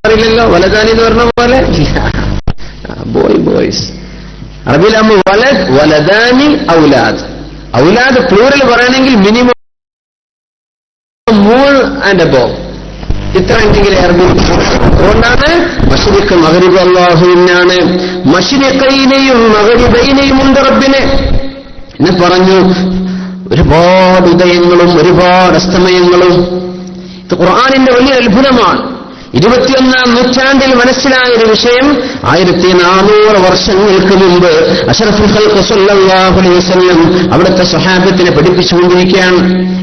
അറിയില്ലല്ലോ, വലദാനി എന്ന് പറഞ്ഞ പോലെ ബോയ്സ്. അറബിയിലാകുമ്പോൾ വലദ്, വലദാനി, ഔലാദ്. ഔലാദ് പ്ലൂറൽ പറയണമെങ്കിൽ മിനിമം 3 and above. ഇത്ര ഉണ്ടെങ്കിൽ അറബി. അതുകൊണ്ടാണ് മശ്രിഖ് മഗ്രിബ് അല്ലാഹുവിനാണ്. മശ്രിഖൈനെയും മഗ്രിബൈനെയും ഉണ്ട് റബ്ബിന് എന്ന് പറഞ്ഞു. ഒരുപാട് ഉദയങ്ങളും ഒരുപാട് അസ്തമയങ്ങളും. ഇത് ഖുർആനിന്റെ വലിയ അത്ഭുതമാണ്. 21ാം നൂറ്റാണ്ടിൽ മനസ്സിലായൊരു വിഷയം 1400 വർഷങ്ങൾക്ക് മുമ്പ് അഷ്റഫുൽ ഖൽഖ് സ്വല്ലല്ലാഹു അലൈഹി വസല്ലം അവിടുത്തെ സ്വഹാബത്തിനെ പഠിപ്പിച്ചുകൊണ്ടിരിക്കുകയാണ്.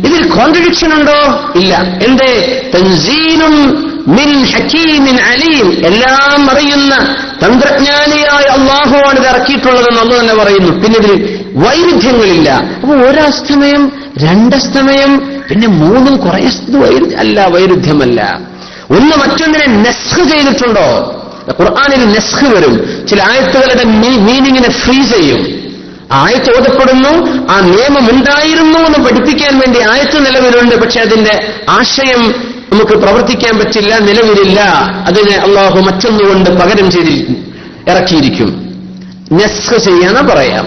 ഇതിൽ കോൺട്രഡിക്ഷൻ ഉണ്ടോ? ഇല്ല. എന്തേ? തൻസീലും മിൻ ഹകീമിൻ അലീം. എല്ലാം അറിയുന്ന തന്ത്രജ്ഞാനിയായ അല്ലാഹുവാണ് ഇത് ഇറക്കിയിട്ടുള്ളതെന്ന് അല്ലാഹു തന്നെ പറയുന്നു. പിന്നെ ഇതിൽ വൈരുദ്ധ്യങ്ങളില്ല. അപ്പൊ ഒരസ്തമയം, 2 അസ്തമയം, പിന്നെ 3 കുറേ അല്ല, വൈരുദ്ധ്യമല്ല. ഒന്ന് മറ്റൊന്നിനെ നെസ്ഖ് ചെയ്തിട്ടുണ്ടോ? ഖുർആനിൽ നെസ്ഖ് വരും. ചില ആയത്തുകളുടെ മീനിങ്ങിനെ ഫ്രീസ് ചെയ്യും. ആയത്ത് ഓതപ്പെടുന്നു, ആ നിയമം ഉണ്ടായിരുന്നു എന്ന് പഠിപ്പിക്കാൻ വേണ്ടി ആയത്ത് നിലവിലുണ്ട്, പക്ഷെ അതിന്റെ ആശയം നമുക്ക് പ്രവർത്തിക്കാൻ പറ്റില്ല, നിലവിലില്ല. അതിനെ അള്ളാഹു മറ്റൊന്നുകൊണ്ട് പകരം ഇറക്കിയിരിക്കും. നെസ്ഖ് ചെയ്യാന്ന് പറയാം.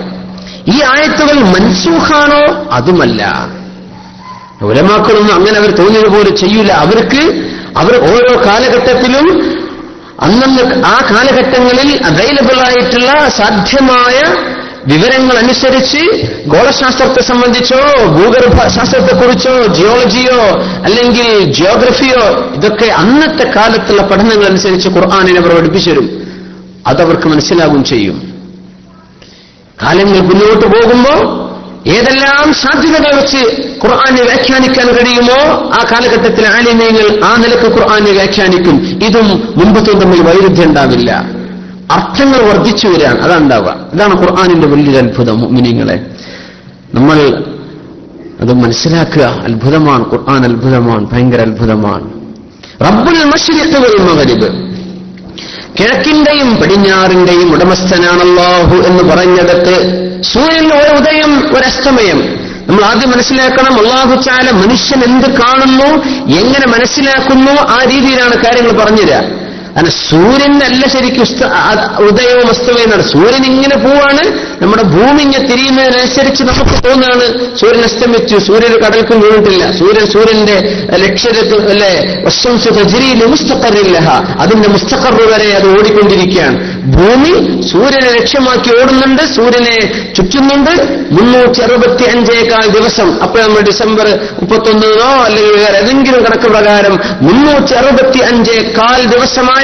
ഈ ആയത്തുകൾ മൻസൂഖാണോ? അതുമല്ല. ഉലമാക്കളൊന്നും അങ്ങനെ അവർ തോന്നിയതുപോലെ ചെയ്യൂല. അവർ ഓരോ കാലഘട്ടത്തിലും അന്നന്ന് ആ കാലഘട്ടങ്ങളിൽ അവൈലബിൾ ആയിട്ടുള്ള സാധ്യമായ വിവരങ്ങൾ അനുസരിച്ച് ഗോളശാസ്ത്രത്തെ സംബന്ധിച്ചോ ഭൂഗർഭ ശാസ്ത്രത്തെക്കുറിച്ചോ ജിയോളജിയോ അല്ലെങ്കിൽ ജിയോഗ്രഫിയോ ഇതൊക്കെ അന്നത്തെ കാലത്തുള്ള പഠനങ്ങൾ അനുസരിച്ച് ഖുർആനിനെ അവർ പഠിപ്പിച്ചു തരും. അതവർക്ക് മനസ്സിലാകും ചെയ്യും. കാലങ്ങൾ മുന്നോട്ട് പോകുമ്പോൾ ഏതെല്ലാം സാധ്യതകൾ വെച്ച് ഖുർആനെ വ്യാഖ്യാനിക്കാൻ കഴിയുമോ ആ കാലഘട്ടത്തിലെ ആലിമീങ്ങൾ ആ നിലക്ക് ഖുർആനെ വ്യാഖ്യാനിക്കും. ഇതും മുമ്പത്തും തമ്മിൽ വൈരുദ്ധ്യം ഉണ്ടാവില്ല. അർത്ഥങ്ങൾ വർദ്ധിച്ചു വരികയാണ്, അതാണ്ടാവുക. ഇതാണ് ഖുർആനിന്റെ വലിയൊരു അത്ഭുതം. മുഅ്മിനീങ്ങളെ, നമ്മൾ അത് മനസ്സിലാക്കുക. അത്ഭുതമാണ് ഖുർആൻ, അത്ഭുതമാണ്, ഭയങ്കര അത്ഭുതമാണ്. റബ്ബുൽ മശ്രിഖ് വൽ മഗ്രിബ്, കിഴക്കിന്റെയും പടിഞ്ഞാറിന്റെയും ഉടമസ്ഥനാണ് അല്ലാഹു എന്ന് പറഞ്ഞതൊക്കെ സൂര്യന്റെ ഒരു ഉദയം ഒരസ്തമയം. നമ്മൾ ആദ്യം മനസ്സിലാക്കണം, അല്ലാഹു തആല മനുഷ്യൻ എന്ത് കാണുന്നു, എങ്ങനെ മനസ്സിലാക്കുന്നു, ആ രീതിയിലാണ് കാര്യങ്ങൾ പറഞ്ഞുതരിക. കാരണം സൂര്യനല്ല ശരിക്കും ഉദയവും അസ്തമയം. സൂര്യൻ ഇങ്ങനെ പോവാണ്, നമ്മുടെ ഭൂമി ഇങ്ങനെ തിരിയുന്നതിനനുസരിച്ച് നമുക്ക് തോന്നുകയാണ് സൂര്യൻ അസ്തമിച്ചു, സൂര്യൻ കടൽക്കും വീണിട്ടില്ല. സൂര്യന്റെ ലക്ഷ്യത്തിൽ അല്ലെ മുസ്തഖറില്ലഹ, അതിന്റെ മുസ്തഖർ വരെ അത് ഓടിക്കൊണ്ടിരിക്കുകയാണ്. ഭൂമി സൂര്യനെ ലക്ഷ്യമാക്കി ഓടുന്നുണ്ട്, സൂര്യനെ ചുറ്റുന്നുണ്ട്. 365 ദിവസം. അപ്പോൾ നമ്മൾ ഡിസംബർ 31 അല്ലെങ്കിൽ വേറെ ഏതെങ്കിലും കണക്ക് പ്രകാരം 365 ദിവസമായി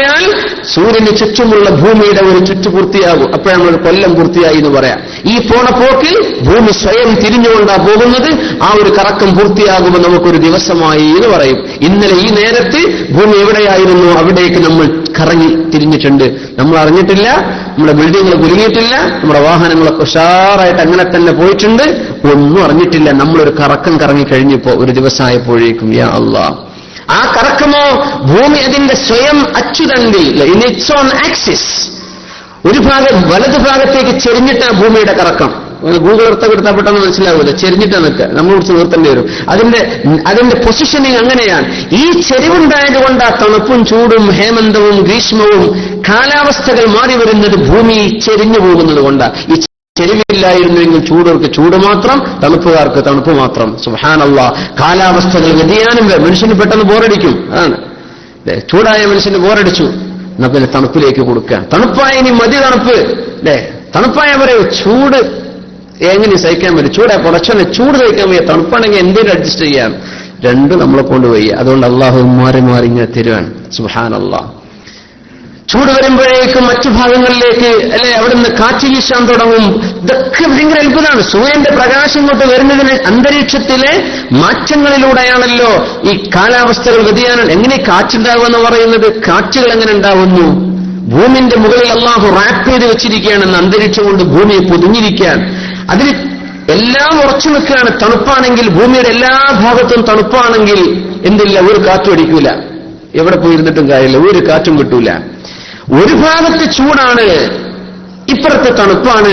സൂര്യന് ചുറ്റുമുള്ള ഭൂമിയുടെ ഒരു ചുറ്റു പൂർത്തിയാകും. അപ്പോഴാണ് ഒരു കൊല്ലം പൂർത്തിയായി എന്ന് പറയാം. ഈ പോണ പോക്കിൽ ഭൂമി സ്വയം തിരിഞ്ഞുകൊണ്ടാണ് പോകുന്നത്. ആ ഒരു കറക്കം പൂർത്തിയാകുമ്പോൾ നമുക്കൊരു ദിവസമായി എന്ന് പറയും. ഇന്നലെ ഈ നേരത്ത് ഭൂമി എവിടെയായിരുന്നു അവിടേക്ക് നമ്മൾ കറങ്ങി തിരിഞ്ഞിട്ടുണ്ട്. നമ്മൾ അറിഞ്ഞിട്ടില്ല, നമ്മുടെ ബിൽഡിങ്ങുകൾ കുലുങ്ങിയിട്ടില്ല, നമ്മുടെ വാഹനങ്ങളൊക്കെ ഉഷാറായിട്ട് അങ്ങനെ തന്നെ പോയിട്ടുണ്ട്. ഒന്നും അറിഞ്ഞിട്ടില്ല. നമ്മളൊരു കറക്കം കറങ്ങി കഴിഞ്ഞപ്പോ ഒരു ദിവസമായപ്പോഴേക്കും യാ അല്ലാഹ്. ആ കറക്കമോ ഭൂമി അതിന്റെ സ്വയം അച്ചുതണ്ടിൽ ഇൻ ഇറ്റ്സ് ഓൺ ആക്സിസ് ഒരു ഭാഗം വലതു ഭാഗത്തേക്ക് ചെരിഞ്ഞിട്ടാ ഭൂമിയുടെ കറക്കം. ഗൂഗിൾ എർത്ത് എടുത്താൽ പെട്ടെന്ന് മനസ്സിലാവില്ല. ചെരിഞ്ഞിട്ടാ നിൽക്കുക, നമ്മൾ കുറിച്ച് നിർത്തേണ്ടി വരും. അതിന്റെ പൊസിഷനിങ് അങ്ങനെയാണ്. ഈ ചെരിവുണ്ടായതുകൊണ്ട് ആ തണുപ്പും ചൂടും ഹേമന്തവും ഗ്രീഷ്മവും കാലാവസ്ഥകൾ മാറി വരുന്നത് ഭൂമി ചെരിഞ്ഞു പോകുന്നത് കൊണ്ടാണ്. ഈ ചെരിവില്ലായിരുന്നുവെങ്കിൽ ചൂടർക്ക് ചൂട് മാത്രം, തണുപ്പുകാർക്ക് തണുപ്പ് മാത്രം. സുബ്ഹാനല്ലാഹ്. കാലാവസ്ഥകൾ വ്യതിയാനം മനുഷ്യന് പെട്ടെന്ന് ബോറടിക്കും. അതാണ് ചൂടായ മനുഷ്യന് ബോറടിച്ചു, എന്നാ പിന്നെ തണുപ്പിലേക്ക് കൊടുക്കുക. തണുപ്പായ ഇനി മതി തണുപ്പ് അല്ലേ? തണുപ്പായ പറയൂ ചൂട് എങ്ങനെ സഹിക്കാൻ പറ്റും? ചൂടാ പുറച്ചോനെ ചൂട് സഹിക്കാൻ വയ്യ, തണുപ്പാണെങ്കിൽ എന്തെങ്കിലും അഡ്ജസ്റ്റ് ചെയ്യാം. രണ്ടും നമ്മളെ കൊണ്ടുപോയി. അതുകൊണ്ട് അള്ളാഹു മാറി മാറി ഇങ്ങനെ തരുവാണ്. സുബ്ഹാനല്ലാഹ്. ചൂട് വരുമ്പോഴേക്കും മറ്റു ഭാഗങ്ങളിലേക്ക് അല്ലെ അവിടുന്ന് കാറ്റ് വീശാൻ തുടങ്ങും. ഇതൊക്കെ ഭയങ്കര അത്ഭുതമാണ്. സൂര്യന്റെ പ്രകാശം കൊണ്ട് വരുന്നതിന് അന്തരീക്ഷത്തിലെ മാറ്റങ്ങളിലൂടെയാണല്ലോ ഈ കാലാവസ്ഥകൾ വ്യതിയാനം. എങ്ങനെ കാറ്റുണ്ടാവുമെന്ന് പറയുന്നത്? കാറ്റുകൾ എങ്ങനെ ഉണ്ടാവുന്നു? ഭൂമിന്റെ മുകളിൽ അള്ളാഹു റാപ്പ് ചെയ്ത് വെച്ചിരിക്കുകയാണെന്ന്. അന്തരീക്ഷം കൊണ്ട് ഭൂമിയെ പൊതിഞ്ഞിരിക്കാൻ അതിൽ എല്ലാം ഉറച്ചു നിൽക്കുകയാണ്. തണുപ്പാണെങ്കിൽ ഭൂമിയുടെ എല്ലാ ഭാഗത്തും തണുപ്പാണെങ്കിൽ എന്തില്ല, ഒരു കാറ്റും അടിക്കൂല. എവിടെ പോയിരുന്നിട്ടും കാര്യമില്ല, ഒരു കാറ്റും കിട്ടൂല. ഒരു ഭാഗത്ത് ചൂടാണ്, ഇപ്പുറത്തെ തണുപ്പാണ്.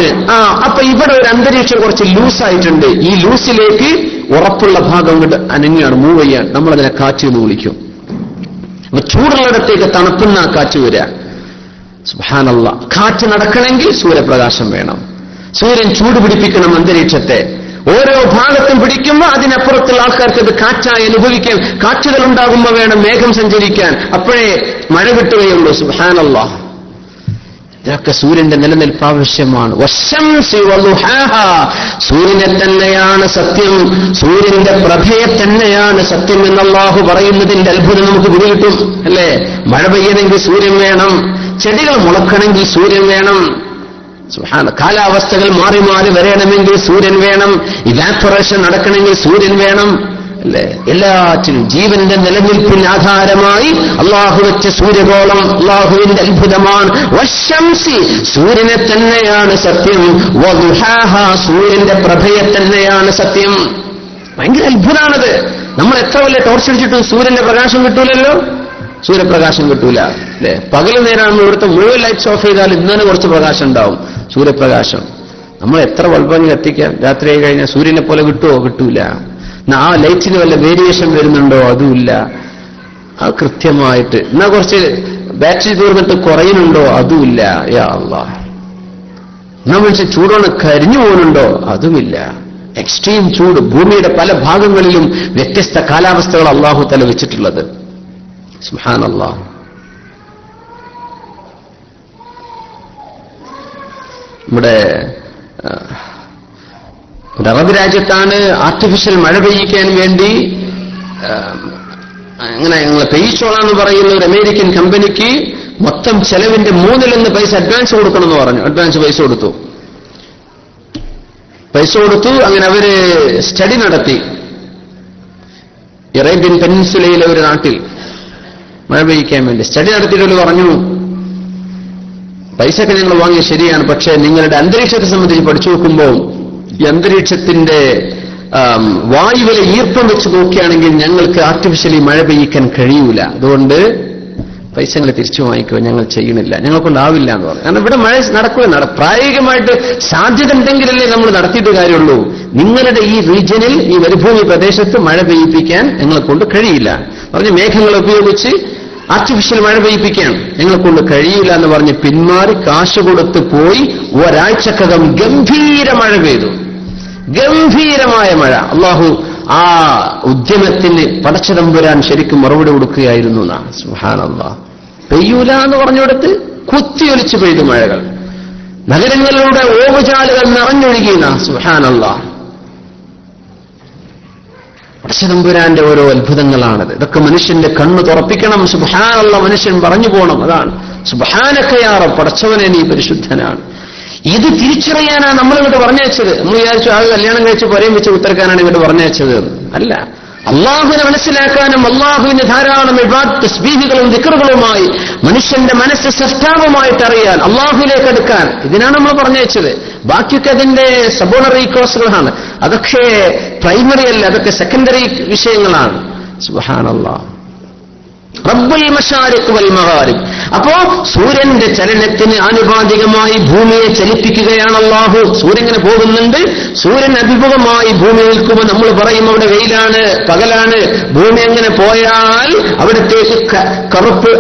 അപ്പൊ ഇവിടെ ഒരു അന്തരീക്ഷം കുറച്ച് ലൂസായിട്ടുണ്ട്. ഈ ലൂസിലേക്ക് ഉറപ്പുള്ള ഭാഗം കൊണ്ട് അനങ്ങിയാണ്, മൂവ് ചെയ്യാൻ. നമ്മളതിനെ കാറ്റ് എന്ന് വിളിക്കും. അപ്പൊ ചൂടുള്ളിടത്തേക്ക് തണുപ്പുന്ന കാറ്റ് വരിക. സുബ്ഹാനല്ലാഹ്. കാറ്റ് നടക്കണമെങ്കിൽ സൂര്യപ്രകാശം വേണം. സൂര്യൻ ചൂട് പിടിപ്പിക്കണം അന്തരീക്ഷത്തെ. ഓരോ ഭാഗത്തും പിടിക്കുമ്പോൾ അതിനപ്പുറത്തുള്ള ആൾക്കാർക്ക് അത് കാറ്റായി അനുഭവിക്കാൻ, കാറ്റുകൾ ഉണ്ടാകുമ്പോൾ വേണം മേഘം സഞ്ചരിക്കാൻ, അപ്പോഴേ മഴ കിട്ടുകയുള്ളൂ. സുബ്ഹാനല്ലാഹ്. ഇതൊക്കെ സൂര്യന്റെ നിലനിൽപ്പ് ആവശ്യമാണ്. വശംസി വളുഹാഹാ, സൂര്യനെ തന്നെയാണ് സത്യം, സൂര്യന്റെ പ്രഭയെ തന്നെയാണ് സത്യം എന്ന് അല്ലാഹു പറയുന്നതിന്റെ അത്ഭുതം നമുക്ക് പിടികിട്ടും അല്ലേ? മഴ പെയ്യണമെങ്കിൽ സൂര്യൻ വേണം, ചെടികൾ മുളക്കണമെങ്കിൽ സൂര്യൻ വേണം, സുബ്ഹാന, കാലാവസ്ഥകൾ മാറി മാറി വരണമെങ്കിൽ സൂര്യൻ വേണം, ഇവാപ്പറേഷൻ നടക്കണമെങ്കിൽ സൂര്യൻ വേണം അല്ലേ? എല്ലാറ്റിനും ജീവന്റെ നിലനിൽപ്പിന് ആധാരമായി അള്ളാഹു വെച്ച സൂര്യഗോളം അള്ളാഹുവിന്റെ അത്ഭുതമാണ്. വശംസി, സൂര്യനെ തന്നെയാണ് സത്യം, വളുഹാഹാ, സൂര്യന്റെ പ്രഭയെ തന്നെയാണ് സത്യം. ഭയങ്കര അത്ഭുതമാണത്. നമ്മൾ എത്ര വലിയ ടോർച്ചടിച്ചിട്ടും സൂര്യന്റെ പ്രകാശം കിട്ടൂലല്ലോ, സൂര്യപ്രകാശം കിട്ടൂല അല്ലെ? പകൽ നേരമാണ് ഇവിടുത്തെ മുഴുവൻ ലൈറ്റ്സ് ഓഫ് ചെയ്താൽ ഇന്നലെ കുറച്ച് പ്രകാശം ഉണ്ടാവും, സൂര്യപ്രകാശം. നമ്മൾ എത്ര ബൾബങ്ങ് കത്തിക്കാം, രാത്രിയായി കഴിഞ്ഞാൽ സൂര്യനെ പോലെ കിട്ടുമോ? കിട്ടൂല. ആ ലൈറ്റിന് വല്ല വേരിയേഷൻ വരുന്നുണ്ടോ? അതുമില്ല. അത് കൃത്യമായിട്ട്. എന്നാ കുറച്ച് ബാറ്ററി തീർന്നിട്ട് കുറയുന്നുണ്ടോ? അതുമില്ല. യാ അല്ലാഹ്. എന്നാ മനുഷ്യൻ ചൂടോണ് കരിഞ്ഞു പോകുന്നുണ്ടോ? അതുമില്ല. എക്സ്ട്രീം ചൂട്. ഭൂമിയുടെ പല ഭാഗങ്ങളിലും വ്യത്യസ്ത കാലാവസ്ഥകൾ അല്ലാഹു തആല വെച്ചിട്ടുള്ളത്. സുബ്ഹാനല്ലാഹ്. നമ്മുടെ അറബ് രാജ്യത്താണ് ആർട്ടിഫിഷ്യൽ മഴ പെയ്യിക്കാൻ വേണ്ടി അങ്ങനെ ഞങ്ങൾ പെയ്യിച്ചോളാന്ന് പറയുന്ന ഒരു അമേരിക്കൻ കമ്പനിക്ക് മൊത്തം ചെലവിന്റെ 1/3 പൈസ അഡ്വാൻസ് കൊടുക്കണമെന്ന് പറഞ്ഞു. അഡ്വാൻസ് പൈസ കൊടുത്തു. അങ്ങനെ അവര് സ്റ്റഡി നടത്തി. അറേബ്യൻ പെനിൻസുലയിലെ ഒരു നാട്ടിൽ മഴ പെയ്യിക്കാൻ വേണ്ടി സ്റ്റഡി നടത്തിയിട്ട് പറഞ്ഞു, പൈസ ഒക്കെ ഞങ്ങൾ വാങ്ങിയ ശരിയാണ്, പക്ഷേ നിങ്ങളുടെ അന്തരീക്ഷത്തെ സംബന്ധിച്ച് പഠിച്ചു നോക്കുമ്പോൾ ഈ അന്തരീക്ഷത്തിന്റെ വായുവിലെ ഈർപ്പം വെച്ച് നോക്കുകയാണെങ്കിൽ ഞങ്ങൾക്ക് ആർട്ടിഫിഷ്യലി മഴ പെയ്യിക്കാൻ കഴിയൂല. അതുകൊണ്ട് പൈസ ഞങ്ങൾ തിരിച്ചു വാങ്ങിക്കുക, ഞങ്ങൾ ചെയ്യണില്ല, ഞങ്ങൾക്കൊണ്ടാവില്ല എന്ന് പറഞ്ഞു. കാരണം ഇവിടെ മഴ നടക്കുക, പ്രായോഗികമായിട്ട് സാധ്യത ഉണ്ടെങ്കിലല്ലേ നമ്മൾ നടത്തിയിട്ട് കാര്യമുള്ളൂ. നിങ്ങളുടെ ഈ റീജിയനിൽ, ഈ മരുഭൂമി പ്രദേശത്ത് മഴ പെയ്യിപ്പിക്കാൻ ഞങ്ങളെ കൊണ്ട് കഴിയില്ല പറഞ്ഞ് മേഘങ്ങളെ ഉപയോഗിച്ച് ആർട്ടിഫിഷ്യൽ മഴ പെയ്യിപ്പിക്കാൻ ഞങ്ങളെ കൊണ്ട് കഴിയില്ല എന്ന് പറഞ്ഞ് പിന്മാറി കാശ് കൊടുത്ത് പോയി. ഒരാഴ്ചക്കകം ഗംഭീര മഴ പെയ്തു. ഗംഭീരമായ മഴ. അള്ളാഹു ആ ഉദ്യമത്തിന് പടച്ചതമ്പുരാൻ ശരിക്കും മറുപടി കൊടുക്കുകയായിരുന്നു. സുബ്ഹാനല്ലാഹ്. പെയ്യൂല എന്ന് പറഞ്ഞുകൊടുത്ത് കുത്തിയൊലിച്ചു പെയ്തു മഴകൾ. നഗരങ്ങളിലൂടെ ഓവുചാലുകൾ നിറഞ്ഞൊഴുകിയെന്ന. സുബ്ഹാനല്ലാഹ്. പടച്ചതമ്പുരാന്റെ ഓരോ അത്ഭുതങ്ങളാണത്. ഇതൊക്കെ മനുഷ്യന്റെ കണ്ണ് തുറപ്പിക്കണം. സുബ്ഹാനല്ലാഹ്. മനുഷ്യൻ പറഞ്ഞു പോകണം. അതാണ് സുബ്ഹാനക യാ റബ്ബ്, പടച്ചവനെ നീ പരിശുദ്ധനാണ്. ഇത് തിരിച്ചറിയാനാണ് നമ്മളിങ്ങോട്ട് പറഞ്ഞയച്ചത്. നമ്മൾ വിചാരിച്ചു ആൾ കല്യാണം കഴിച്ച് പറയും വെച്ച് ഉത്തരക്കാനാണ് ഇങ്ങോട്ട് പറഞ്ഞയച്ചത്. അല്ല, അള്ളാഹുവിനെ മനസ്സിലാക്കാനും അള്ളാഹുവിന് ധാരാളം തസ്ബീഹുകളും ദിക്റുകളുമായി മനുഷ്യന്റെ മനസ്സ് സൃഷ്ടാവുമായിട്ട് അറിയാൻ, അള്ളാഹുവിലേക്ക് അടുക്കാൻ, ഇതിനാണ് നമ്മൾ പറഞ്ഞയച്ചത്. ബാക്കിയൊക്കെ അതിന്റെ സബോണറി കോഴ്സുകളാണ്. അതൊക്കെ പ്രൈമറി അല്ല, അതൊക്കെ സെക്കൻഡറി വിഷയങ്ങളാണ്. സുബ്ഹാനല്ലാഹ്. റബ്ബുൽ മശാരിഖ് വൽ മഗാരിബ്. അപ്പോ സൂര്യന്റെ ചലനത്തിന് ആനുപാതികമായി ഭൂമിയെ ചലിപ്പിക്കുകയാണ് അല്ലാഹു. സൂര്യൻ ഇങ്ങനെ പോകുന്നുണ്ട്. സൂര്യൻ അഭിമുഖമായി ഭൂമി നിൽക്കുമ്പോൾ നമ്മൾ പറയും അവിടെ വെയിലാണ്, പകലാണ്. ഭൂമി അങ്ങനെ പോയാൽ അവിടത്തേക്ക് കറുപ്പ്,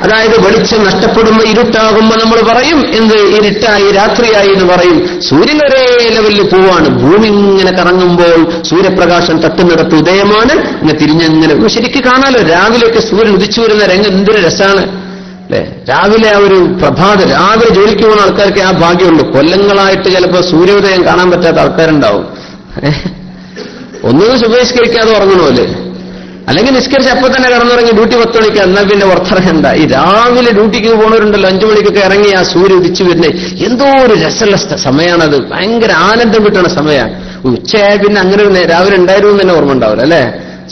അതായത് വെളിച്ചം നഷ്ടപ്പെടുമ്പോൾ ഇരുട്ടാകുമ്പോൾ നമ്മൾ പറയും എന്ത്, ഇരുട്ടായി, രാത്രിയായി എന്ന് പറയും. സൂര്യൻ ഒരേ ലെവലിൽ പോവാണ്. ഭൂമി ഇങ്ങനെ കറങ്ങുമ്പോൾ സൂര്യപ്രകാശം തട്ടുന്നിടത്ത് ഉദയമാണ്. ഇങ്ങനെ തിരിഞ്ഞങ്ങനെ ശരിക്കും കാണാലോ. രാവിലെയൊക്കെ സൂര്യൻ ഉദിച്ചു വരുന്ന രംഗം എന്തൊരു രസമാണ് അല്ലെ? രാവിലെ ആ ഒരു രാവിലെ ജോലിക്ക് പോകുന്ന ആൾക്കാർക്ക് ആ ഭാഗ്യമുള്ളൂ. കൊല്ലങ്ങളായിട്ട് ചിലപ്പോൾ സൂര്യോദയം കാണാൻ പറ്റാത്ത ആൾക്കാരുണ്ടാവും. ഒന്നും സുബഹിസ്കരിക്കാതെ ഉറങ്ങണമല്ലേ, അല്ലെങ്കിൽ നിസ്കരിച്ച് അപ്പൊ തന്നെ കിടന്നുറങ്ങി ഡ്യൂട്ടി 10 മണിക്ക്. എന്നാൽ പിന്നെ പുറത്തിറങ്ങണ്ട. ഈ രാവിലെ ഡ്യൂട്ടിക്ക് പോകുന്നവരുണ്ടല്ലോ, 5 മണിക്കൊക്കെ ഇറങ്ങി ആ സൂര്യ ഉദിച്ചു വരുന്നേ, എന്തോ ഒരു രസമുള്ള സമയമാണത്. ഭയങ്കര ആനന്ദം കിട്ടുന്ന സമയമാണ്. ഉച്ചയായ പിന്നെ അങ്ങനെ രാവിലെ ഉണ്ടായിരുന്നു തന്നെ ഓർമ്മ ഉണ്ടാവില്ല അല്ലെ?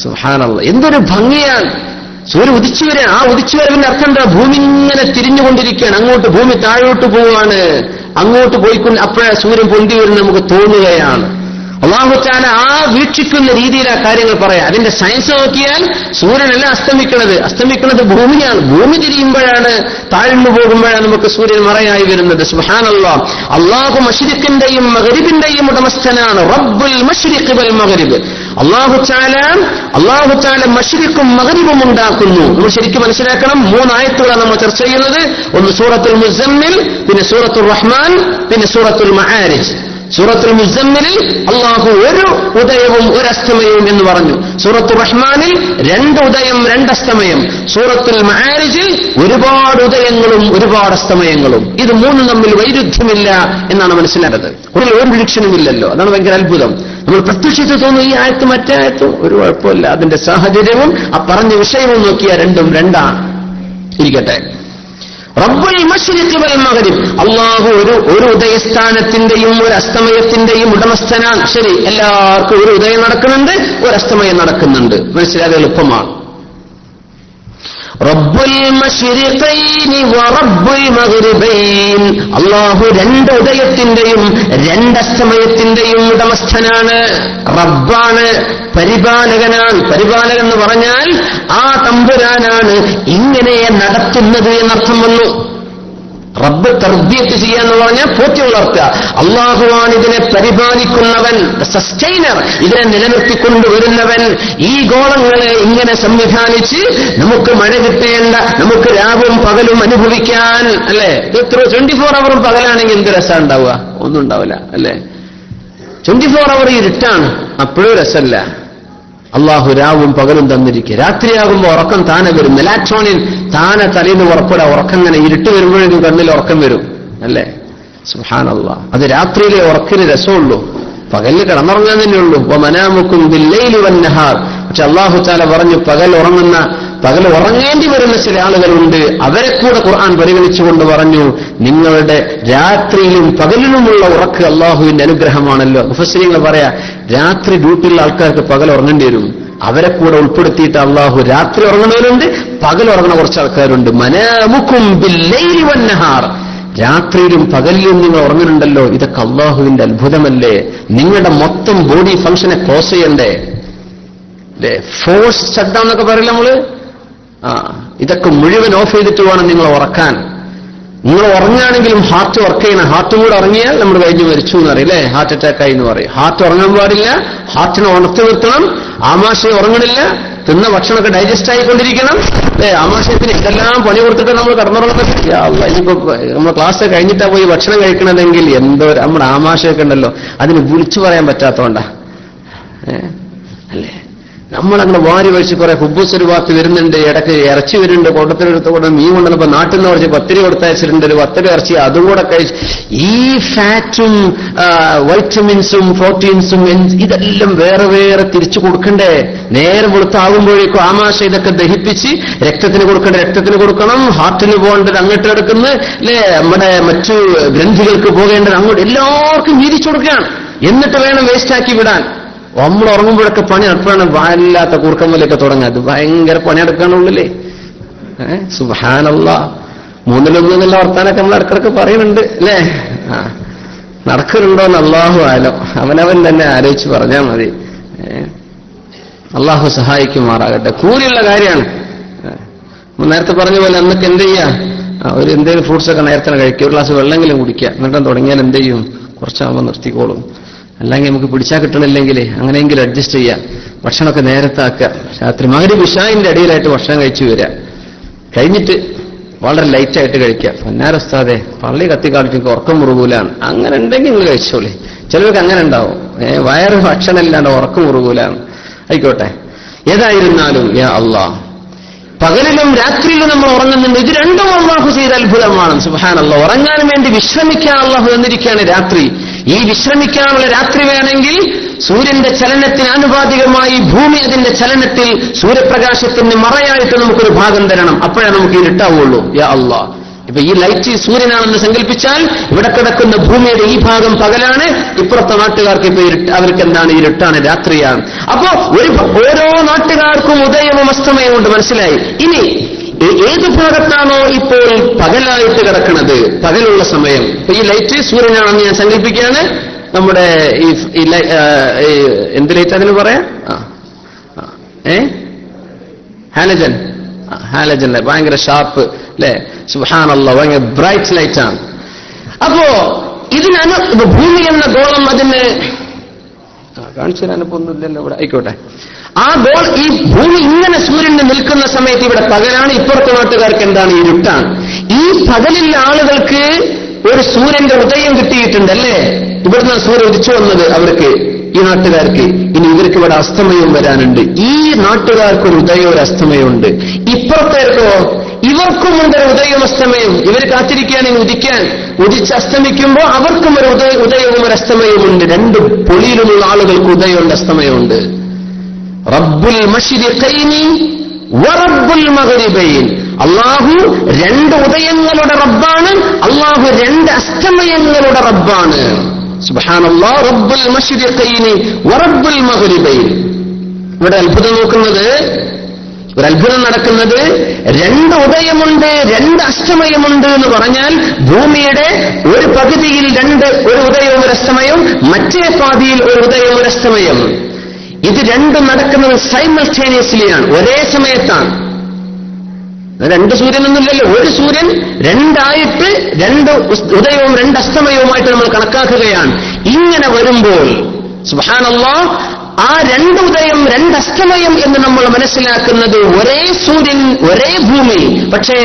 സുബ്ഹാനല്ലാഹ്. എന്തൊരു ഭംഗിയാണ് സൂര്യൻ ഉദിച്ചു വരാൻ. ആ ഉദിച്ചു വരവിന്റെ അർത്ഥം എന്താ? ഭൂമി ഇങ്ങനെ തിരിഞ്ഞുകൊണ്ടിരിക്കുകയാണ്. അങ്ങോട്ട് ഭൂമി താഴോട്ട് പോവുകയാണ്. അങ്ങോട്ട് പോയിക്കൊണ്ട് അപ്പോഴാ സൂര്യൻ പൊന്തി വരുന്ന നമുക്ക് തോന്നുകയാണ്. അല്ലാഹു തആല ആ വീക്ഷിക്കുന്ന രീതിയിൽ ആ കാര്യങ്ങൾ പറയാം. അതിന്റെ സയൻസ് നോക്കിയാൽ സൂര്യനല്ല അസ്തമിക്കുന്നത് ഭൂമിയാണ്. ഭൂമി തിരിയുമ്പോഴാണ്, താഴ്ന്നു പോകുമ്പോഴാണ് നമുക്ക് സൂര്യൻ മറയായി വരുന്നത്. സുബ്ഹാനല്ലാഹ്. അല്ലാഹു മശ്രിഖിന്റെയും മഗ്രിബിന്റെയും ഉടമസ്ഥനാണ്. റബ്ബുൽ മശ്രിഖ് വൽ മഗ്രിബ്. അല്ലാഹു തആല മശ്രിഖും മഗ്രിബും ഉണ്ടാക്കുന്നു. നമ്മൾ ശരിക്കും മനസ്സിലാക്കണം. 3 ആയത്തുകളാണ് നമ്മൾ ചർച്ച ചെയ്യുന്നത്. ഒന്ന് സൂറത്തുൽ മുസമ്മിൽ, പിന്നെ സൂറത്തുർ റഹ്മാൻ, പിന്നെ സൂറത്തുൽ മആരിജ്. സൂറത്തുൽ മുസമ്മിലിൽ അല്ലാഹു ഒരു ഉദയവും ഒരു അസ്തമയവും എന്ന് പറഞ്ഞു. സൂറത്തുർ റഹ്മാനിൽ 2 ഉദയം 2 അസ്തമയം. സൂറത്തുൽ മആരിജിൽ ഒരുപാട് ഉദയങ്ങളും ഒരുപാട് അസ്തമയങ്ങളും. ഇത് 3 തമ്മിൽ വൈരുദ്ധ്യമില്ല എന്നാണ് മനസ്സിലാക്കുന്നത്. ഒരു ഡിക്ഷനുമില്ലല്ലോ. അതാണ് ഭയങ്കര അത്ഭുതം. നമ്മൾ പ്രത്യക്ഷിച്ച് തോന്നുന്നു ഈ ആയത്ത് മറ്റേ ആയത്തും ഒരു കുഴപ്പമില്ല. അതിന്റെ സാഹചര്യവും ആ പറഞ്ഞ വിഷയവും നോക്കിയാൽ രണ്ടും രണ്ടാണ്. ഇരിക്കട്ടെ. റബ്ബുൽ മശ്രിഖി വൽ മഗ്രിബ്, അല്ലാഹു ഒരു ഉദയസ്ഥാനത്തിന്റെയും ഒരു അസ്തമയത്തിന്റെയും ഉടമസ്ഥനാണ്. ശരി, എല്ലാവർക്കും ഒരു ഉദയം നടക്കുന്നുണ്ട്, ഒരു അസ്തമയം നടക്കുന്നുണ്ട്. മനസ്സിലാക്കാൻ എളുപ്പമാണ്. റബ്ബുൽ മശ്രിഖൈനി വ റബ്ബുൽ മഗ്രിബൈൻ, അല്ലാഹു 2 ഉദയത്തിന്റെയും 2 അസ്തമയത്തിന്റെയും ഉടമസ്ഥനാണ്. റബ്ബാണ്, പരിപാലകനാണ്. പരിപാലകൻ എന്ന് പറഞ്ഞാൽ ആ തമ്പുരാനാണ് ഇങ്ങനെ നടത്തുന്നത് എന്നർത്ഥം വന്നു. റബ്ബ് തർബിയത്ത് ചെയ്യാന്ന് പറഞ്ഞാൽ പോറ്റി വളർത്തുക. അള്ളാഹുവാണ് ഇതിനെ പരിപാലിക്കുന്നവൻ, സസ്റ്റൈനർ, ഇതിനെ നിലനിർത്തിക്കൊണ്ടുവരുന്നവൻ. ഈ ഗോളങ്ങളെ ഇങ്ങനെ സംവിധാനിച്ച് നമുക്ക് മഴ കിട്ടേണ്ട, നമുക്ക് രാവും പകലും അനുഭവിക്കാൻ, അല്ലേ? ഇത് 24 അവറും പകലാണെങ്കിൽ എന്ത് രസം ഉണ്ടാവുക? ഒന്നും ഉണ്ടാവില്ല, അല്ലേ? 24 അവർ ഇരുട്ടാണ്, അപ്പോഴും രസമല്ല. അള്ളാഹു രാവും പകലും തന്നിരിക്കുക. രാത്രിയാകുമ്പോൾ ഉറക്കം താനെ വരും. മെലാറ്റോണിൻ താനെ തലയിൽ നിന്ന് ഉറപ്പില്ല. ഉറക്കം ഇങ്ങനെ ഇരുട്ട് വരുമ്പോഴേക്കും കണ്ണിൽ ഉറക്കം വരും, അല്ലേ? സുബ്ഹാനല്ലാഹ്. അത് രാത്രിയിലെ ഉറക്കിന് രസമുള്ളൂ, പകലിൽ കിടന്നുറങ്ങാൻ തന്നെയുള്ളൂ. വമനാമുക്കും ബില്ലൈലി വന്നഹാർ. പക്ഷെ അള്ളാഹു തആല പറഞ്ഞു പകൽ ഉറങ്ങേണ്ടി വരുന്ന ചില ആളുകളുണ്ട്. അവരെ കൂടെ ഖുർആൻ പരിഗണിച്ചുകൊണ്ട് പറഞ്ഞു, നിങ്ങളുടെ രാത്രിയിലും പകലിലുമുള്ള ഉറക്ക് അള്ളാഹുവിന്റെ അനുഗ്രഹമാണല്ലോ. മുഫസ്സിരീങ്ങൾ പറയാ, രാത്രി ഡ്യൂട്ടിയുള്ള ആൾക്കാർക്ക് പകൽ ഉറങ്ങേണ്ടി വരും. അവരെ കൂടെ ഉൾപ്പെടുത്തിയിട്ട് അള്ളാഹു രാത്രി ഉറങ്ങുന്നവരുണ്ട്, പകൽ ഉറങ്ങുന്ന കുറച്ച് ആൾക്കാരുണ്ട്. മനാമുക്കും ബില്ലൈലി വന്നഹാർ, രാത്രിയിലും പകലിലും നിങ്ങൾ ഉറങ്ങുന്നുണ്ടല്ലോ. ഇതൊക്കെ അള്ളാഹുവിന്റെ അത്ഭുതമല്ലേ? നിങ്ങളുടെ മൊത്തം ബോഡി ഫംഗ്ഷനെ ക്ലോസ് ചെയ്യണ്ടേ? ഫോഴ്സ് ഷട്ട് ഡൗൺ എന്നൊക്കെ പറയില്ല നമ്മള്. ഇതൊക്കെ മുഴുവൻ ഓഫ് ചെയ്തിട്ട് വേണം നിങ്ങൾ ഉറക്കാൻ. നിങ്ങൾ ഉറങ്ങുകയാണെങ്കിലും ഹാർട്ട് വർക്ക് ചെയ്യണം. ഹാർട്ടും കൂടെ ഉറങ്ങിയാൽ നമ്മൾ കഴിഞ്ഞ് മരിച്ചു എന്ന് അറിയില്ലേ? ഹാർട്ട് അറ്റാക്ക് ആയി എന്ന് പറയും. ഹാർട്ട് ഉറങ്ങാൻ പാടില്ല, ഹാർട്ടിനെ ഉണർത്തി നിർത്തണം. ആമാശയം ഉറങ്ങണില്ല, തിന്ന ഭക്ഷണമൊക്കെ ഡൈജസ്റ്റ് ആയിക്കൊണ്ടിരിക്കണം. ആമാശയത്തിന് ഇതെല്ലാം പണി കൊടുത്തിട്ട് നമ്മൾ കടന്നുറങ്ങുന്നത്. ഇനിയിപ്പോ നമ്മൾ ക്ലാസ് കഴിഞ്ഞിട്ടാ പോയി ഭക്ഷണം കഴിക്കണതെങ്കിൽ എന്തോ നമ്മുടെ ആമാശയമൊക്കെ ഉണ്ടല്ലോ, അതിന് വിളിച്ചു പറയാൻ പറ്റാത്തോണ്ടാ, അല്ലേ? നമ്മളങ്ങനെ വാരി വഴിച്ച് കുറെ ഹുബൂസ് ഒരു ഭാഗത്ത് വരുന്നുണ്ട്, ഇടയ്ക്ക് ഇറച്ചി വരുന്നുണ്ട്, കൂട്ടത്തിനെടുത്ത് കൂടെ മീൻ കൊണ്ടുവന്നപ്പോ നാട്ടിൽ നിന്ന് കുറച്ച് പത്തിരി കൊടുത്തയച്ചിട്ടുണ്ട്, ഒരു 10 ഇറച്ചി അതും കൂടെ കഴിച്ച് ഈ ഫാറ്റും വൈറ്റമിൻസും പ്രോട്ടീൻസും ഇതെല്ലാം വേറെ വേറെ തിരിച്ചു കൊടുക്കണ്ടേ? നേരെ വെളുത്താകുമ്പോഴേക്കും ആമാശയം ഇതൊക്കെ ദഹിപ്പിച്ച് രക്തത്തിന് കൊടുക്കേണ്ട രക്തത്തിന് കൊടുക്കണം, ഹാർട്ടിന് പോകേണ്ടത് അങ്ങോട്ട് എടുക്കുന്നത്, അല്ലേ? നമ്മുടെ മറ്റു ഗ്രന്ഥികൾക്ക് പോകേണ്ടത് അങ്ങോട്ട്, എല്ലാവർക്കും വീതിച്ചു കൊടുക്കുകയാണ്. എന്നിട്ട് വേണം വേസ്റ്റാക്കി വിടാൻ. നമ്മൾ ഉറങ്ങുമ്പോഴൊക്കെ പണി നടപ്പാണ്. വാലില്ലാത്ത കൂർക്കമ്മലൊക്കെ തുടങ്ങാം. അത് ഭയങ്കര പണിയെടുക്കാനുള്ളില്ലേ? സുബ്ഹാനല്ലാഹ്. 3-1 എന്നുള്ള വർത്താനൊക്കെ നമ്മൾ ഇടക്കിടക്ക് പറയുന്നുണ്ട്, അല്ലേ? നടക്കുന്നുണ്ടോന്ന് അല്ലാഹു ആലം. അവനവൻ തന്നെ ആലോചിച്ച് പറഞ്ഞാൽ മതി. അള്ളാഹു സഹായിക്കുമാറാകട്ടെ. കൂലിയുള്ള കാര്യമാണ്. നേരത്തെ പറഞ്ഞ പോലെ അന്നൊക്കെ എന്ത് ചെയ്യാ, ഒരു എന്തെങ്കിലും ഫ്രൂട്ട്സ് ഒക്കെ നേരത്തെ കഴിക്കുക, ഒരു ഗ്ലാസ് വെള്ളമെങ്കിലും കുടിക്കുക. എന്നിട്ടും തുടങ്ങിയാൽ എന്ത് ചെയ്യും? കുറച്ചാകുമ്പോൾ നിർത്തിക്കോളും. അല്ലെങ്കിൽ നമുക്ക് പിടിച്ചാൽ കിട്ടണില്ലെങ്കിൽ അങ്ങനെയെങ്കിലും അഡ്ജസ്റ്റ് ചെയ്യാം. ഭക്ഷണമൊക്കെ നേരത്തെ ആക്കുക. രാത്രി മഗ്‌രിബ് ഇശാഇന്റെ ഇടയിലായിട്ട് ഭക്ഷണം കഴിച്ചു വരിക. കഴിഞ്ഞിട്ട് വളരെ ലൈറ്റായിട്ട് കഴിക്കുക. പൊന്നാരസ്താതെ പള്ളി കത്തിക്കാട്ടിക്ക് ഉറക്കം മുറുകൂലാണ്. അങ്ങനെ ഉണ്ടെങ്കിൽ നിങ്ങൾ കഴിച്ചോളി. ചിലർക്ക് അങ്ങനെ ഉണ്ടാവും, വയറ് ഭക്ഷണം ഇല്ലാണ്ട് ഉറക്കം മുറുകൂലാണ്. ആയിക്കോട്ടെ. ഏതായിരുന്നാലും യാ അല്ലാഹ്, പകലിലും രാത്രിയിലും നമ്മൾ ഉറങ്ങുന്നുണ്ട്. ഇത് രണ്ടും അല്ലാഹു ചെയ്ത അത്ഭുതമാണ്. സുബ്ഹാനല്ലാഹ്. ഉറങ്ങാൻ വേണ്ടി വിശ്രമിക്കാൻ അല്ലാഹു തന്നിരിക്കുകയാണ് രാത്രി. ഈ വിശ്രമിക്കാനുള്ള രാത്രി വേണമെങ്കിൽ സൂര്യന്റെ ചലനത്തിന് ആനുപാതികമായി ഭൂമി അതിന്റെ ചലനത്തിൽ സൂര്യപ്രകാശത്തിന് മറയായിട്ട് നമുക്കൊരു ഭാഗം തരണം. അപ്പോഴേ നമുക്ക് ഇരുട്ടാവുള്ളൂ. യാ അല്ലാഹ്. ഇപ്പൊ ഈ ലൈറ്റ് സൂര്യനാണെന്ന് സങ്കല്പിച്ചാൽ ഇവിടെ കിടക്കുന്ന ഭൂമിയുടെ ഈ ഭാഗം പകലാണ്, ഇപ്പുറത്തെ നാട്ടുകാർക്ക് ഇപ്പൊ അവർക്ക് എന്താണ്? ഇരുട്ടാണ്, രാത്രിയാണ്. അപ്പോ ഓരോ നാട്ടുകാർക്കും ഉദയവും അസ്തമയവും ഉണ്ട്. മനസ്സിലായി? ഇനി ഏത് ഭാഗത്താണോ ഇപ്പോൾ പകലായിട്ട് കിടക്കുന്നത്, പകലുള്ള സമയം, ഇപ്പൊ ഈ ലൈറ്റ് സൂര്യനാണെന്ന് ഞാൻ സങ്കല്പിക്കുകയാണ്. നമ്മുടെ ഈ എന്ത് ലൈറ്റ് അതിന് പറയാം? ഹാലജൻ. ഹാലജൻ ഭയങ്കര ഷാർപ്പ്, അല്ലെ? സുബ്ഹാനല്ലാഹ്, ഭയങ്കര ബ്രൈറ്റ് ലൈറ്റാണ്. അപ്പോ ഭൂമി എന്ന ഗോളം അതിന് കാണിച്ചു തരാനിപ്പോ ഒന്നുമില്ലല്ലോ ഇവിടെ, ആയിക്കോട്ടെ. ആ ഗോൾ, ഈ ഭൂമി ഇങ്ങനെ സൂര്യന് നിൽക്കുന്ന സമയത്ത് ഇവിടെ പകലാണ്, ഇപ്പുറത്തെ നാട്ടുകാർക്ക് എന്താണ്? ഇരുട്ടാണ്. ഈ പകലിൽ ആളുകൾക്ക് ഒരു സൂര്യന്റെ ഉദയം കിട്ടിയിട്ടുണ്ട്, അല്ലേ? ഇവിടുന്ന് സൂര്യൻ ഉദിച്ചു വന്നത് അവർക്ക്, ഈ നാട്ടുകാർക്ക്. ഇനി ഇവർക്ക് ഇവിടെ അസ്തമയം വരാനുണ്ട്. ഈ നാട്ടുകാർക്കൊരു ഉദയവും ഒരു അസ്തമയമുണ്ട്. ഇപ്പുറത്തേക്കോ ഇവർക്കുമുണ്ട് ഒരു ഉദയവും അസ്തമയം. ഇവർ കാത്തിരിക്കുകയാണെങ്കിൽ ഉദിക്കാൻ, ഉദിച്ച് അസ്തമിക്കുമ്പോൾ അവർക്കും ഒരു ഉദയവും ഒരു അസ്തമയവുമുണ്ട്. രണ്ട് പൊളിയിലുമുള്ള ആളുകൾക്ക് ഉദയമുണ്ട്, അസ്തമയമുണ്ട്. റബ്ബുൽ മശ്രിഖൈനി വറബ്ബുൽ മഗ്രിബൈൻ. അല്ലാഹു രണ്ട് ഉദയങ്ങളുടെ റബ്ബാണ്, അല്ലാഹു രണ്ട് അസ്തമയങ്ങളുടെ റബ്ബാണ്. സുബ്ഹാനല്ലാഹ്. റബ്ബുൽ മശ്രിഖൈനി വറബ്ബുൽ മഗ്രിബൈൻ. ഇവിടെ അത്ഭുതം നോക്കുന്നത്, ഒരു അത്ഭുതം നടക്കുന്നത്, രണ്ട് ഉദയമുണ്ട് രണ്ട് അസ്തമയമുണ്ട് എന്ന് പറഞ്ഞാൽ ഭൂമിയുടെ ഒരു പകുതിയിൽ ഒരു ഉദയവും ഒരു അസ്തമയം, മറ്റേ പാതിയിൽ ഒരു ഉദയവും ഒരു അസ്തമയം. ഇത് രണ്ടും നടക്കുന്നത് സൈമൾട്ടേനിയസ്ലിയാണ്, ഒരേ സമയത്താണ്. രണ്ട് സൂര്യനൊന്നുമില്ലല്ലോ, ഒരു സൂര്യൻ രണ്ടായിട്ട് രണ്ട് ഉദയവും രണ്ട് അസ്തമയവുമായിട്ട് നമ്മൾ കണക്കാക്കുകയാണ്. ഇങ്ങനെ വരുമ്പോൾ സുബ്ഹാനല്ലാഹ്, ആ രണ്ട് ഉദയം രണ്ട് അസ്തമയം എന്ന് നമ്മൾ മനസ്സിലാക്കുന്നത് ഒരേ സൂര്യൻ ഒരേ ഭൂമി, പക്ഷേ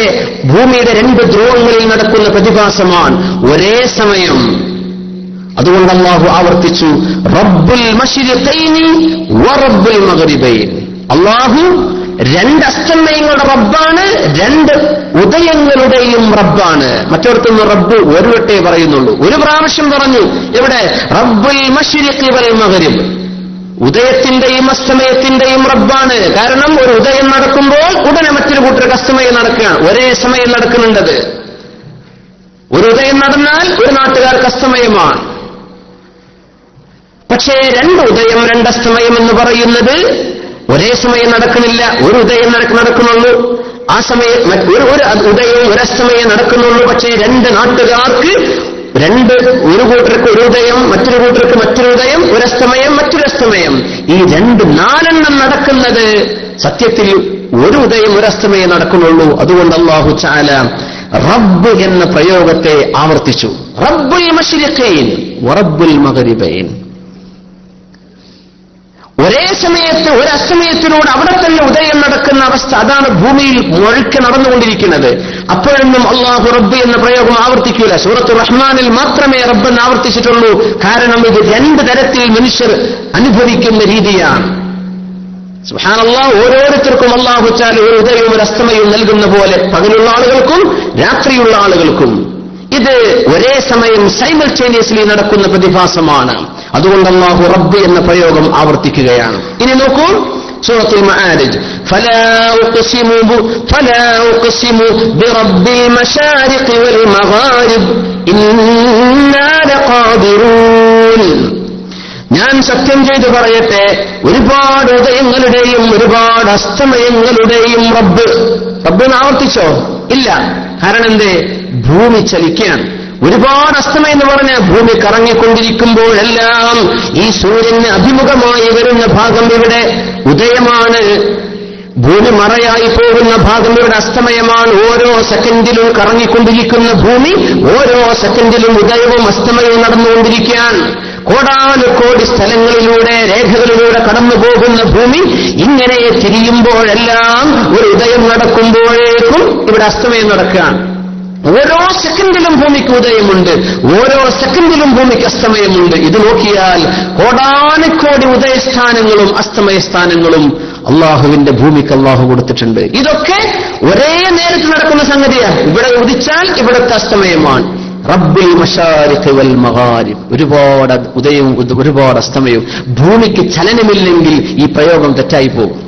ഭൂമിയുടെ രണ്ട് ധ്രുവങ്ങളിൽ നടക്കുന്ന പ്രതിഭാസമാണ് ഒരേ സമയം. അതുകൊണ്ട് അല്ലാഹു ആവർത്തിച്ചു, റബ്ബുൽ മശ്രിഖൈനി വറബ്ബുൽ മഗ്രിബൈൻ. അല്ലാഹു രണ്ട് അസ്തമയങ്ങളുടെ റബ്ബാണ്, രണ്ട് ഉദയങ്ങളുടെയും റബ്ബാണ്. മറ്റൊരുത്തൊന്ന് റബ്ബ് ഒരു വട്ടേ പറയുന്നുള്ളൂ, ഒരു പ്രാവശ്യം പറഞ്ഞു. എവിടെ? റബ്ബുൽ മശ്രിഖി വൽ മഗ്രിബ്. ഉദയത്തിന്റെയും അസ്തമയത്തിന്റെയും റബ്ബാണ്. കാരണം ഒരു ഉദയം നടക്കുമ്പോൾ ഉടനെ മറ്റൊരു കൂട്ടർക്ക് അസ്തമയം നടക്കുകയാണ്, ഒരേ സമയം നടക്കുന്നുണ്ടത്. ഒരു ഉദയം നടന്നാൽ ഒരു നാട്ടുകാർക്ക് അസ്തമയമാണ്. പക്ഷേ രണ്ട് ഉദയം രണ്ടസ്തമയം എന്ന് പറയുന്നത് ഒരേ സമയം നടക്കുന്നില്ല, ഒരു ഉദയം നടക്കുന്നുള്ളൂ. ആ സമയം ഒരു ഉദയവും ഒരസ്തമയം നടക്കുന്നുള്ളൂ. പക്ഷേ രണ്ട് നാട്ടുകാർക്ക് ഒരു കൂട്ടർക്ക് ഒരു ഉദയം, മറ്റൊരു കൂട്ടർക്ക് മറ്റൊരു ഉദയം, ഒരസ്തമയം മറ്റൊരസ്തമയം. ഈ നാലെണ്ണം നടക്കുന്നത് സത്യത്തിൽ ഒരു ഉദയം ഒരസ്തമയം നടക്കുന്നുള്ളൂ. അതുകൊണ്ട് അല്ലാഹു തആല റബ്ബ് എന്ന പ്രയോഗത്തെ ആവർത്തിച്ചു. റബ്ബുൽ മശ്രിഖൈൻ വറബ്ബുൽ മഗ്രിബൈൻ. ഒരേ സമയത്ത് ഒരു അസ്തമയത്തിലൂടെ അവിടെ തന്നെ ഉദയം നടക്കുന്ന അവസ്ഥ, അതാണ് ഭൂമിയിൽ മുഴുക്കെ നടന്നുകൊണ്ടിരിക്കുന്നത്. അപ്പോഴൊന്നും അല്ലാഹു റബ്ബ് എന്ന പ്രയോഗം ആവർത്തിക്കൂല. സൂറത്തുർ റഹ്മാനിൽ മാത്രമേ റബ്ബെന്ന് ആവർത്തിച്ചിട്ടുള്ളൂ. കാരണം ഇത് രണ്ട് തരത്തിൽ മനുഷ്യർ അനുഭവിക്കുന്ന രീതിയാണ്. സുബ്ഹാനല്ലാഹ്. ഓരോരുത്തർക്കും അല്ലാഹു തആല ഒരു ഉദയവും ഒരു അസ്തമയവും നൽകുന്ന പോലെ പകലുള്ള ആളുകൾക്കും രാത്രിയുള്ള ആളുകൾക്കും ഇത് ഒരേ സമയം സൈമൾട്ടേനിയസ്ലി നടക്കുന്ന പ്രതിഭാസമാണ്. അതുകൊണ്ട് അല്ലാഹു റബ്ബ് എന്ന പ്രയോഗം ആവർത്തിക്കുകയാണ്. ഇനി നോക്കൂ, സൂറത്തുൽ മആരിജ്. ഫലാ ഉഖ്സിമു ബിറബ്ബിൽ മശാരിഖി വൽ മഗാരിബ് ഇന്നാ ലഖാദിറൂൻ. ഞാൻ സത്യം ചെയ്തു പറയട്ടെ, ഒരുപാട് ഉദയങ്ങളുടെയും ഒരുപാട് അസ്തമയങ്ങളുടെയും റബ്ബ് എന്ന് ആവർത്തിച്ചോ? ഇല്ല. കാരണം എന്തേ? ഭൂമി ചലിക്കുകയാണ്. ഒരുപാട് അസ്തമയം എന്ന് പറഞ്ഞാൽ ഭൂമി കറങ്ങിക്കൊണ്ടിരിക്കുമ്പോഴെല്ലാം ഈ സൂര്യന് അഭിമുഖമായി വരുന്ന ഭാഗം ഇവിടെ ഉദയമാണ്, ഭൂമി മറയായി പോകുന്ന ഭാഗം ഇവിടെ അസ്തമയമാണ്. ഓരോ സെക്കൻഡിലും കറങ്ങിക്കൊണ്ടിരിക്കുന്ന ഭൂമി ഓരോ സെക്കൻഡിലും ഉദയവും അസ്തമയവും നടന്നുകൊണ്ടിരിക്കുകയാണ്. കോടാനുകോടി സ്ഥലങ്ങളിലൂടെ രേഖകളിലൂടെ കടന്നു പോകുന്ന ഭൂമി ഇങ്ങനെ തിരിയുമ്പോഴെല്ലാം ഒരു ഉദയം നടക്കുമ്പോഴേക്കും ഇവിടെ അസ്തമയം നടക്കുകയാണ്. ഓരോ സെക്കൻഡിലും ഭൂമിക്ക് ഉദയമുണ്ട്, ഓരോ സെക്കൻഡിലും ഭൂമിക്ക് അസ്തമയമുണ്ട്. ഇത് നോക്കിയാൽ കോടാനുകോടി ഉദയസ്ഥാനങ്ങളും അസ്തമയസ്ഥാനങ്ങളും അള്ളാഹുവിന്റെ ഭൂമിക്ക് അള്ളാഹു കൊടുത്തിട്ടുണ്ട്. ഇതൊക്കെ ഒരേ നേരത്ത് നടക്കുന്ന സംഗതിയാണ്. ഇവിടെ ഉദിച്ചാൽ ഇവിടുത്തെ അസ്തമയമാണ്. റബ്ബുൽ മശാരിഖി വൽ മഗാരിബ്. ഒരുപാട് ഉദയവും ഒരുപാട് അസ്തമയവും. ഭൂമിക്ക് ചലനമില്ലെങ്കിൽ ഈ പ്രയോഗം തെറ്റായി പോകും.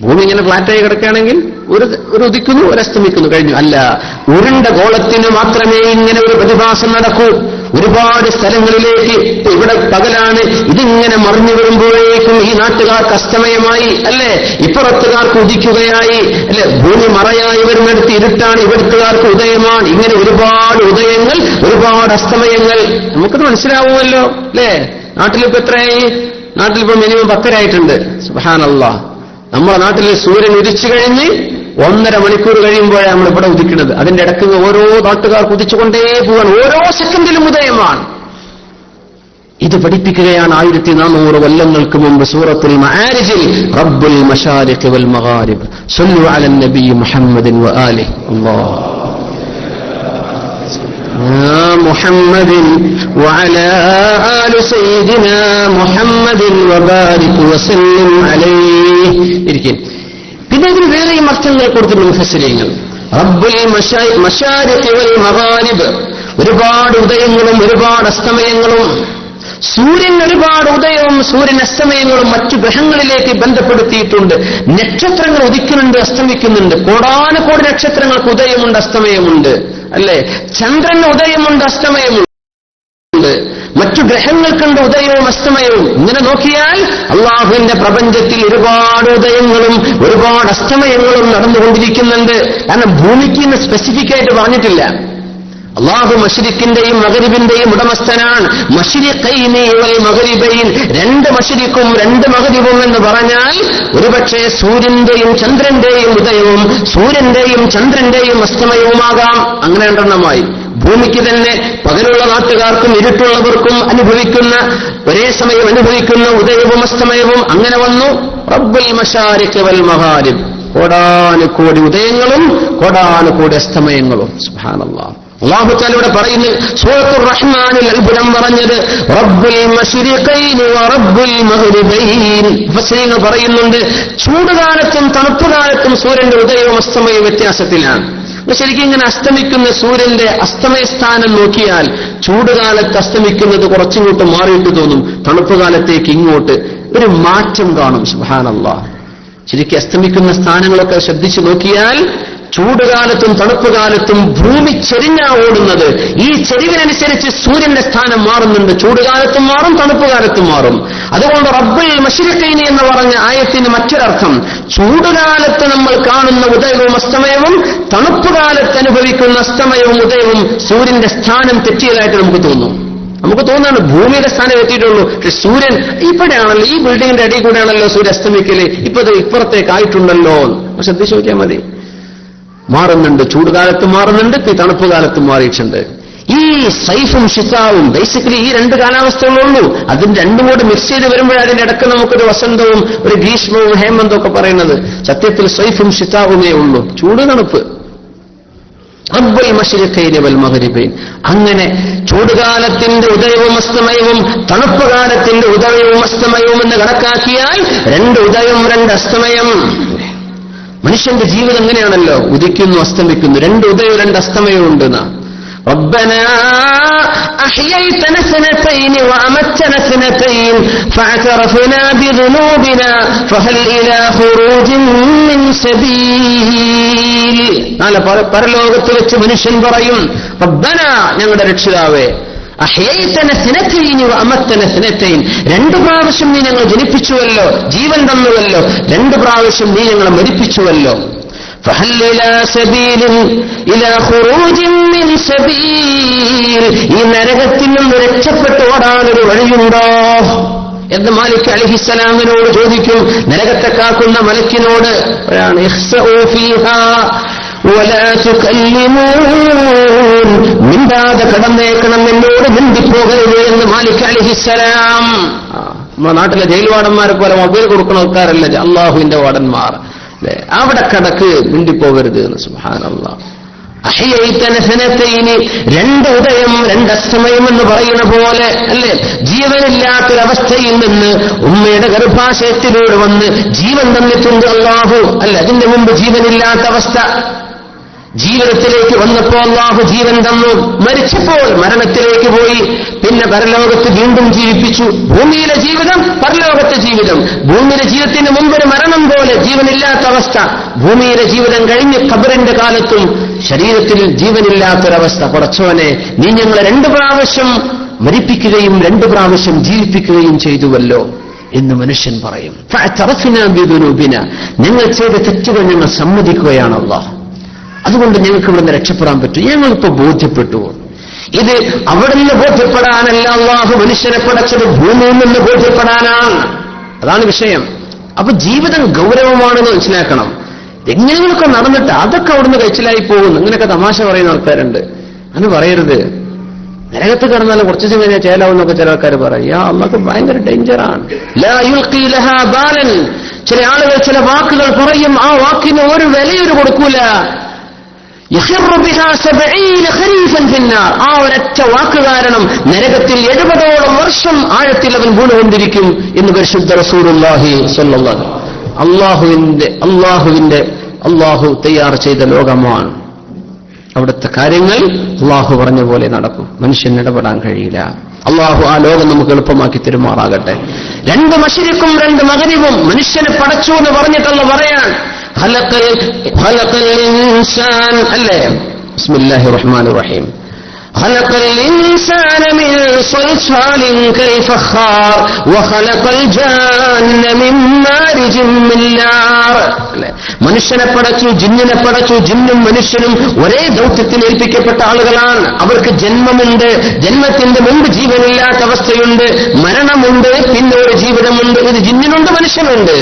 ഭൂമി ഇങ്ങനെ ഫ്ലാറ്റായി കിടക്കുകയാണെങ്കിൽ ഒരു ഉദിക്കുന്നു ഒരു അസ്തമിക്കുന്നു, കഴിഞ്ഞു. അല്ല, ഉരുണ്ട ഗോളത്തിന് മാത്രമേ ഇങ്ങനെ ഒരു പ്രതിഭാസം നടക്കൂ. ഒരുപാട് സ്ഥലങ്ങളിലേക്ക് ഇവിടെ പകലാണ്, ഇതിങ്ങനെ മറിഞ്ഞു വരുമ്പോഴേക്കും ഈ നാട്ടുകാർക്ക് അസ്തമയമായി, അല്ലേ? ഇപ്പുറത്തുകാർക്ക് ഉദിക്കുകയായി, അല്ലെ? ഭൂമി മറയായി വരുന്നിടത്ത് ഇരുട്ടാണ്, ഇവിടുത്തുകാർക്ക് ഉദയമാണ്. ഇങ്ങനെ ഒരുപാട് ഉദയങ്ങൾ ഒരുപാട് അസ്തമയങ്ങൾ നമുക്കത് മനസ്സിലാവുമല്ലോ, അല്ലേ? നാട്ടിലിപ്പോ എത്രയായി? നാട്ടിലിപ്പോ മിനിമം 10 സുബ്ഹാനല്ലാഹ്. നമ്മുടെ നാട്ടിൽ സൂര്യൻ ഉദിച്ചു കഴിഞ്ഞ് 1.5 മണിക്കൂർ കഴിയുമ്പോഴാണ് നമ്മൾ ഇവിടെ ഉദിക്കുന്നത്. അതിന്റെ ഇടയ്ക്ക് ഓരോ നാട്ടുകാർക്ക് ഉദിച്ചുകൊണ്ടേ പോവാൻ, ഓരോ സെക്കൻഡിലും ഉദയമാണ്. ഇത് പഠിപ്പിക്കുകയാണ് 1400 കൊല്ലങ്ങൾക്ക് മുമ്പ് സൂറത്തുൽ മആരിജിൽ റബ്ബുൽ മശാരിഖി വൽ മഗാരിബ് സ്വല്ലു അലൻ നബി മുഹമ്മദിൻ വആലിഹി മുഹമ്മദിൻ വഅലാ ആലി സയ്യിദിനാ മുഹമ്മദിൻ വബാരിക് വസല്ലിം അലൈഹി ഇരിക്കും. പിന്നെ ഇതിന് വേറെയും അർത്ഥങ്ങൾ കൊടുത്തിട്ടുണ്ട് മുഫസ്സിരീങ്ങൾ. റബ്ബുൽ മശാരിഖി വൽ മഗാരിബ്, ഒരുപാട് ഉദയങ്ങളും ഒരുപാട് അസ്തമയങ്ങളും. സൂര്യൻ ഒരുപാട് ഉദയവും സൂര്യൻ അസ്തമയങ്ങളും മറ്റു ഗ്രഹങ്ങളിലേക്ക് ബന്ധപ്പെടുത്തിയിട്ടുണ്ട്. നക്ഷത്രങ്ങൾ ഉദിക്കുന്നുണ്ട്, അസ്തമിക്കുന്നുണ്ട്. കോടാനുകോടി നക്ഷത്രങ്ങൾക്ക് ഉദയമുണ്ട്, അസ്തമയമുണ്ട്, അല്ലേ? ചന്ദ്രന് ഉദയമുണ്ട്, അസ്തമയമുണ്ട്. മറ്റു ഗ്രഹങ്ങൾക്കുണ്ട് ഉദയവും അസ്തമയവും. ഇങ്ങനെ നോക്കിയാൽ അള്ളാഹുവിന്റെ പ്രപഞ്ചത്തിൽ ഒരുപാട് ഉദയങ്ങളും ഒരുപാട് അസ്തമയങ്ങളും നടന്നുകൊണ്ടിരിക്കുന്നുണ്ട്. കാരണം ഭൂമിക്ക് ഇന്ന് സ്പെസിഫിക് ആയിട്ട് പറഞ്ഞിട്ടില്ല. അള്ളാഹു മശ്രിക്കിന്റെയും മഗ്രിബിന്റെയും ഉടമസ്ഥനാണ്. മശ്രിഖൈനി വൽ മഗ്രിബൈൻ, രണ്ട് മശ്രിക്കും രണ്ട് മഗ്രിബും എന്ന് പറഞ്ഞാൽ ഒരുപക്ഷെ സൂര്യന്റെയും ചന്ദ്രന്റെയും ഉദയവും സൂര്യന്റെയും ചന്ദ്രന്റെയും അസ്തമയവുമാകാം. അങ്ങനെ രണ്ടെണ്ണമായി. ഭൂമിക്ക് തന്നെ പകലുള്ള നാട്ടുകാർക്കും ഇരുട്ടുള്ളവർക്കും ഒരേ സമയം അനുഭവിക്കുന്ന ഉദയവും അസ്തമയവും അങ്ങനെ വന്നു. റബ്ബുൽ മശാരിഖി വൽ മഗാരിബ്, കോടാനുകോടി ഉദയങ്ങളും കോടാനുകോടി അസ്തമയങ്ങളും. സുബ്ഹാനല്ലാഹ്. അല്ലാഹു തആല ഇവിടെ പറയുന്നു സൂറത്തുർ റഹ്മാനിൽ അത്ഭുതം പറഞ്ഞത് റബ്ബുൽ മശ്രിഖൈനി വ റബ്ബുൽ മഗ്രിബൈൻ. മുഫസ്സിരീങ്ങൾ പറയുന്നുണ്ട് ചൂടുകാലത്തും തണുപ്പുകാലത്തും സൂര്യന്റെ ഉദയവും അസ്തമയവും വ്യത്യാസത്തിലാണ്. ശരിക്കും ഇങ്ങനെ അസ്തമിക്കുന്ന സൂര്യന്റെ അസ്തമയസ്ഥാനം നോക്കിയാൽ ചൂടുകാലത്ത് അസ്തമിക്കുന്നത് കുറച്ചിങ്ങോട്ട് മാറിയിട്ട് തോന്നും, തണുപ്പുകാലത്തേക്ക് ഇങ്ങോട്ട് ഒരു മാറ്റം കാണും. സുബ്ഹാനല്ലാഹ്. ശരിക്കും അസ്തമിക്കുന്ന സ്ഥാനങ്ങളൊക്കെ ശ്രദ്ധിച്ചു നോക്കിയാൽ ചൂടുകാലത്തും തണുപ്പുകാലത്തും ഭൂമി ചെരിഞ്ഞാ ഓടുന്നത്. ഈ ചെരിവിനനുസരിച്ച് സൂര്യന്റെ സ്ഥാനം മാറുന്നുണ്ട്. ചൂടുകാലത്തും മാറും, തണുപ്പുകാലത്തും മാറും. അതുകൊണ്ട് റബ്ബുൽ മശ്രിഖൈനി എന്ന് പറഞ്ഞ ആയത്തിന് മറ്റൊരർത്ഥം ചൂടുകാലത്ത് നമ്മൾ കാണുന്ന ഉദയവും അസ്തമയവും തണുപ്പുകാലത്ത് അനുഭവിക്കുന്ന അസ്തമയവും ഉദയവും സൂര്യന്റെ സ്ഥാനം തെറ്റിയതായിട്ട് നമുക്ക് തോന്നും. നമുക്ക് തോന്നാണ് ഭൂമിയുടെ സ്ഥാനം എത്തിയിട്ടുള്ളൂ. പക്ഷെ സൂര്യൻ ഇവിടെയാണല്ലോ, ഈ ബിൽഡിങ്ങിന്റെ അടിയിൽ കൂടെയാണല്ലോ സൂര്യ അസ്തമിക്കല്, ഇപ്പുറത്തേക്കായിട്ടുണ്ടല്ലോ. ശ്രദ്ധിച്ചു നോക്കിയാൽ മതി. മാറുന്നുണ്ട്, ചൂടുകാലത്ത് മാറുന്നുണ്ട്, തണുപ്പ് കാലത്ത് മാറിയിട്ടുണ്ട്. ഈ സൈഫും ഷിതാവും ബേസിക്കലി ഈ രണ്ട് കാലാവസ്ഥകളുള്ളൂ. അതിന് രണ്ടും കൂടെ മിക്സ് ചെയ്ത് വരുമ്പോഴേ അതിന്റെ ഇടയ്ക്ക് നമുക്കൊരു വസന്തവും ഒരു ഗ്രീഷ്മവും ഹേമന്തവും ഒക്കെ പറയുന്നത്. സത്യത്തിൽ സൈഫും ഷിതാവുമേ ഉള്ളൂ, ചൂട് തണുപ്പ്. റബ്ബുൽ മശ്രിഖൈനി വൽ മഗ്രിബൈൻ. അങ്ങനെ ചൂടുകാലത്തിന്റെ ഉദയവും അസ്തമയവും തണുപ്പുകാലത്തിന്റെ ഉദയവും അസ്തമയവും എന്ന് കണക്കാക്കിയാൽ രണ്ട് ഉദയം രണ്ട് അസ്തമയം. മനുഷ്യന്റെ ജീവിതം എങ്ങനെയാണല്ലോ, ഉദിക്കുന്നു അസ്തമിക്കുന്നു, രണ്ട് ഉദയവും രണ്ട് അസ്തമയവും ഉണ്ടെന്ന. ربنا أحييتنا سنتين وأمتنا سنتين فاعترفنا بذنوبنا فهل إلى خروج من سبيل. നാളെ പരലോകത്ത് വെച്ച് മനുഷ്യൻ പറയും, റബ്ബന, ഞങ്ങളുടെ രക്ഷിതാവേ, അഹ്യൈതന സനതൈൻ വഅമതന സനതൈൻ, രണ്ട് പ്രാവശ്യം നീ ഞങ്ങളെ ജനിപ്പിച്ചുവല്ലോ, ജീവൻ തന്നുവല്ലോ, രണ്ട് പ്രാവശ്യം നീ ഞങ്ങളെ മരിപ്പിച്ചുവല്ലോ. فهل إلى سبيل إلى خروج من سبيل, ഈ നരകത്തിൽ നിന്ന് രക്ഷപ്പെട്ടു ഓടാനൊരു വഴിയുണ്ടോ എന്ന് മാലിക് അലൈഹിസ്സലാമിനോട് ചോദിക്കും. നരകത്തെ കാക്കുന്ന മലക്കിനോട് മിണ്ടാതെ കടന്നേക്കണം, എന്നോട് മിണ്ടിപ്പോകരുത് എന്ന് മാലിക് അലൈഹിസ്സലാം. നമ്മുടെ നാട്ടിലെ ജയിൽ വാർഡന്മാരെ പോലെ മൊബൈൽ കൊടുക്കുന്ന ആൾക്കാരല്ല അള്ളാഹുവിന്റെ വാർഡന്മാർ. അവിടെ കടക്ക്, മിണ്ടിപ്പോകരുത് എന്ന്. സുബ്ഹാനല്ലാഹ്. അഹ്യൈതന സനതൈനി, രണ്ട് ഉദയം രണ്ട് അസ്തമയം എന്ന് പറയുന്ന പോലെ അല്ലേ, ജീവനില്ലാത്തൊരവസ്ഥയിൽ നിന്ന് ഉമ്മയുടെ ഗർഭാശയത്തിലൂടെ വന്ന് ജീവൻ തന്നിട്ടുണ്ട് അല്ലാഹു. അല്ല, അതിന്റെ മുമ്പ് ജീവനില്ലാത്ത അവസ്ഥ. ജീവിതത്തിലേക്ക് വന്നപ്പോൾ അല്ലാഹു ജീവൻ തന്നു, മരിച്ചപ്പോൾ മരണത്തിലേക്ക് പോയി, പിന്നെ പരലോകത്ത് വീണ്ടും ജീവിപ്പിച്ചു. ഭൂമിയിലെ ജീവിതം, പരലോകത്തെ ജീവിതം. ഭൂമിയിലെ ജീവിതത്തിന് മുമ്പൊരു മരണം പോലെ ജീവനില്ലാത്ത അവസ്ഥ, ഭൂമിയിലെ ജീവിതം കഴിഞ്ഞ് ഖബറിന്റെ കാലത്തും ശരീരത്തിൽ ജീവനില്ലാത്തൊരവസ്ഥ. പടച്ചവനെ, നീ ഞങ്ങളെ രണ്ട് പ്രാവശ്യം മരിപ്പിക്കുകയും രണ്ട് പ്രാവശ്യം ജീവിപ്പിക്കുകയും ചെയ്തുവല്ലോ എന്ന് മനുഷ്യൻ പറയും. ഫഅതറഫ്നാ ബിദുനൂബിനാ, ഞങ്ങൾ ചെയ്ത തെറ്റുകൾ ഞങ്ങൾ സമ്മതിക്കുകയാണ് അല്ലാഹ്. അതുകൊണ്ട് ഞങ്ങൾക്ക് ഇവിടുന്ന് രക്ഷപ്പെടാൻ പറ്റും. ഞങ്ങളിപ്പോ ബോധ്യപ്പെട്ടു. ഇത് അവിടെ നിന്ന് ബോധ്യപ്പെടാനല്ല അല്ലാഹു മനുഷ്യനെ പടച്ചത്, ഭൂമിയിൽ നിന്ന് ബോധ്യപ്പെടാനാണ്. അതാണ് വിഷയം. അപ്പൊ ജീവിതം ഗൗരവമാണെന്ന് മനസ്സിലാക്കണം. എങ്ങനെയൊക്കെ നടന്നിട്ട് അതൊക്കെ അവിടുന്ന് കഴിച്ചിലായി പോകുന്നു. ഇങ്ങനെയൊക്കെ തമാശ പറയുന്ന ആൾക്കാരുണ്ട്. അങ്ങനെ പറയരുത്. നരകത്ത് കിടന്നാൽ കുറച്ചു കഴിഞ്ഞാൽ ചേലാവുന്നൊക്കെ ചില ആൾക്കാർ പറയും. അള്ളാഹ് ഭയങ്കര ഡേഞ്ചറാണ്. ചില ആളുകൾ ചില വാക്കുകൾ പറയും, ആ വാക്കിന് ഒരു വിലയൊരു കൊടുക്കൂല. ആ ഒരൊറ്റ വാക്ക് കാരണം നരകത്തിൽ 70ഓളം വർഷം ആഴത്തിൽ അവൻ വീണുകൊണ്ടിരിക്കും എന്ന് പരിശുദ്ധ റസൂലുള്ളാഹി സ്വല്ലല്ലാഹു അലൈഹി വസല്ലം. അള്ളാഹു തയ്യാർ ചെയ്ത ലോകമാണ്. അവിടുത്തെ കാര്യങ്ങൾ അള്ളാഹു പറഞ്ഞ പോലെ നടക്കും. മനുഷ്യൻ ഇടപെടാൻ കഴിയില്ല. അള്ളാഹു ആ ലോകം നമുക്ക് എളുപ്പമാക്കി തരുമാറാകട്ടെ. 2 മശ്രിഖും 2 മഗ്രിബും മനുഷ്യനെ പടച്ചു എന്ന് പറഞ്ഞിട്ടുള്ള പറയാൻ ഖലഖൽ ഇൻസാൻ അല്ലേ. ബിസ്മില്ലാഹിർ റഹ്മാനിർ റഹീം. خلق الإنسان من صلصال كالفخار وخلق الجان من مارج من نار. മനുഷ്യനെ പടച്ചു, ജിന്നിനെ പടച്ചു. ജിന്നും മനുഷ്യനും ഒരേ ദൗത്യത്തിൽ ഏൽപ്പിക്കപ്പെട്ട ആളുകളാണ്. അവർക്ക് ജന്മമുണ്ട്, ജന്മത്തിന്റെ മുമ്പ് ജീവനില്ലാത്ത അവസ്ഥയുണ്ട്, മരണമുണ്ട്, പിന്നെ ഒരു ജീവിതമുണ്ട്. ഇത് ജിന്നിനുണ്ട്, മനുഷ്യനുണ്ട്.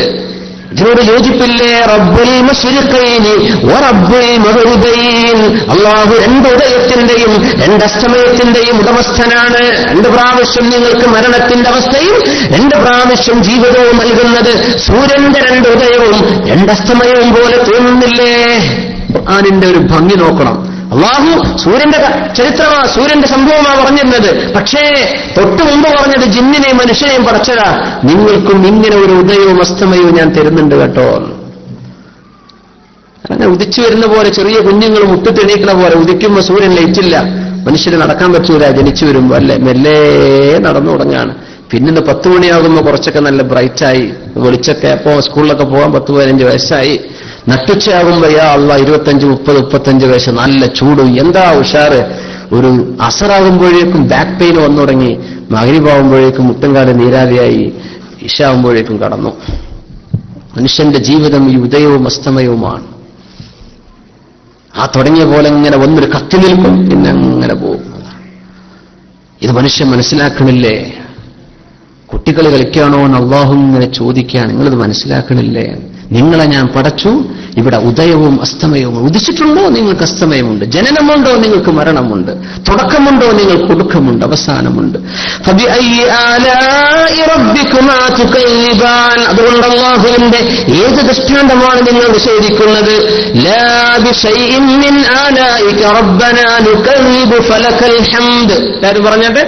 ഇതിനോട് യോജിപ്പില്ലേ? റബ്ബുൽ മശ്രിഖൈനി വ റബ്ബുൽ മഗ്രിബൈൻ. അല്ലാഹു 2 ഉദയത്തിന്റെയും 2 അസ്തമയത്തിന്റെയും ഉടമസ്ഥനാണ്. 2 പ്രാവശ്യം നിങ്ങൾക്ക് മരണത്തിന്റെ അവസ്ഥയും 2 പ്രാവശ്യം ജീവിതവും നൽകുന്നത് സൂര്യന്റെ 2 ഉദയവും 2 അസ്തമയവും പോലെ തോന്നുന്നില്ലേ? ഖുർആനിന്റെ ഒരു ഭംഗി നോക്കണം. അള്ളാഹു സൂര്യന്റെ ചരിത്രമാണ്, സൂര്യന്റെ സംഭവമാണ് പറഞ്ഞിരുന്നത്. പക്ഷേ തൊട്ടു മുമ്പ് പറഞ്ഞത് ജിന്നിനെയും മനുഷ്യനെയും പടച്ചതാ. നിങ്ങൾക്കും ഇങ്ങനെ ഒരു ഉദയവും അസ്തമയവും ഞാൻ തരുന്നുണ്ട് കേട്ടോ. അങ്ങനെ ഉദിച്ചു വരുന്ന പോലെ, ചെറിയ കുഞ്ഞുങ്ങൾ മുട്ടിത്തെണീക്കണ പോലെ ഉദിക്കുമ്പോൾ സൂര്യൻ ലയിച്ചില്ല. മനുഷ്യന് നടക്കാൻ പറ്റൂല. ജനിച്ചു വരുമ്പോ അല്ലെ മെല്ലെ നടന്നു തുടങ്ങാണ്. പിന്നെ 10 മണിയാകുമ്പോൾ കുറച്ചൊക്കെ നല്ല ബ്രൈറ്റായി, വെളിച്ചൊക്കെ. അപ്പോ സ്കൂളിലൊക്കെ പോകാൻ 10-15 വയസ്സായി. നട്ടുച്ചയാകുമ്പോ അള്ളാഹ് 25, 30, 35 വയസ്സ്, നല്ല ചൂടും, എന്താ ഉഷാറ്. ഒരു അസറാകുമ്പോഴേക്കും ബാക്ക് പെയിൻ വന്നു തുടങ്ങി. മഗ്രിബാകുമ്പോഴേക്കും മുട്ടുംകാല് നീരാവിയായി. ഇശാകുമ്പോഴേക്കും കടന്നു. മനുഷ്യന്റെ ജീവിതം ഈ ഉദയവും അസ്തമയവുമാണ്. ആ തുടങ്ങിയ പോലെ ഇങ്ങനെ ഒന്നൊരു കത്തി നിൽക്കും, പിന്നെ അങ്ങനെ പോകും. ഇത് മനുഷ്യൻ മനസ്സിലാക്കണില്ലേ? കുട്ടികൾ കളിക്കുകയാണോ എന്ന് അള്ളാഹു ഇങ്ങനെ ചോദിക്കുകയാണ്. നിങ്ങളിത് മനസ്സിലാക്കണില്ലേ? നിങ്ങളെ ഞാൻ പടച്ചു, ഇവിടെ ഉദയവും അസ്തമയവും. ഉദിച്ചിട്ടുണ്ടോ? നിങ്ങൾക്ക് അസ്തമയമുണ്ട്. ജനനമുണ്ടോ? നിങ്ങൾക്ക് മരണമുണ്ട്. തുടക്കമുണ്ടോ? നിങ്ങൾക്ക് ഒടുക്കമുണ്ട്, അവസാനമുണ്ട്. അതുകൊണ്ട് അല്ലാഹുവിന്റെ ഏത് ദൃഷ്ടാന്തമാണ് നിങ്ങൾ നിഷേധിക്കുന്നത്? എല്ലാവരും പറഞ്ഞിട്ട്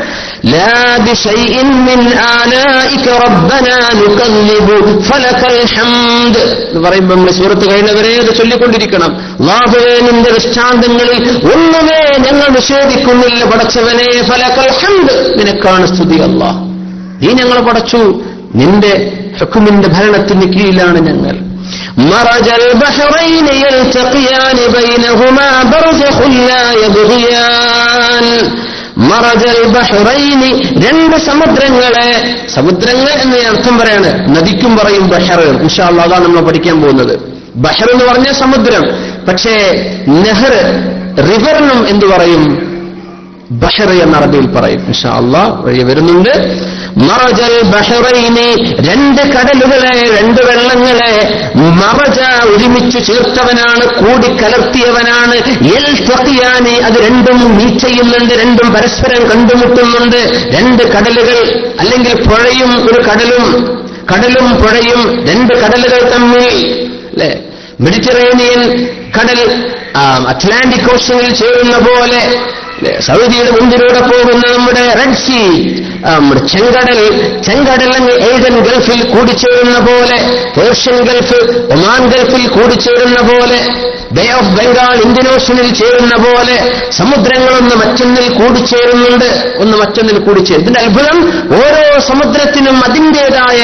എന്ന് പറയുമ്പോൾ നമ്മൾ സൂറത്ത് കഴിഞ്ഞവരെ അത് ചൊല്ലിക്കൊണ്ടിരിക്കണം. അല്ലാഹുവേ, നിന്റെ ദൃഷ്ടാന്തങ്ങളിൽ ഒന്നുമേ ഞങ്ങൾ നിഷേധിക്കുന്നില്ല പടച്ചവനെ. ഫലകൽ ഹംദ്, നിനക്കാണ് സ്തുതി അല്ലാഹ്. നീ ഞങ്ങളെ പടച്ചു, നിന്റെ ഹുക്മിന്റെ ഭരണത്തിന് കീഴിലാണ് ഞങ്ങൾ. മറജൽ ബഹ്റൈനി യൽതഖിയാൻ ബൈനഹുമാ ബർസഖുൻ ലാ യബ്ഗിയാൻ. മറജൽ ബഹ്റൈനി, 2 സമുദ്രങ്ങളെ. സമുദ്രങ്ങൾ എന്ന് അർത്ഥം പറയാണ്. നദിക്കും പറയും ബഹർ. ഇൻഷാ അല്ലാഹ് അതാണ് നമ്മൾ പഠിക്കാൻ പോകുന്നത്. ബഹർ എന്ന് പറഞ്ഞ സമുദ്രം. പക്ഷേ നെഹർ, റിവറിനും എന്തു പറയും? ബഹർ എന്ന അറബിയിൽ പറയും. ഇൻഷാ അല്ലാഹ് വഴി വരുന്നുണ്ട്. മറജൽ ബഹ്റൈനി, 2 കടലുകളെ, 2 വെള്ളങ്ങളെ. മറജ, ഒരുമിച്ച് ചേർത്തവനാണ്, കൂടിക്കലർത്തിയവനാണ്. യൽതഖിയാനി, അത് 2ഉം മീറ്റ് ചെയ്യുന്നുണ്ട്, 2ഉം പരസ്പരം കണ്ടുമുട്ടുന്നുണ്ട്. 2 കടലുകൾ, അല്ലെങ്കിൽ പുഴയും ഒരു കടലും, കടലും പുഴയും 2 കടലുകൾ തമ്മിൽ അല്ലെ. മെഡിറ്ററേനിയൻ കടൽ അറ്റ്ലാന്റിക് ഓഷ്യനിൽ ചേരുന്ന പോലെ, സൗദിയുടെ മുമ്പിലൂടെ പോകുന്ന നമ്മുടെ റെഡ് സീ, ചെങ്കടൽ ഏതൻ ഗൾഫിൽ കൂടിച്ചേരുന്ന പോലെ, പേർഷ്യൻ ഗൾഫ് ഒമാൻ ഗൾഫിൽ കൂടിച്ചേരുന്ന പോലെ, ബേ ഓഫ് ബംഗാൾ ഇന്ത്യൻ ഓഷ്യനിൽ ചേരുന്ന പോലെ സമുദ്രങ്ങളൊന്ന് മറ്റൊന്നിൽ കൂടിച്ചേരുന്നുണ്ട്, ഒന്ന് മറ്റൊന്നിൽ കൂടിച്ചേരും. ഇതിന്റെ അത്ഭുതം, ഓരോ സമുദ്രത്തിനും അതിൻ്റെതായ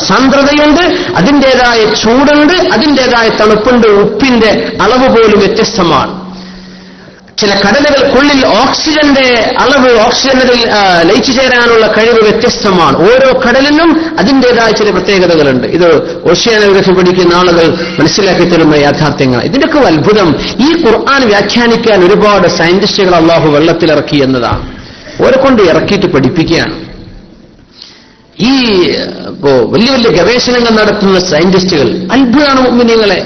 സാന്ദ്രതയുണ്ട്, അതിൻ്റെതായ ചൂടുണ്ട്, അതിൻ്റെതായ തണുപ്പുണ്ട്. ഉപ്പിന്റെ അളവ് പോലും വ്യത്യസ്തമാണ്. ചില കടലുകൾക്കുള്ളിൽ ഓക്സിജന്റെ അളവ്, ഓക്സിജനിൽ ലയിച്ചു ചേരാനുള്ള കഴിവ് വ്യത്യസ്തമാണ്. ഓരോ കടലിനും അതിൻ്റെതായ ചില പ്രത്യേകതകളുണ്ട്. ഇത് ഓഷ്യാനോഗ്രഫി പഠിക്കുന്ന ആളുകൾ മനസ്സിലാക്കി തരുന്ന യാഥാർത്ഥ്യങ്ങൾ. ഇതിന്റെയൊക്കെ അത്ഭുതം. ഈ ഖുർആൻ വ്യാഖ്യാനിക്കാൻ ഒരുപാട് സയന്റിസ്റ്റുകൾ അള്ളാഹു വെള്ളത്തിലിറക്കി എന്നതാണ്. ഓരെ കൊണ്ട് ഇറക്കിയിട്ട് പഠിപ്പിക്കുകയാണ്. ഈ വലിയ വലിയ ഗവേഷണങ്ങൾ നടത്തുന്ന സയന്റിസ്റ്റുകൾ അത്ഭുതമാണ് മുഅ്മിനീങ്ങളെ,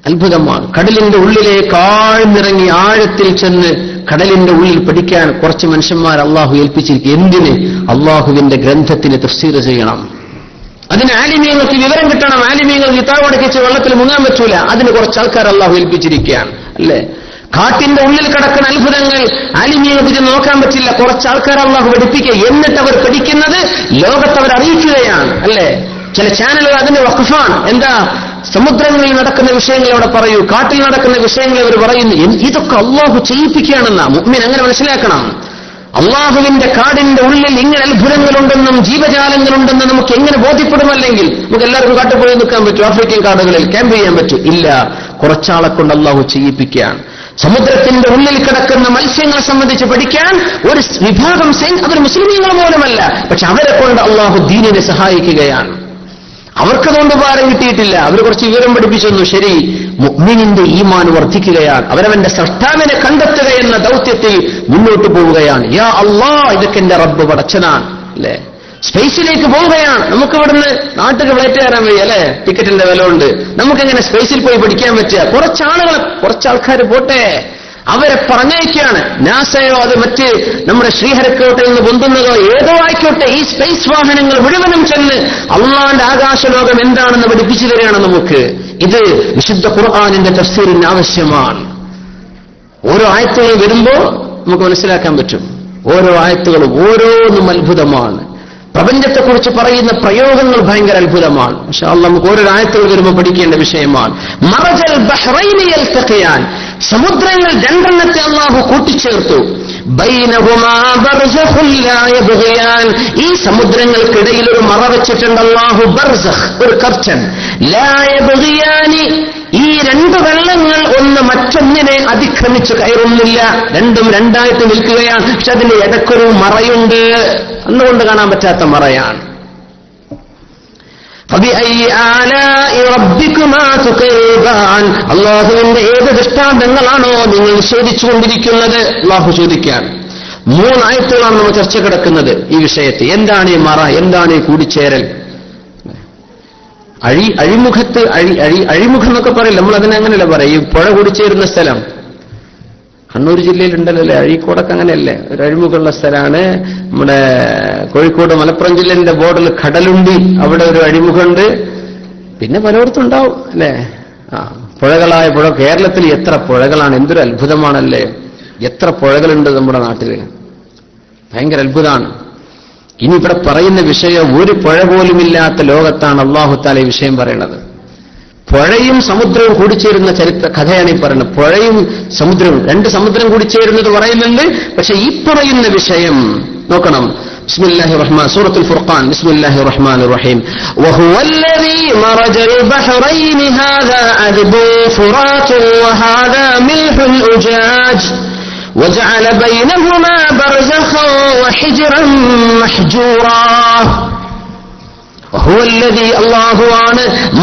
അത്ഭുതമാണ്. കടലിന്റെ ഉള്ളിലേക്ക് ആഴ്ന്നിറങ്ങി ആഴത്തിൽ ചെന്ന് കടലിന്റെ ഉള്ളിൽ പഠിക്കാൻ കുറച്ച് മനുഷ്യന്മാർ അള്ളാഹു ഏൽപ്പിച്ചിരിക്കും. എന്തിന്? അള്ളാഹുവിന്റെ ഗ്രന്ഥത്തിന് തഫ്സീർ ചെയ്യണം. അതിന് ആലിമീങ്ങൾക്ക് വിവരം കിട്ടണം. ആലിമീങ്ങൾ കിതാബടക്കിച്ച് വെള്ളത്തിൽ മുങ്ങാൻ പറ്റൂല. അതിന് കുറച്ച് ആൾക്കാർ അള്ളാഹു ഏൽപ്പിച്ചിരിക്കുകയാണ്, അല്ലേ? കാട്ടിന്റെ ഉള്ളിൽ കിടക്കുന്ന അത്ഭുതങ്ങൾ ആലിമീങ്ങൾക്ക് നോക്കാൻ പറ്റില്ല. കുറച്ച് ആൾക്കാർ അള്ളാഹു പഠിപ്പിക്കുക. എന്നിട്ട് അവർ പഠിക്കുന്നത് ലോകത്ത് അവർ അറിയിക്കുകയാണ്, അല്ലേ? ചില ചാനലുകൾ അതിന്റെ വഖഫാണ്. എന്താ? സമുദ്രങ്ങളിൽ നടക്കുന്ന വിഷയങ്ങൾ അവിടെ പറയൂ, കാട്ടിൽ നടക്കുന്ന വിഷയങ്ങൾ അവർ പറയുന്നു. ഇതൊക്കെ അള്ളാഹു ചെയ്യിപ്പിക്കുകയാണെന്നാ മുഅ്മിൻ അങ്ങനെ മനസ്സിലാക്കണം. അള്ളാഹുവിന്റെ കാടിന്റെ ഉള്ളിൽ ഇങ്ങനെ അത്ഭുതങ്ങളുണ്ടെന്നും ജീവജാലങ്ങളുണ്ടെന്നും നമുക്ക് എങ്ങനെ ബോധ്യപ്പെടുമല്ലെങ്കിൽ നമുക്ക് എല്ലാവർക്കും കാട്ടിൽ പോയി നിൽക്കാൻ പറ്റും? ആഫ്രിക്കൻ കാടുകളിൽ ക്യാമ്പ് ചെയ്യാൻ പറ്റും? ഇല്ല. കുറച്ചാളെ കൊണ്ട് അള്ളാഹു ചെയ്യിപ്പിക്കുകയാണ്. സമുദ്രത്തിന്റെ ഉള്ളിൽ കിടക്കുന്ന മത്സ്യങ്ങളെ സംബന്ധിച്ച് പഠിക്കാൻ ഒരു വിഭാഗം അവർ മുസ്ലിമീങ്ങൾ പോലുമല്ല, പക്ഷെ അവരെ കൊണ്ട് അള്ളാഹു ദീനിനെ സഹായിക്കുകയാണ്. അവർക്കതുകൊണ്ട് ഉപകാരം കിട്ടിയിട്ടില്ല. അവർ കുറച്ച് വിവരം പഠിപ്പിച്ചെന്നു, ശരി. മുഅ്മിനിന്റെ ഈമാൻ വർദ്ധിക്കുകയാണ്. അവരവന്റെ സൃഷ്ടാവിനെ കണ്ടെത്തുക എന്ന ദൗത്യത്തിൽ മുന്നോട്ട് പോവുകയാണ്. യാ അല്ലാഹ്, ഇതൊക്കെ എന്റെ റബ്ബ് പടച്ചനാണ്, അല്ലേ? സ്പേസിലേക്ക് പോവുകയാണ്. നമുക്ക് ഇവിടുന്ന് നാട്ടിൽ ഫ്ലൈറ്റ് കയറാൻ വയ്യ, അല്ലെ? ടിക്കറ്റിന്റെ വില ഉണ്ട്. നമുക്കെങ്ങനെ സ്പേസിൽ പോയി പഠിക്കാൻ പറ്റുക? കുറച്ചാൾക്കാർ പോട്ടെ, അവരെ പറഞ്ഞയക്കുകയാണ്. നാസയോ അത് മറ്റ് നമ്മുടെ ശ്രീഹരിക്കോട്ടയിൽ നിന്ന് പൊന്തുന്നതോ ഏതോ ആയിക്കോട്ടെ, ഈ സ്പേസ് വാഹനങ്ങൾ മുഴുവനും ചെന്ന് അള്ളാന്റെ ആകാശലോകം എന്താണെന്ന് പഠിപ്പിച്ചു തരികയാണ് നമുക്ക്. ഇത് വിശുദ്ധ ഖുർആനിന്റെ തഫ്സീറിന് ആവശ്യമാണ്. ഓരോ ആയത്തുകൾ വരുമ്പോ നമുക്ക് മനസ്സിലാക്കാൻ പറ്റും. ഓരോ ആയത്തുകളും ഓരോന്നും അത്ഭുതമാണ്. പ്രപഞ്ചത്തെക്കുറിച്ച് പറയുന്ന പ്രയോഗങ്ങൾ ഭയങ്കര അത്ഭുതമാണ്. ഇൻഷാ അല്ലാഹ് നമുക്ക് ഓരോ ആയത്തുകൾ വരുമ്പോൾ പഠിക്കേണ്ട വിഷയമാണ്. മറജൽ ബഹ്റൈനി യൽതഖിയാൻ, സമുദ്രങ്ങൾ രണ്ടെണ്ണത്തെ അല്ലാഹു കൂട്ടിച്ചേർത്തു. ബൈനഹുമാ ബർസഖുൻ ലാ യബ്ഗിയാൻ, ഈ സമുദ്രങ്ങൾക്കിടയിൽ ഒരു മറ വെച്ചിട്ടുണ്ട് അല്ലാഹു. ബർസഖ്, ഒരു കർട്ടൻ. ലാ യബ്ഗിയാനി, ഈ രണ്ട് വെള്ളങ്ങൾ ഒന്ന് മറ്റൊന്നിനെ അതിക്രമിച്ച് കയറുന്നില്ല. രണ്ടും രണ്ടായിട്ട് നിൽക്കുകയാണ്. പക്ഷെ അതിന്റെ ഇടയ്ക്കൊരു മറയുണ്ട്, അന്നുകൊണ്ട് കാണാൻ പറ്റാത്ത മറയാണ്. അള്ളാഹുവിന്റെ ഏത് ദൃഷ്ടാന്തങ്ങളാണോ നിങ്ങൾ നിഷേധിച്ചുകൊണ്ടിരിക്കുന്നത്? അള്ളാഹു ചോദിക്കാൻ. 3 ആയത്തുകളാണ് നമ്മൾ ചർച്ച കിടക്കുന്നത് ഈ വിഷയത്തിൽ. എന്താണ് ഈ മറ? എന്താണ് ഈ കൂടിച്ചേരൽ? അഴിമുഖത്ത് അഴിമുഖം എന്നൊക്കെ പറയില്ല, നമ്മൾ അതിനെ അങ്ങനെയല്ല പറയും. ഈ പുഴ കൂടിച്ചേരുന്ന സ്ഥലം കണ്ണൂർ ജില്ലയിലുണ്ടല്ലോ, അല്ലെ? അഴീക്കോടൊക്കെ അങ്ങനെയല്ലേ, ഒരു അഴിമുഖമുള്ള സ്ഥലമാണ്. നമ്മുടെ കോഴിക്കോട് മലപ്പുറം ജില്ലേന്റെ ബോർഡറിൽ കടലുണ്ടി, അവിടെ ഒരു അഴിമുഖമുണ്ട്. പിന്നെ പലയിടത്തും ഉണ്ടാവും, അല്ലേ? പുഴകളായ പുഴ. കേരളത്തിൽ എത്ര പുഴകളാണ്! എന്തൊരു അത്ഭുതമാണല്ലേ! എത്ര പുഴകളുണ്ട് നമ്മുടെ നാട്ടില്! ഭയങ്കര അത്ഭുതമാണ്. ഇനി ഇവിടെ പറയുന്ന വിഷയം ഒരു പുഴ പോലുമില്ലാത്ത ലോകത്താണ് അല്ലാഹു തആല ഈ വിഷയം പറയുന്നത്. പുഴയും സമുദ്രവും കൂടിച്ചേരുന്ന ചരിത്ര കഥയാണ് ഈ പറയുന്നത്. പുഴയും സമുദ്രവും, രണ്ട് സമുദ്രം കൂടിച്ചേരുന്നത് പറയുന്നുണ്ട്. പക്ഷെ ഈ പറയുന്ന വിഷയം നോക്കണം. ബിസ്മില്ലാഹിർ റഹ്മാൻ, സൂറത്തുൽ ഫുർഖാൻ. ബിസ്മില്ലാഹിർ റഹ്മാനിർ റഹീം. വഹുവല്ലദീ മറജൽ ബഹ്റൈനി ഹാദാ അദ്ബുൻ ഫുറാത്തുൻ വഹാദാ മിൽഹുൻ ഉജാജ് وجعل بينهما برزخا وحجرا محجورا وهو الذي الله عن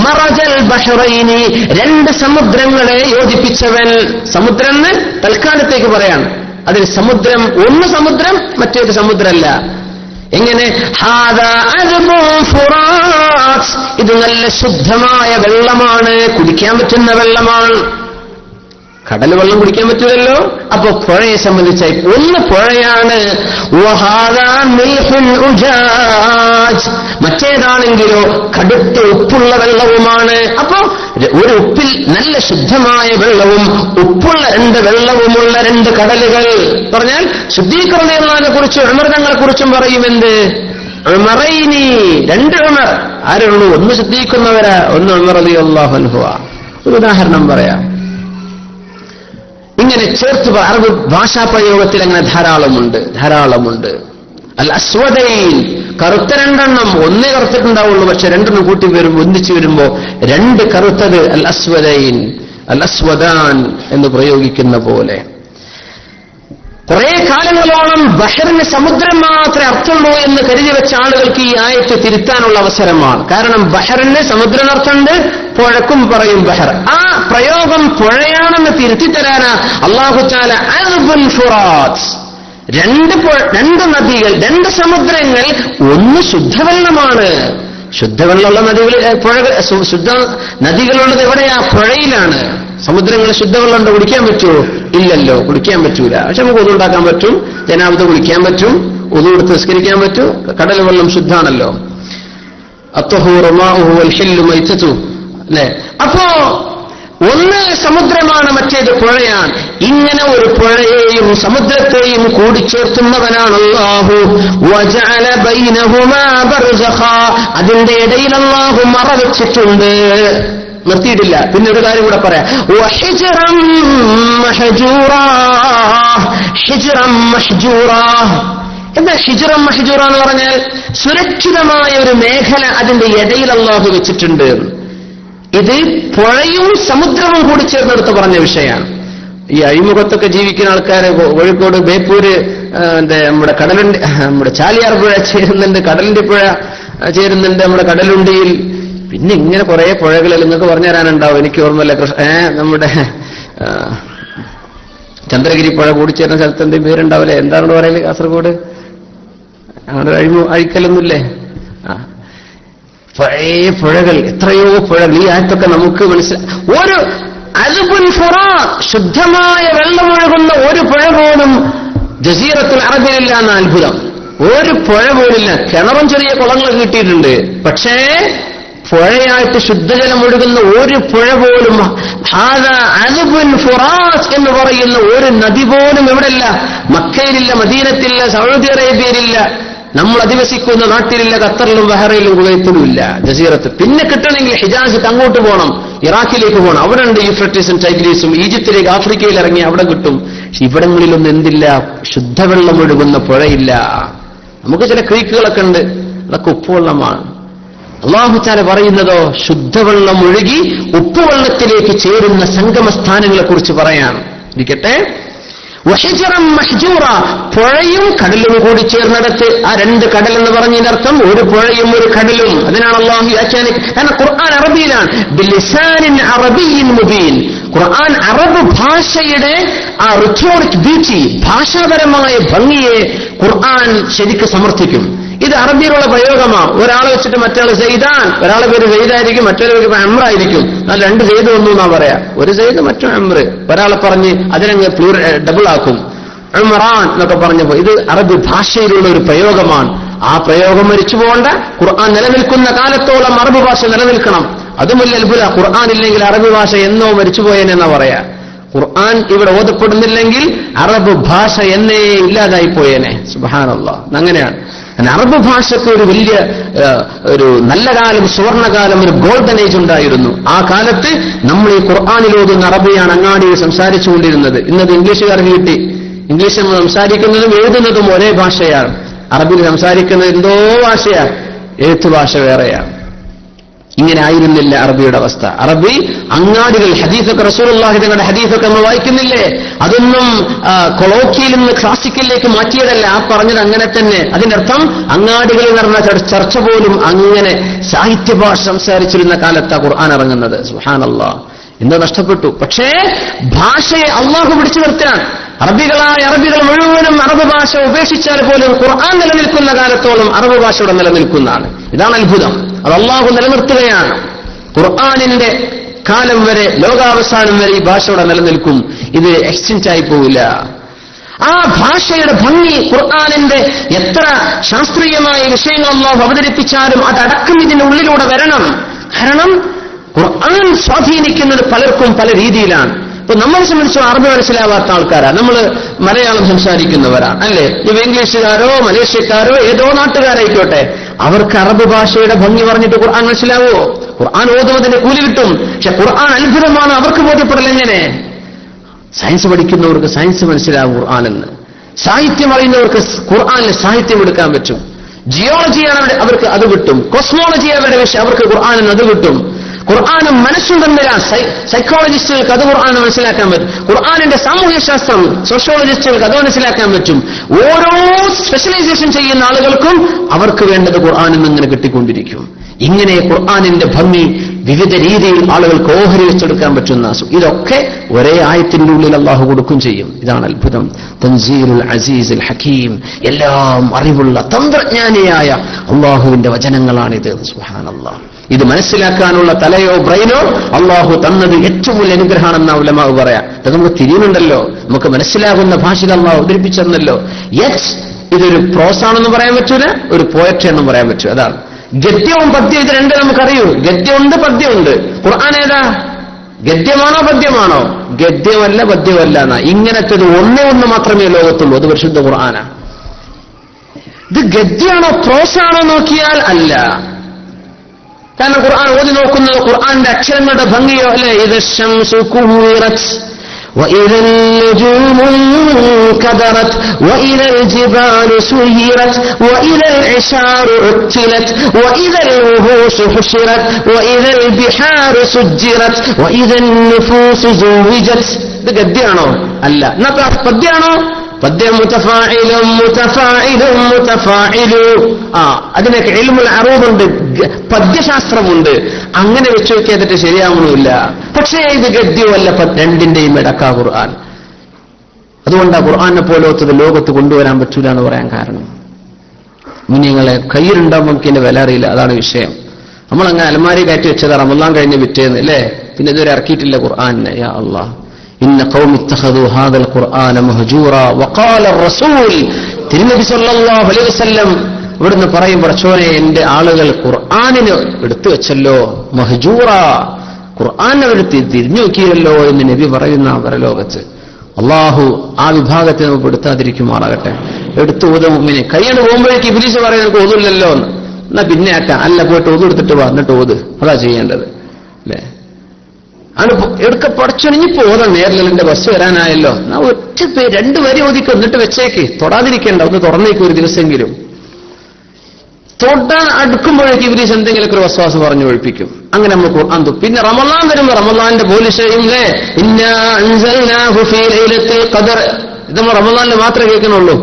مرج البحرين രണ്ട് സമുദ്രങ്ങളെ യോജിപ്പിച്ചവൻ. സമുദ്രം തൽക്കാലത്തേക്ക് പറയാണ്. അതിൽ സമുദ്രം ഒന്ന് സമുദ്രം, മറ്റേത് സമുദ്രമല്ല. എങ്ങനെ? ഹാദാ അദ്ബുൻ ഫുറാത്ത്, ഇത് നല്ല ശുദ്ധമായ വെള്ളമാണ്, കുടിക്കാൻ പറ്റുന്ന വെള്ളമാണ്. കടൽ വെള്ളം കുടിക്കാൻ പറ്റില്ലല്ലോ. അപ്പൊ പുഴയെ സംബന്ധിച്ചായി ഒന്ന് പുഴയാണ്. മറ്റേതാണെങ്കിലോ കടുത്ത ഉപ്പുള്ള വെള്ളവുമാണ്. അപ്പോ ഒരു ഉപ്പിൽ നല്ല ശുദ്ധമായ വെള്ളവും ഉപ്പുള്ള രണ്ട് വെള്ളവുമുള്ള രണ്ട് കടലുകൾ പറഞ്ഞാൽ ശുദ്ധീകരണത്തെ കുറിച്ചും ഉമർതങ്ങളെ കുറിച്ചും പറയുമെന്ത്? ഉമറൈനി, രണ്ട് ഉമർ. ആരുള്ളൂ? ഒന്ന് ശുദ്ധീകരിക്കുന്നവരാ, ഒന്ന് ഉമർ റളിയല്ലാഹു അൻഹു. ഒരു ഉദാഹരണം പറയാം. ഇങ്ങനെ ചേർത്ത് അറബ് ഭാഷാ പ്രയോഗത്തിൽ അങ്ങനെ ധാരാളമുണ്ട്. അൽ അസ്വദൈൻ, കറുത്ത രണ്ടെണ്ണം. ഒന്നേ കറുത്തിട്ടുണ്ടാവുള്ളൂ, പക്ഷെ രണ്ടെണ്ണം കൂട്ടി ഒന്നിച്ചു വരുമ്പോ രണ്ട് കറുത്തത്. അൽ അസ്വദൈൻ, അൽ അസ്വദാൻ എന്ന് പ്രയോഗിക്കുന്ന പോലെ. കുറെ കാലങ്ങളോളം ബഹറിന് സമുദ്രം മാത്രമേ അർത്ഥമുള്ളൂ എന്ന് കരുതി വെച്ച ആളുകൾക്ക് ഈ ആയത്ത് തിരുത്താനുള്ള അവസരമാണ്. കാരണം ബഹറിന് സമുദ്രനർത്ഥമുണ്ട്, പുഴക്കും പറയും ബഹർ. ആ പ്രയോഗം പുഴയാണെന്ന് തിരുത്തിത്തരാനാ അല്ലാഹു തആല അദ്ബുൻ ഫുറാത്ത്, രണ്ട് നദികൾ, രണ്ട് സമുദ്രങ്ങൾ. ഒന്ന് ശുദ്ധവെള്ളമാണ്. ശുദ്ധവെള്ളമുള്ള നദികൾ, ശുദ്ധ നദികളുള്ളത് എവിടെയാ? പുഴയിലാണ്. സമുദ്രങ്ങൾ ശുദ്ധവെള്ളം കുടിക്കാൻ പറ്റുമോ? ഇല്ലല്ലോ, കുളിക്കാൻ പറ്റൂല. പക്ഷെ നമുക്ക് ഒതു ഉണ്ടാക്കാൻ പറ്റും, ജനാബത്ത് കുളിക്കാൻ പറ്റും, ഒതു എടുത്ത് നിസ്കരിക്കാൻ പറ്റും. കടൽ വെള്ളം ശുദ്ധാണല്ലോ. അത്വഹൂറു മാഉഹു വൽ ഹില്ലു മൈതതു. അല്ലേ? അപ്പോ ഒന്ന് സമുദ്രമാണ്, മറ്റേത് പുഴയാണ്. ഇങ്ങനെ ഒരു പുഴയെയും സമുദ്രത്തെയും കൂടിച്ചേർത്തുന്നവനാണ് അല്ലാഹു. വജഅല ബൈനഹുമാ ബർസഖാ, അതിന്റെ ഇടയിൽ അല്ലാഹു മറ വെച്ചിട്ടുണ്ട്. നിർത്തിയിട്ടില്ല, പിന്നെ ഒരു കാര്യം കൂടെ പറയാം. വഹിജ്റൻ മഹ്ജൂറാ, ഹിജ്റൻ മഹ്ജൂറാ. എന്താ ഹിജ്റൻ മഹ്ജൂറ എന്ന് പറഞ്ഞാൽ? സുരക്ഷിതമായ ഒരു മേഖല അതിന്റെ ഇടയിൽ അല്ലാഹു വെച്ചിട്ടുണ്ട്. ഇത് പുഴയും സമുദ്രവും കൂടി ചേർന്നെടുത്ത് പറഞ്ഞ വിഷയമാണ്. ഈ അഴിമുഖത്തൊക്കെ ജീവിക്കുന്ന ആൾക്കാര് കോഴിക്കോട് ബേപ്പൂര് നമ്മുടെ കടലുണ്ടി, നമ്മുടെ ചാലിയാർ പുഴ ചേരുന്നുണ്ട്, കടലിന്റെ പുഴ ചേരുന്നുണ്ട് നമ്മുടെ കടലുണ്ടിയിൽ. പിന്നെ ഇങ്ങനെ കുറെ പുഴകളിൽ നിങ്ങൾക്ക് പറഞ്ഞു തരാനുണ്ടാവും, എനിക്ക് ഓർമ്മയില്ല. നമ്മുടെ ചന്ദ്രഗിരി പുഴ കൂടിച്ചേരുന്ന സ്ഥലത്ത് എന്തെങ്കിലും പേരുണ്ടാവില്ലേ? എന്താണ് പറയല് കാസർഗോഡ്? അങ്ങനെ അഴിക്കലൊന്നുമില്ലേ? പഴയ പുഴകൾ, എത്രയോ പുഴകൾ. ഈ ആയത്തൊക്കെ നമുക്ക് ഒരു അസ്ബുൻ ഫുറാത്ത്, ശുദ്ധമായ വെള്ളമൊഴുകുന്ന ഒരു പുഴ പോലും ജസീറത്തുൽ അറബിലില്ല എന്ന അത്ഭുതം. ഒരു പുഴ പോലില്ല. കിണറും ചെറിയ കുളങ്ങൾ കിട്ടിയിട്ടുണ്ട്, പക്ഷേ പുഴയായിട്ട് ശുദ്ധജലം ഒഴുകുന്ന ഒരു പുഴ പോലും, അസ്ബുൻ ഫുറാത്ത് എന്ന് പറയുന്ന ഒരു നദി പോലും എവിടെയില്ല. മക്കയിലില്ല, മദീനത്തില്ല, സൗദി അറേബ്യയിലില്ല, നമ്മൾ അധിവസിക്കുന്ന നാട്ടിലില്ല, ഖത്തറിലും ബഹ്റൈനിലും കുവൈത്തിലും ഇല്ല, ജസീറത്ത്. പിന്നെ കിട്ടണമെങ്കിൽ ഹിജാസിക്ക് അങ്ങോട്ട് പോകണം, ഇറാഖിലേക്ക് പോകണം. അവിടെ ഉണ്ട് യൂഫ്രട്ടീസും ടൈഗ്രീസും. ഈജിപ്തിലേക്ക്, ആഫ്രിക്കയിൽ ഇറങ്ങി അവിടെ കിട്ടും. പക്ഷെ ഇവിടങ്ങളിലൊന്നും എന്തില്ല? ശുദ്ധവെള്ളം ഒഴുകുന്ന പുഴയില്ല. നമുക്ക് ചില ക്രീക്കുകളൊക്കെ ഉണ്ട്, അതൊക്കെ ഉപ്പുവെള്ളമാണ്. അല്ലാഹു തആല പറയുന്നതോ ശുദ്ധവെള്ളം ഒഴുകി ഉപ്പുവെള്ളത്തിലേക്ക് ചേരുന്ന സംഗമസ്ഥാനങ്ങളെ കുറിച്ച് പറയാണ്. ഇരിക്കട്ടെ. വഹിജ്റൻ മഹ്ജൂറ, പുഴയും കടലും കൂടി ചേർന്നിടത്ത്. ആ രണ്ട് കടൽ എന്ന് പറഞ്ഞതിനർത്ഥം ഒരു പുഴയും ഒരു കടലും. അതിനാണ് അല്ലാഹു വ്യാഖ്യാനിക്കുന്നത്. കാരണം ഖുർആൻ അറബിയിലാണ്, ബിലിസാനിൻ അറബിയ്യിൻ മുബീൻ. ഖുർആൻ അറബ് ഭാഷയുടെ ആ റിറ്റോറിക് ബ്യൂട്ടി, ഭാഷാപരമായ ഭംഗിയെ ഖുർആൻ ശരിക്ക് സമർത്ഥിക്കും. ഇത് അറബിയിലുള്ള പ്രയോഗമാണ്. ഒരാളെ വെച്ചിട്ട് മറ്റാൾ സെയ്ദാൻ, ഒരാളെ പേര് സെയ്ദായിരിക്കും, മറ്റൊരു പേര് അമ്രായിരിക്കും. എന്നാൽ രണ്ട് സെയ്ദ് വന്നു എന്നാ പറയാ. ഒരു സെയ്ദ് മറ്റൊരു അമ്ര്. ഒരാളെ പറഞ്ഞ് അതിനങ്ങ് ഡബിൾ ആക്കും, ഉമ്രാൻ എന്നൊക്കെ പറഞ്ഞപ്പോ. ഇത് അറബി ഭാഷയിലുള്ള ഒരു പ്രയോഗമാണ്. ആ പ്രയോഗം മരിച്ചു പോകേണ്ട. ഖുർആൻ നിലനിൽക്കുന്ന കാലത്തോളം അറബ് ഭാഷ നിലനിൽക്കണം. അതുമല്ല അത്ഭുത. ഖുർആൻ ഇല്ലെങ്കിൽ അറബ് ഭാഷ എന്നോ മരിച്ചുപോയെന്നാ പറയാ. ഖുർആൻ ഇവിടെ ഓതപ്പെടുന്നില്ലെങ്കിൽ അറബ് ഭാഷ എന്നേ ഇല്ലാതായി പോയേനെ. സുബ്ഹാനല്ലാഹ്. അങ്ങനെയാണ്. അറബ് ഭാഷയ്ക്ക് ഒരു വലിയ ഒരു നല്ല കാലം, സുവർണകാലം, ഒരു ഗോൾഡൻ ഏജ് ഉണ്ടായിരുന്നു. ആ കാലത്ത് നമ്മൾ ഈ ഖുർആനിലോതുന്ന അറബിയാണ് അങ്ങാടിയിൽ സംസാരിച്ചുകൊണ്ടിരുന്നത്. ഇന്നത് ഇംഗ്ലീഷുകാർക്ക് കിട്ടി. ഇംഗ്ലീഷ് സംസാരിക്കുന്നതും എഴുതുന്നതും ഒരേ ഭാഷയാണ്. അറബിയിൽ സംസാരിക്കുന്നത് എന്തോ ഭാഷയാണ്, എഴുത്തു ഭാഷ വേറെയാണ്. ഇങ്ങനെ ആയിരുന്നില്ല അറബിയുടെ അവസ്ഥ. അറബി അങ്ങാടികൾ, ഹദീസൊക്കെ റസൂലുള്ളാഹി തങ്ങളുടെ ഹദീസൊക്കെ നമ്മൾ വായിക്കുന്നില്ലേ, അതൊന്നും കൊളോക്കിയിൽ നിന്ന് ക്ലാസിക്കലിലേക്ക് മാറ്റിയതല്ല. ആ പറഞ്ഞത് അങ്ങനെ തന്നെ. അതിനർത്ഥം അങ്ങാടികളിൽ നടന്ന ചർച്ച പോലും അങ്ങനെ സാഹിത്യഭാഷ സംസാരിച്ചിരുന്ന കാലത്താണ് ഖുർആൻ ഇറങ്ങുന്നത്. സുബ്ഹാനല്ലാഹ്. ഇന്ന് നഷ്ടപ്പെട്ടു. പക്ഷേ ഭാഷയെ അള്ളാഹു പിടിച്ചു നിർത്താൻ, അറബികളായ അറബികൾ മുഴുവനും അറബ് ഭാഷ ഉപേക്ഷിച്ചാൽ പോലും ഖുർആൻ നിലനിൽക്കുന്ന കാലത്തോളം അറബ് ഭാഷയുടെ നിലനിൽക്കുന്നതാണ്. ഇതാണ് അത്ഭുതം. അത് അള്ളാഹു നിലനിർത്തുകയാണ്. ഖുർആനിന്റെ കാലം വരെ, ലോകാവസാനം വരെ ഈ ഭാഷയുടെ നിലനിൽക്കും. ഇത് എക്സ്ചേഞ്ച് ആയി പോവില്ല. ആ ഭാഷയുടെ ഭംഗി, ഖുർആനിന്റെ എത്ര ശാസ്ത്രീയമായ വിഷയങ്ങൾ അള്ളാഹു അവതരിപ്പിച്ചാലും അതടക്കം ഇതിന്റെ ഉള്ളിലൂടെ വരണം. കാരണം ഖുർആൻ സ്വാധീനിക്കുന്നത് പലർക്കും പല രീതിയിലാണ്. ഇപ്പൊ നമ്മളെ സംബന്ധിച്ച് അറബി മനസ്സിലാവാത്ത ആൾക്കാരാണ്, നമ്മൾ മലയാളം സംസാരിക്കുന്നവരാണ്, അല്ലേ? ഇവ ഇംഗ്ലീഷുകാരോ മലേഷ്യക്കാരോ ഏതോ നാട്ടുകാരായിക്കോട്ടെ, അവർക്ക് അറബ് ഭാഷയുടെ ഭംഗി പറഞ്ഞിട്ട് ഖുർആൻ മനസ്സിലാവോ? ഖുർആൻ ഓതുന്നതിന് കൂലി കിട്ടും. പക്ഷെ ഖുർആൻ അത്ഭുതമാണ്, അവർക്ക് ബോധ്യപ്പെടൽ എങ്ങനെ? സയൻസ് പഠിക്കുന്നവർക്ക് സയൻസ് മനസ്സിലാവും ഖുർആനെന്ന്. സാഹിത്യം അറിയുന്നവർക്ക് ഖുർആനിൽ സാഹിത്യം എടുക്കാൻ പറ്റും. ജിയോളജിയാണ് അവർക്ക് അത് കിട്ടും. കോസ്മോളജി അവരുടെ വിഷയം, അവർക്ക് ഖുർആനിന് അത് കിട്ടും. ഖുർആനും മനസ്സും തമ്മിലാണ്. സൈക്കോളജിസ്റ്റുകൾക്ക് അത് ഖുർആൻ മനസ്സിലാക്കാൻ പറ്റും. ഖുർആനിന്റെ സാമൂഹ്യശാസ്ത്രം സോഷ്യോളജിസ്റ്റുകൾക്ക് അത് മനസ്സിലാക്കാൻ പറ്റും. ഓരോ സ്പെഷ്യലൈസേഷൻ ചെയ്യുന്ന ആളുകൾക്കും അവർക്ക് വേണ്ടത് ഖുർആനിൽ നിന്ന് ഇങ്ങനെ കിട്ടിക്കൊണ്ടിരിക്കും. ഇങ്ങനെ ഖുർആനിന്റെ ഭംഗി വിവിധ രീതിയിൽ ആളുകൾക്ക് ഓഹരി വെച്ചെടുക്കാൻ പറ്റുന്ന ഇതൊക്കെ ഒരേ ആയത്തിന്റെ ഉള്ളിൽ അള്ളാഹു കൊടുക്കും ചെയ്യും. ഇതാണ് അത്ഭുതം. തൻസീലുൽ അസീസുൽ ഹകീം. എല്ലാം അറിവുള്ള തന്ത്രജ്ഞാനിയായ അള്ളാഹുവിന്റെ വചനങ്ങളാണിത്. സുബ്ഹാനല്ലാഹ്. ഇത് മനസ്സിലാക്കാനുള്ള തലയോ ബ്രെയിനോ അള്ളാഹു തന്നത് ഏറ്റവും വലിയ അനുഗ്രഹമാണെന്ന ഉലമാവ് പറയാം. അത് നമുക്ക് തിരിയുന്നുണ്ടല്ലോ, നമുക്ക് മനസ്സിലാകുന്ന ഭാഷയിൽ അള്ളാഹു അവതരിപ്പിച്ചെന്നല്ലോ. ഇതൊരു പ്രോസാണെന്ന് പറയാൻ പറ്റൂല, ഒരു പോയട്രി എന്നും പറയാൻ പറ്റൂ. അതാണ് ഗദ്യവും പദ്യവും, ഇത് രണ്ടും നമുക്കറിയൂ. ഗദ്യമുണ്ട്, പദ്യമുണ്ട്. ഖുർആൻ ഏതാ? ഗദ്യമാണോ പദ്യമാണോ? ഗദ്യമല്ല പദ്യമല്ല എന്നാ. ഇങ്ങനത്തെ ഒന്നേ ഒന്ന് മാത്രമേ ലോകത്തുള്ളൂ, അത് പരിശുദ്ധ ഖുർആനാ. ഇത് ഗദ്യാണോ പ്രോസാണോ നോക്കിയാൽ അല്ല. കാരണം ഖുർആൻ ഓതി നോക്കുന്നത് ഖുർആന്റെ അക്ഷരങ്ങളുടെ ഭംഗിയോ അല്ലേ? ഇത് ശംസു കുവിറത് وإذا النجوم انكدرت وإذا الجبال سيرت وإذا العشار عطلت وإذا الوحوش حشرت وإذا البحار سجرت وإذا النفوس زوجت. ഇത് ഗദ്യാണോ? അല്ല. എന്നാ പദ്യാണോ? പദ്യം മുതഫാഇലും മുതഫാഇലും മുതഫാഇലു. അതിനൊക്കെ ഇൽമുൽ അറൂബുണ്ട്, പദ്യശാസ്ത്രമുണ്ട്. അങ്ങനെ വെച്ച് നോക്കിയിട്ട് ശരിയാവണമില്ല. പക്ഷേ ഇത് ഗദ്യമല്ല, രണ്ടിന്റെയും ഇടക്കാ ഖുർആൻ. അതുകൊണ്ടാ ഖുർആനെ പോലത്തത് ലോകത്ത് കൊണ്ടുവരാൻ പറ്റൂല എന്ന് പറയാൻ കാരണം. മുനിങ്ങളെ കയ്യിലുണ്ടാകുമ്പോൾ നമുക്ക് ഇതിന്റെ വില അറിയില്ല, അതാണ് വിഷയം. നമ്മളങ്ങനെ അലമാരി കയറ്റി വെച്ചതാ റമളാൻ കഴിഞ്ഞ് വിറ്റേന്ന് അല്ലേ? പിന്നെ ഇതുവരെ ഇറക്കിയിട്ടില്ല ഖുർആനെ. യാ അല്ലാഹ്, ഇന്ന ഖൗമി ഇത്തഖദു ഹാദൽ ഖുർആന മഹ്ജൂറ വഖാല റസൂൽ. തിരുനബി സല്ലല്ലാഹു അലൈഹി വസല്ലം ഇവിടുന്ന് പറയും, പടച്ചോനെ എന്റെ ആളുകൾ ഖുർആനിനെ എടുത്തു വെച്ചല്ലോ, മഹ്ജൂറ, ഖുർആനെ എടുത്ത് തിരിഞ്ഞു നോക്കിയല്ലോ എന്ന് നബി പറയുന്ന പരലോകത്ത്. അള്ളാഹു ആ വിഭാഗത്തെ നമുക്ക് എടുത്താതിരിക്കുമാറാകട്ടെ. എടുത്തു ഓത മുഅ്മിനെ. കയ്യാണ് പോകുമ്പോഴേക്ക് ഇബ്ലീസ് പറയുന്നത് നമുക്ക് ഓതില്ലല്ലോ എന്ന്. എന്നാ പിന്നെ ആക്കാം, അല്ല പോയിട്ട് ഓത് എടുത്തിട്ട് വാ, എന്നിട്ട് ഓത്. അതാ ചെയ്യേണ്ടത് അല്ലേ? ആണ് എടുക്ക പടച്ചൊണിഞ്ഞിപ്പോ ഓതാ, നേരിൽ എന്റെ ബസ് വരാനായല്ലോ, എന്നാ ഒറ്റ രണ്ട് വരി ഓതിക്ക് എന്നിട്ട് വെച്ചേക്ക്, തൊടാതിരിക്കേണ്ട, ഒന്ന് തുറന്നേക്ക് ഒരു ദിവസമെങ്കിലും. തൊട്ടാൻ അടുക്കുമ്പോഴേക്ക് ഇബ്ലീസ് എന്തെങ്കിലുമൊക്കെ ഒരു വസ്വാസ് പറഞ്ഞു ഒഴിപ്പിക്കും. അങ്ങനെ നമുക്ക് ഖുർആൻ. പിന്നെ റമളാൻ വരുമ്പോ റമളാന്റെ പോലീസയില്ലേ, ഇന്നാ അൻസൽനാഹു ഫീ ലൈലത്തുൽ ഖദർ. ഇത് നമ്മൾ റമളാനിൽ മാത്രമേ കേൾക്കുന്നുള്ളൂ.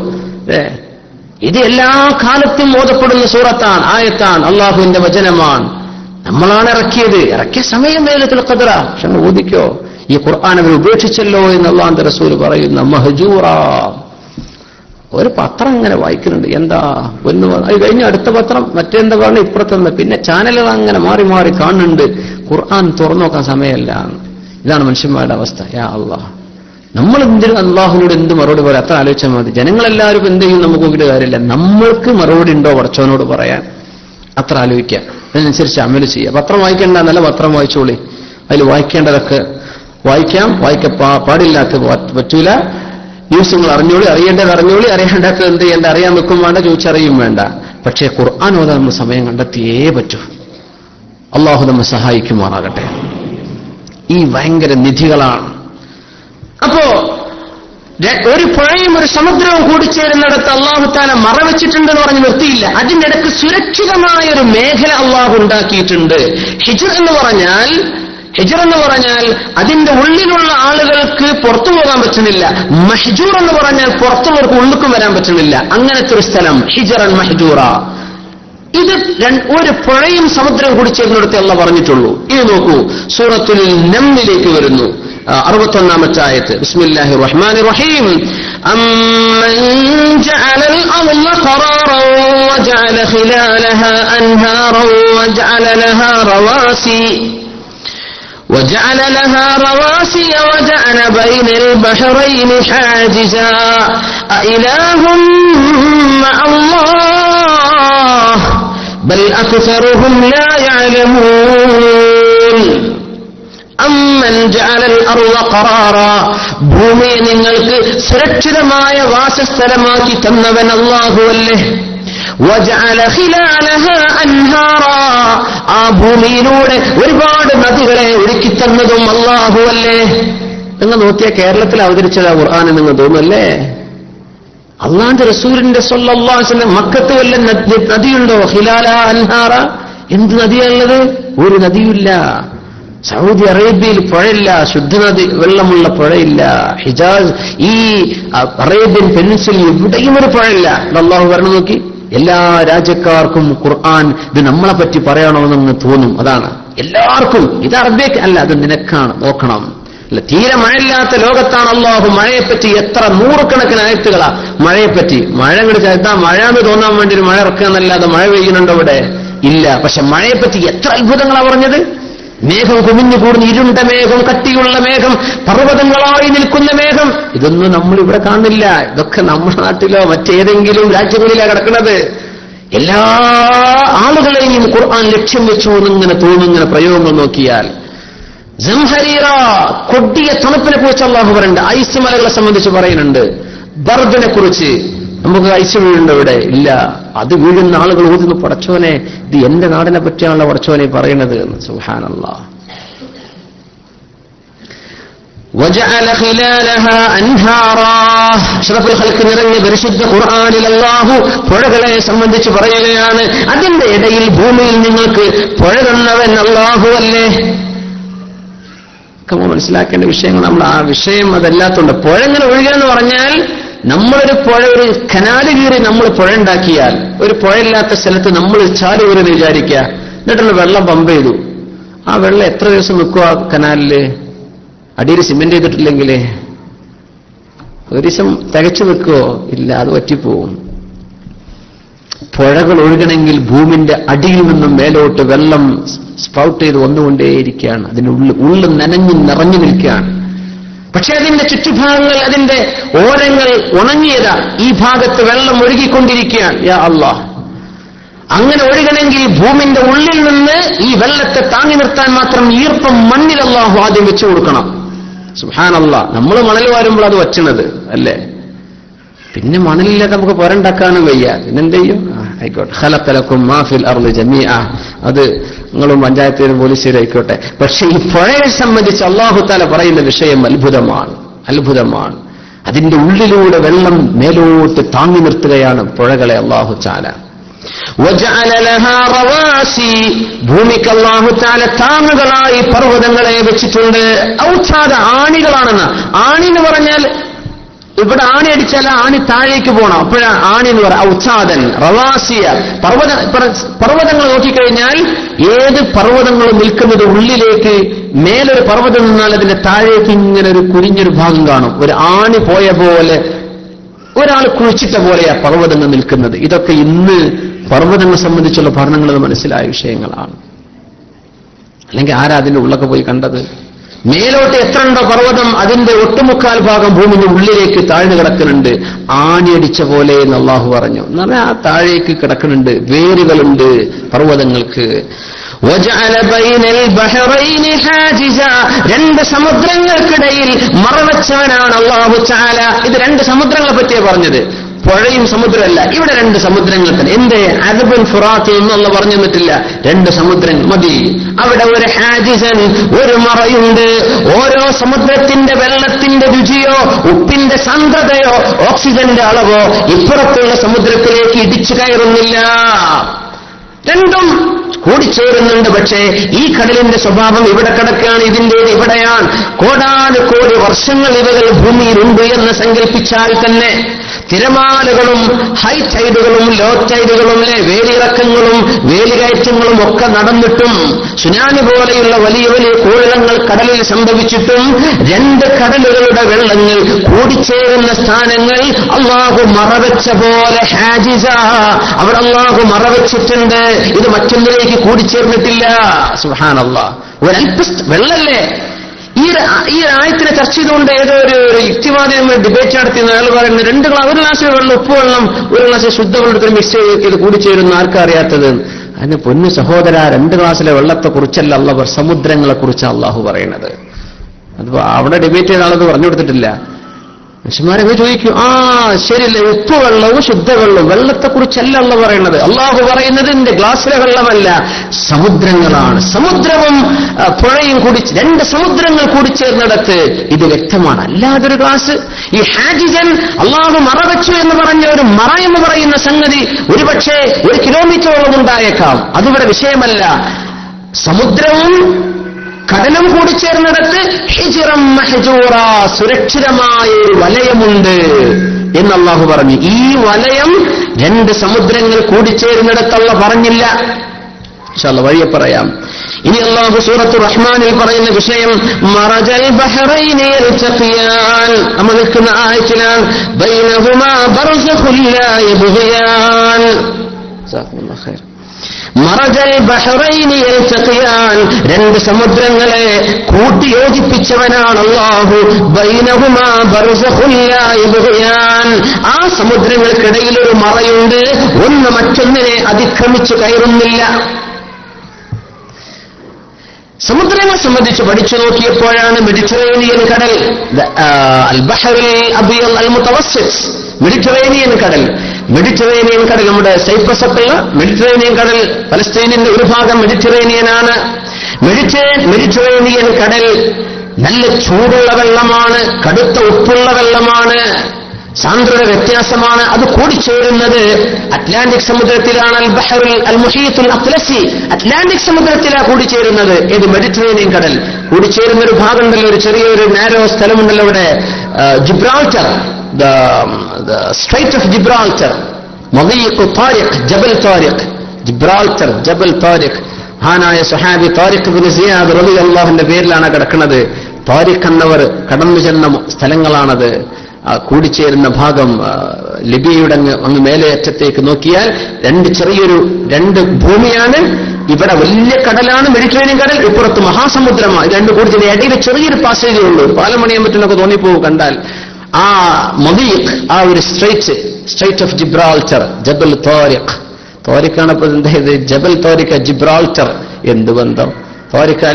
ഇത് എല്ലാ കാലത്തും ഓതപ്പെടുന്ന സൂറത്താണ്, ആയത്താണ്, അള്ളാഹുവിന്റെ വചനമാണ്. നമ്മളാണ് ഇറക്കിയത്. ഇറക്കിയ സമയം ലൈലത്തുൽ ഖദറ. പക്ഷെ ഓദിക്കോ? ഈ ഖുർആൻ അവർ ഉപേക്ഷിച്ചല്ലോ എന്ന് അള്ളാഹുവിന്റെ റസൂൽ പറയുന്ന മഹ്ജൂറ. ഒരു പത്രം ഇങ്ങനെ വായിക്കുന്നുണ്ട്, എന്താ ഒന്ന് അത് കഴിഞ്ഞ് അടുത്ത പത്രം, മറ്റെന്താ പറഞ്ഞ ഇപ്പുറത്തുനിന്ന്, പിന്നെ ചാനലുകൾ അങ്ങനെ മാറി മാറി കാണുന്നുണ്ട്. ഖുർആൻ തുറന്നു നോക്കാൻ സമയമല്ല. ഇതാണ് മനുഷ്യന്മാരുടെ അവസ്ഥ. യാ അള്ളാഹ്, നമ്മൾ എന്തിനും അള്ളാഹുവിനോട് എന്ത് മറുപടി പറയാം? അത്ര ആലോചിച്ചാൽ മതി. ജനങ്ങളെല്ലാവരും എന്ത് ചെയ്യും നമുക്ക് നോക്കിയിട്ട് കാര്യമില്ല. നമ്മൾക്ക് മറുപടി ഉണ്ടോ പടച്ചവനോട് പറയാൻ? അത്ര ആലോചിക്കുക, അതിനനുസരിച്ച് അമല് ചെയ്യുക. പത്രം വായിക്കേണ്ട, നല്ല പത്രം വായിച്ചോളി. അതിൽ വായിക്കേണ്ടതൊക്കെ വായിക്കാം, പാടില്ലാത്ത പറ്റൂല. ന്യൂസ് നിങ്ങൾ അറിഞ്ഞോളി, അറിയേണ്ടത് അറിഞ്ഞോളി, അറിയേണ്ടത് എന്ത് ചെയ്യേണ്ട അറിയാൻ വെക്കും വേണ്ട, ചോദിച്ചറിയും വേണ്ട. പക്ഷേ ഖുർആൻ ഓതാൻ നമ്മൾ സമയം കണ്ടെത്തിയേ പറ്റൂ. അള്ളാഹു നമ്മെ സഹായിക്കുമാറാകട്ടെ. ഈ ഭയങ്കര നിധികളാണ്. അപ്പോ ഒരു പുഴയും ഒരു സമുദ്രവും കൂടിച്ചേരുന്നിടത്ത് അള്ളാഹു താല മറവെച്ചിട്ടുണ്ടെന്ന് പറഞ്ഞ് നിർത്തിയില്ല. അതിന്റെ ഇടയ്ക്ക് സുരക്ഷിതമായ ഒരു മേഖല അള്ളാഹു ഉണ്ടാക്കിയിട്ടുണ്ട്. ഹിജ്ർ എന്ന് പറഞ്ഞാൽ അതിന്റെ ഉള്ളിലുള്ള ആളുകൾക്ക് പുറത്തു പോകാൻ പറ്റുന്നില്ല. മഹ്ജൂർ എന്ന് പറഞ്ഞാൽ പുറത്തുള്ളവർക്ക് ഉള്ളിക്കും വരാൻ പറ്റുന്നില്ല. അങ്ങനത്തെ ഒരു സ്ഥലം ഹിജ്റൻ മഹ്ജൂറ. ഇത് ഒരു പുഴയും സമുദ്രം കൂടിച്ചേർന്നിടത്ത് അള്ളാഹു പറഞ്ഞിട്ടുള്ളൂ. ഇത് നോക്കൂ, സൂറത്തുൽ നംലിലേക്ക് വരുന്നു, 61-ാമത്തെ ആയത്ത്. ബിസ്മില്ലാഹിർ റഹ്മാനിർ റഹീം. അമ്മൻ ജഅലൽ അർള ഖറാറൻ വജഅല ഖിലാലഹാ അൻഹാറൻ വജഅല ലഹാ റവാസി وجعل بين البحرين حاجزا أإله مع الله بل أكثرهم لا يعلمون. അമ്മൻ ജഅലൽ അർള ഖറാറ, ഭൂമിയെ നിങ്ങൾക്ക് സുരക്ഷിതമായ വാസസ്ഥലമാക്കി തന്നവൻ അല്ലാഹുവല്ലേ. വജഅല ഖിലാലഹാ അൻഹാറ, ആ ഭൂമിയിലൂടെ ഒരുപാട് നദികളെ ഒരുക്കി തന്നതും അല്ലാഹുവല്ലേ. നിങ്ങൾ നോക്കിയാൽ കേരളത്തിൽ അവതരിച്ചതാ ഖുർആൻ നിങ്ങൾ തോന്നുമല്ലേ? അള്ളാഹുവിന്റെ റസൂലിന്റെ സ്വല്ലല്ലാഹു അലൈഹി വസല്ലം മക്കത്ത് വല്ല നദിയുണ്ടോ? ഖിലാലഹാ അൻഹാറ, എന്ത് നദിയുള്ളത്? ഒരു നദിയില്ല. സൗദി അറേബ്യയിൽ പുഴയില്ല, ശുദ്ധനദി വെള്ളമുള്ള പുഴയില്ല. ഹിജാസ്, ഈ അറേബ്യൻ പെനിൻസുലിൽ എവിടെയും ഒരു പുഴയില്ല. അല്ലാഹു പറഞ്ഞു നോക്കി. എല്ലാ രാജ്യക്കാർക്കും ഖുർആൻ ഇത് നമ്മളെ പറ്റി പറയണമെന്ന് തോന്നും. അതാണ് എല്ലാവർക്കും. ഇത് അറബിക്ക് അല്ല, അത് നിനക്കാണ്, നോക്കണം. അല്ല, തീരെ മഴയില്ലാത്ത ലോകത്താണ് അല്ലാഹു മഴയെപ്പറ്റി എത്ര നൂറുകണക്കിന് ആയത്തുകളാ മഴയെപ്പറ്റി. മഴ അങ്ങോട്ട് ചേർത്താ മഴ എന്ന് തോന്നാൻ വേണ്ടി ഒരു മഴ ഇറക്കുക എന്നല്ലാതെ മഴ പെയ്യുന്നുണ്ടോ ഇവിടെ? ഇല്ല. പക്ഷെ മഴയെപ്പറ്റി എത്ര അത്ഭുതങ്ങളാണ് പറഞ്ഞത്. മേഘം കുമിഞ്ഞുകൂടുന്ന ഇരുണ്ട മേഘം, കട്ടിയുള്ള മേഘം, പർവ്വതങ്ങളായി നിൽക്കുന്ന മേഘം, ഇതൊന്നും നമ്മളിവിടെ കാണില്ല. ഇതൊക്കെ നമ്മുടെ നാട്ടിലോ മറ്റേതെങ്കിലും രാജ്യങ്ങളിലാ കിടക്കുന്നത്. എല്ലാ ആളുകളെയും ഖുർആൻ ലക്ഷ്യം വെച്ചു എന്നിങ്ങനെ തോന്നുന്ന പ്രയോഗങ്ങൾ നോക്കിയാൽ, ജംഹരീറ കൊടിയ തണുപ്പിനെ കുറിച്ച് അല്ലാഹു പറയുന്നുണ്ട്. ഐസ് മലകളെ സംബന്ധിച്ച് പറയുന്നുണ്ട്. ബർദിനെ കുറിച്ച്, നമുക്ക് ഐസ് വീഴുണ്ടോ ഇവിടെ? ഇല്ല. അത് വീഴുന്ന ആളുകൾ ഓതുന്നു, പടച്ചോനെ ഇത് എന്റെ നാടിനെ പറ്റിയാണല്ലോ പടച്ചോനെ പറയുന്നത് എന്ന്. സുബ്ഹാനല്ലാഹ്. വജഅല ഖിലാലഹാ അൻഹാറാ. അഷ്റഫുൽ ഖൽഖ് നിറഞ്ഞ പരിശുദ്ധ ഖുർആനിൽ അല്ലാഹു പുഴകളെ സംബന്ധിച്ച് പറയുകയാണ്, അതിന്റെ ഇടയിൽ ഭൂമിയിൽ നിങ്ങൾക്ക് പുഴ തന്നവൻ അല്ലാഹു അല്ലേ. മനസ്സിലാക്കേണ്ട വിഷയങ്ങൾ, നമ്മൾ ആ വിഷയം അതല്ലാത്തുണ്ട്. പുഴ ഇങ്ങനെ ഒഴുകുക എന്ന് പറഞ്ഞാൽ, നമ്മളൊരു പുഴ, ഒരു കനാല് കീറി നമ്മൾ പുഴ ഉണ്ടാക്കിയാൽ, ഒരു പുഴയില്ലാത്ത സ്ഥലത്ത് നമ്മൾ ചാല് കീറി വിചാരിക്കുക, എന്നിട്ടുള്ള വെള്ളം പമ്പ് ചെയ്തു. ആ വെള്ളം എത്ര ദിവസം നിൽക്കുക കനാലില്? അടിയിൽ സിമെന്റ് ചെയ്തിട്ടില്ലെങ്കിൽ ഒരു ദിവസം തികച്ചു നിൽക്കുവോ? ഇല്ല, അത് പറ്റിപ്പോവും. പുഴകൾ ഒഴുകണമെങ്കിൽ ഭൂമിന്റെ അടിയിൽ നിന്നും മേലോട്ട് വെള്ളം സ്പ്രൗട്ട് ചെയ്ത് വന്നുകൊണ്ടേയിരിക്കുകയാണ്. ഉള്ളിൽ നനഞ്ഞു നിറഞ്ഞു നിൽക്കുകയാണ്. പക്ഷെ അതിന്റെ ചുറ്റുഭാഗങ്ങൾ, അതിന്റെ ഓരങ്ങൾ ഉണങ്ങിയതാ. ഈ ഭാഗത്ത് വെള്ളം ഒഴുകിക്കൊണ്ടിരിക്കുകയാണ്. യാ അല്ലാഹ്, അങ്ങനെ ഒഴുകണമെങ്കിൽ ഭൂമിന്റെ ഉള്ളിൽ നിന്ന് ഈ വെള്ളത്തെ താങ്ങി നിർത്താൻ മാത്രം ഈർപ്പം മണ്ണിൽ അല്ലാഹു ആദ്യം വെച്ചു കൊടുക്കണം. സുബ്ഹാനല്ലാഹ്. നമ്മൾ മണൽ വാരുമ്പോൾ അത് വച്ചണത് അല്ലേ? പിന്നെ മണലില്ലാതെ നമുക്ക് പുരണ്ടാക്കാനും വയ്യ. പിന്നെന്ത് ചെയ്യും? ആയിക്കോട്ടെ, ഖലഖലകും മാ ഫിൽ അർളി ജമീഅ. അത് നിങ്ങളും പഞ്ചായത്തിലും പോലീസുകാരും ആയിക്കോട്ടെ. പക്ഷെ ഈ പുഴയെ സംബന്ധിച്ച് അല്ലാഹു തആല പറയുന്ന വിഷയം അത്ഭുതമാണ്, അത്ഭുതമാണ്. അതിന്റെ ഉള്ളിലൂടെ വെള്ളം മേലോട്ട് താങ്ങി നിർത്തുകയാണ് പുഴകളെ അല്ലാഹു തആല. വജഅല ലഹാ റവാസി. ഭൂമിക്ക് അല്ലാഹു തആല താങ്ങുകളായി പർവ്വതങ്ങളെ വെച്ചിട്ടുണ്ട്. ഔഛാദ, ആണികളാണെന്ന്. ആണി എന്ന് പറഞ്ഞാൽ, ഇവിടെ ആണി അടിച്ചാൽ ആണി താഴേക്ക് പോകണം, അപ്പോഴാണ് ആണി എന്ന് പറയാം. ഔഛാദൻ, റവാസിയ. പർവ്വതങ്ങൾ നോക്കിക്കഴിഞ്ഞാൽ ഏത് പർവ്വതങ്ങളും നിൽക്കുന്നത് ഉള്ളിലേക്ക്. മേലൊരു പർവ്വതം നിന്നാൽ അതിന്റെ താഴേക്ക് ഇങ്ങനെ ഒരു കുനിഞ്ഞൊരു ഭാഗം കാണും. ഒരു ആണി പോയ പോലെ, ഒരാൾ കുഴിച്ചിട്ട പോലെയാ പർവ്വതങ്ങൾ നിൽക്കുന്നത്. ഇതൊക്കെ ഇന്ന് പർവ്വതങ്ങളെ സംബന്ധിച്ചുള്ള പഠനങ്ങൾ മനസ്സിലായ വിഷയങ്ങളാണ്. അല്ലെങ്കിൽ ആരാ അതിന്റെ ഉള്ളൊക്കെ പോയി കണ്ടത്? മേലോട്ട് എത്ര ഉണ്ടോ പർവ്വതം, അതിന്റെ ഒട്ടുമുക്കാൽ ഭാഗം ഭൂമിന്റെ ഉള്ളിലേക്ക് താഴ്ന്നു കിടക്കുന്നുണ്ട്. ആണിയടിച്ച പോലെ എന്ന് അല്ലാഹു പറഞ്ഞു. എന്ന് പറഞ്ഞാൽ ആ താഴേക്ക് കിടക്കുന്നുണ്ട്, വേരുകളുണ്ട് പർവ്വതങ്ങൾക്ക്. വജഅല ബൈനൽ ബഹറൈനി ഹാജിസ. രണ്ട് സമുദ്രങ്ങൾക്കിടയിൽ മറവച്ചവനാണ് അല്ലാഹു തആല. ഇത് രണ്ട് സമുദ്രങ്ങളെ പറ്റിയാണ് പറഞ്ഞത്, പുഴയും സമുദ്രമല്ല. ഇവിടെ രണ്ട് സമുദ്രങ്ങൾ തന്നെ. എന്തേ അദബുൽ ഫുറാത്ത് എന്നുള്ള പറഞ്ഞു തന്നിട്ടില്ല. രണ്ട് സമുദ്രങ്ങൾ മതി. അവിടെ ഒരു ഹാജിസൻ, ഒരു മറയുണ്ട്. ഓരോ സമുദ്രത്തിന്റെ വെള്ളത്തിന്റെ രുചിയോ ഉപ്പിന്റെ സാന്ദ്രതയോ ഓക്സിജന്റെ അളവോ ഇപ്പുറത്തുള്ള സമുദ്രത്തിലേക്ക് ഇടിച്ചു കയറുന്നില്ല. രണ്ടും കൂടിച്ചേരുന്നുണ്ട്. പക്ഷേ ഈ കടലിന്റെ സ്വഭാവം ഇവിടെ കിടക്കുകയാണ്, ഇതിന്റേത് ഇവിടെയാണ്. കോടാനുകോടി വർഷങ്ങൾ ഇവകൾ ഭൂമിയിലുണ്ട് എന്ന് സങ്കല്പിച്ചാൽ തന്നെ തിരമാലകളും ഹൈ ടൈഡുകളും ലോ ടൈഡുകളും വേലിയിറക്കങ്ങളും വേലികയറ്റങ്ങളും ഒക്കെ നടന്നിട്ടും സുനാമി പോലെയുള്ള വലിയ വലിയ കോളിളങ്ങൾ കടലിൽ സംഭവിച്ചിട്ടും രണ്ട് കടലുകളുടെ വെള്ളങ്ങൾ കൂടിച്ചേരുന്ന സ്ഥാനങ്ങൾ അല്ലാഹു മറവെച്ച പോലെ ഹാജിസ, അവിടെ അല്ലാഹു മറവെച്ചിട്ടുണ്ട്. ഇത് മറ്റൊന്നിലേക്ക് കൂടിച്ചേർന്നിട്ടില്ല. സുബ്ഹാനല്ലാഹ്. ഒരൽപ്പ വെള്ളല്ലേ. ഈ ആയത്തിനെ ചർച്ച ചെയ്തുകൊണ്ട് ഏതോ ഒരു യുക്തിവാദി ഡിബേറ്റ് നടത്തിയെന്ന് അയാൾ പറയുന്നത്, ഒരു ഗ്ലാസ് വെള്ളം, ഉപ്പ് വെള്ളം, ഒരു ഗ്ലാസ് ശുദ്ധവെള്ളത്തിൽ മിക്സ് ചെയ്ത് കൂടിച്ചേരുന്ന ആർക്കാ അറിയാത്തത്? അതിന് പൊന്നു സഹോദര, 2 ഗ്ലാസ്സിലെ വെള്ളത്തെ കുറിച്ചല്ല അല്ലാഹു, സമുദ്രങ്ങളെ കുറിച്ചാണ് അല്ലാഹു പറയുന്നത്. അതിപ്പോ അവിടെ ഡിബേറ്റ് ചെയ്ത ആളത് പറഞ്ഞു കൊടുത്തിട്ടില്ല. മനുഷ്യന്മാരെങ്ങനെ ചോദിക്കും, ശരിയല്ലേ, ഉപ്പ് വെള്ളവും ശുദ്ധവെള്ളവും, വെള്ളത്തെക്കുറിച്ചല്ല അല്ലാഹു പറയുന്നത്. അല്ലാഹു പറയുന്നത് എന്റെ ഗ്ലാസ്സിലെ വെള്ളമല്ല, സമുദ്രങ്ങളാണ്. സമുദ്രവും പുഴയും കൂടി, 2 സമുദ്രങ്ങൾ കൂടിച്ചേർന്നിടത്ത് ഇത് വ്യക്തമാണ്. അല്ലാതൊരു ഗ്ലാസ്. ഈ ഹാജിജൻ അല്ലാഹു മറവച്ചു എന്ന് പറഞ്ഞ ഒരു മറ എന്ന് പറയുന്ന സംഗതി ഒരുപക്ഷെ 1 കിലോമീറ്ററോളം ഉണ്ടായേക്കാം. അതിവിടെ വിഷയമല്ല. സമുദ്രവും കടലും കൂടി ചേർന്നിടത്ത് ഹിജ്റം മഹ്ജൂറ, സുരക്ഷിതമായ ഒരു വലയമുണ്ട് എന്ന് അല്ലാഹു പറഞ്ഞു. ഈ വലയം 2 സമുദ്രങ്ങൾ കൂടിച്ചേരുന്നിടത്തുള്ള പറഞ്ഞില്ല. ഇൻഷാ അല്ലാഹ് വഴിയെ പറയാം. ഇനി അല്ലാഹു സൂറത്തുർ റഹ്മാനിൽ പറയുന്ന വിഷയം മറജൽ ബഹറൈനി യൽതഖിയാൻ. നമ്മൾ നിൽക്കുന്ന ആയത്തിലാണ് ബൈനഹുമാ ബർസഖുൽ ലാ യബ്ഗിയാൻ. ജസാകുല്ലാഹു ഖൈർ. മറജൽ ബഹ്റൈനി യൽതഖിയാൻ, രണ്ട് സമുദ്രങ്ങളെ കൂട്ടിയോജിപ്പിച്ചവനാണ് അല്ലാഹു. ബൈനഹുമാ ബർസഖുൻ ലാ യബ്ഗിയാൻ, ആ സമുദ്രങ്ങൾക്കിടയിൽ ഒരു മറയുണ്ട്, ഒന്ന് മറ്റൊന്നിനെ അതിക്രമിച്ചു കയറുന്നില്ല. സമുദ്രങ്ങളെ സംബന്ധിച്ച് പഠിച്ചു നോക്കിയപ്പോഴാണ് മെഡിറ്ററേനിയൻ കടൽ, അൽ ബഹ്റുൽ അബിയൽ അൽ മുതവസ്സിത്ത്, മെഡിറ്ററേനിയൻ കടൽ നമ്മുടെ സൈപ്രസ് ഒക്കെയുള്ള മെഡിറ്ററേനിയൻ കടൽ, പലസ്തീനിന്റെ ഒരു ഭാഗം മെഡിറ്ററേനിയനാണ്. മെഡിറ്ററേനിയൻ കടൽ നല്ല ചൂടുള്ള വെള്ളമാണ്, കടുത്ത ഉപ്പുള്ള വെള്ളമാണ്, സാന്ദ്രത വ്യത്യാസമാണ്. അത് കൂടിച്ചേരുന്നത് അറ്റ്ലാന്റിക് സമുദ്രത്തിലാണ്. അൽ ബഹ്റുൽ അൽ മുഹീത്തുൽ അത്ലസി, അറ്റ്ലാന്റിക് സമുദ്രത്തിലാണ് കൂടിച്ചേരുന്നത്. ഇത് മെഡിറ്ററേനിയൻ കടൽ കൂടിച്ചേരുന്ന ഒരു ഭാഗമുണ്ടല്ലോ, ഒരു ചെറിയൊരു നാരോ സ്ഥലമുണ്ടല്ലോ ഇവിടെ, Gibraltar, strait of Gibraltar, Madiq Tariq, Jabal Tariq, Gibraltar, Jabal Tariq. മഹാനായ സ്വഹാബി താരിഖ് ഇബ്നു സിയാദ് റളിയല്ലാഹുവിന്റെ പേരിലാണ് കിടക്കുന്നത്. താരിഖ് എന്നവർ കടന്നു ചെന്ന സ്ഥലങ്ങളാണത്. കൂടിച്ചേരുന്ന ഭാഗം ലിബിയയുടെ അങ്ങ് മേലേറ്റത്തേക്ക് നോക്കിയാൽ രണ്ട് ഭൂമിയാണ്. ഇവിടെ വലിയ കടലാണ് മെഡിറ്ററേനിയൻ കടൽ, ഇപ്പുറത്ത് മഹാസമുദ്രമാണ്. ഇത് രണ്ടു കൂടി ഇടയിൽ ചെറിയൊരു പാസേജേ ഉള്ളൂ, പാലം പണിയാൻ പറ്റുന്നൊക്കെ തോന്നിപ്പോകും കണ്ടാൽ. ആ മദീഖ്, ആ ഒരു straight of Gibraltar, Jabal Tariq, താരിഖാണ് ഇപ്പൊ എന്തായത്, ജബൽ താരിഖ് ജിബ്രാൾട്ടർ, എന്ത് ബന്ധം? താരിഖ്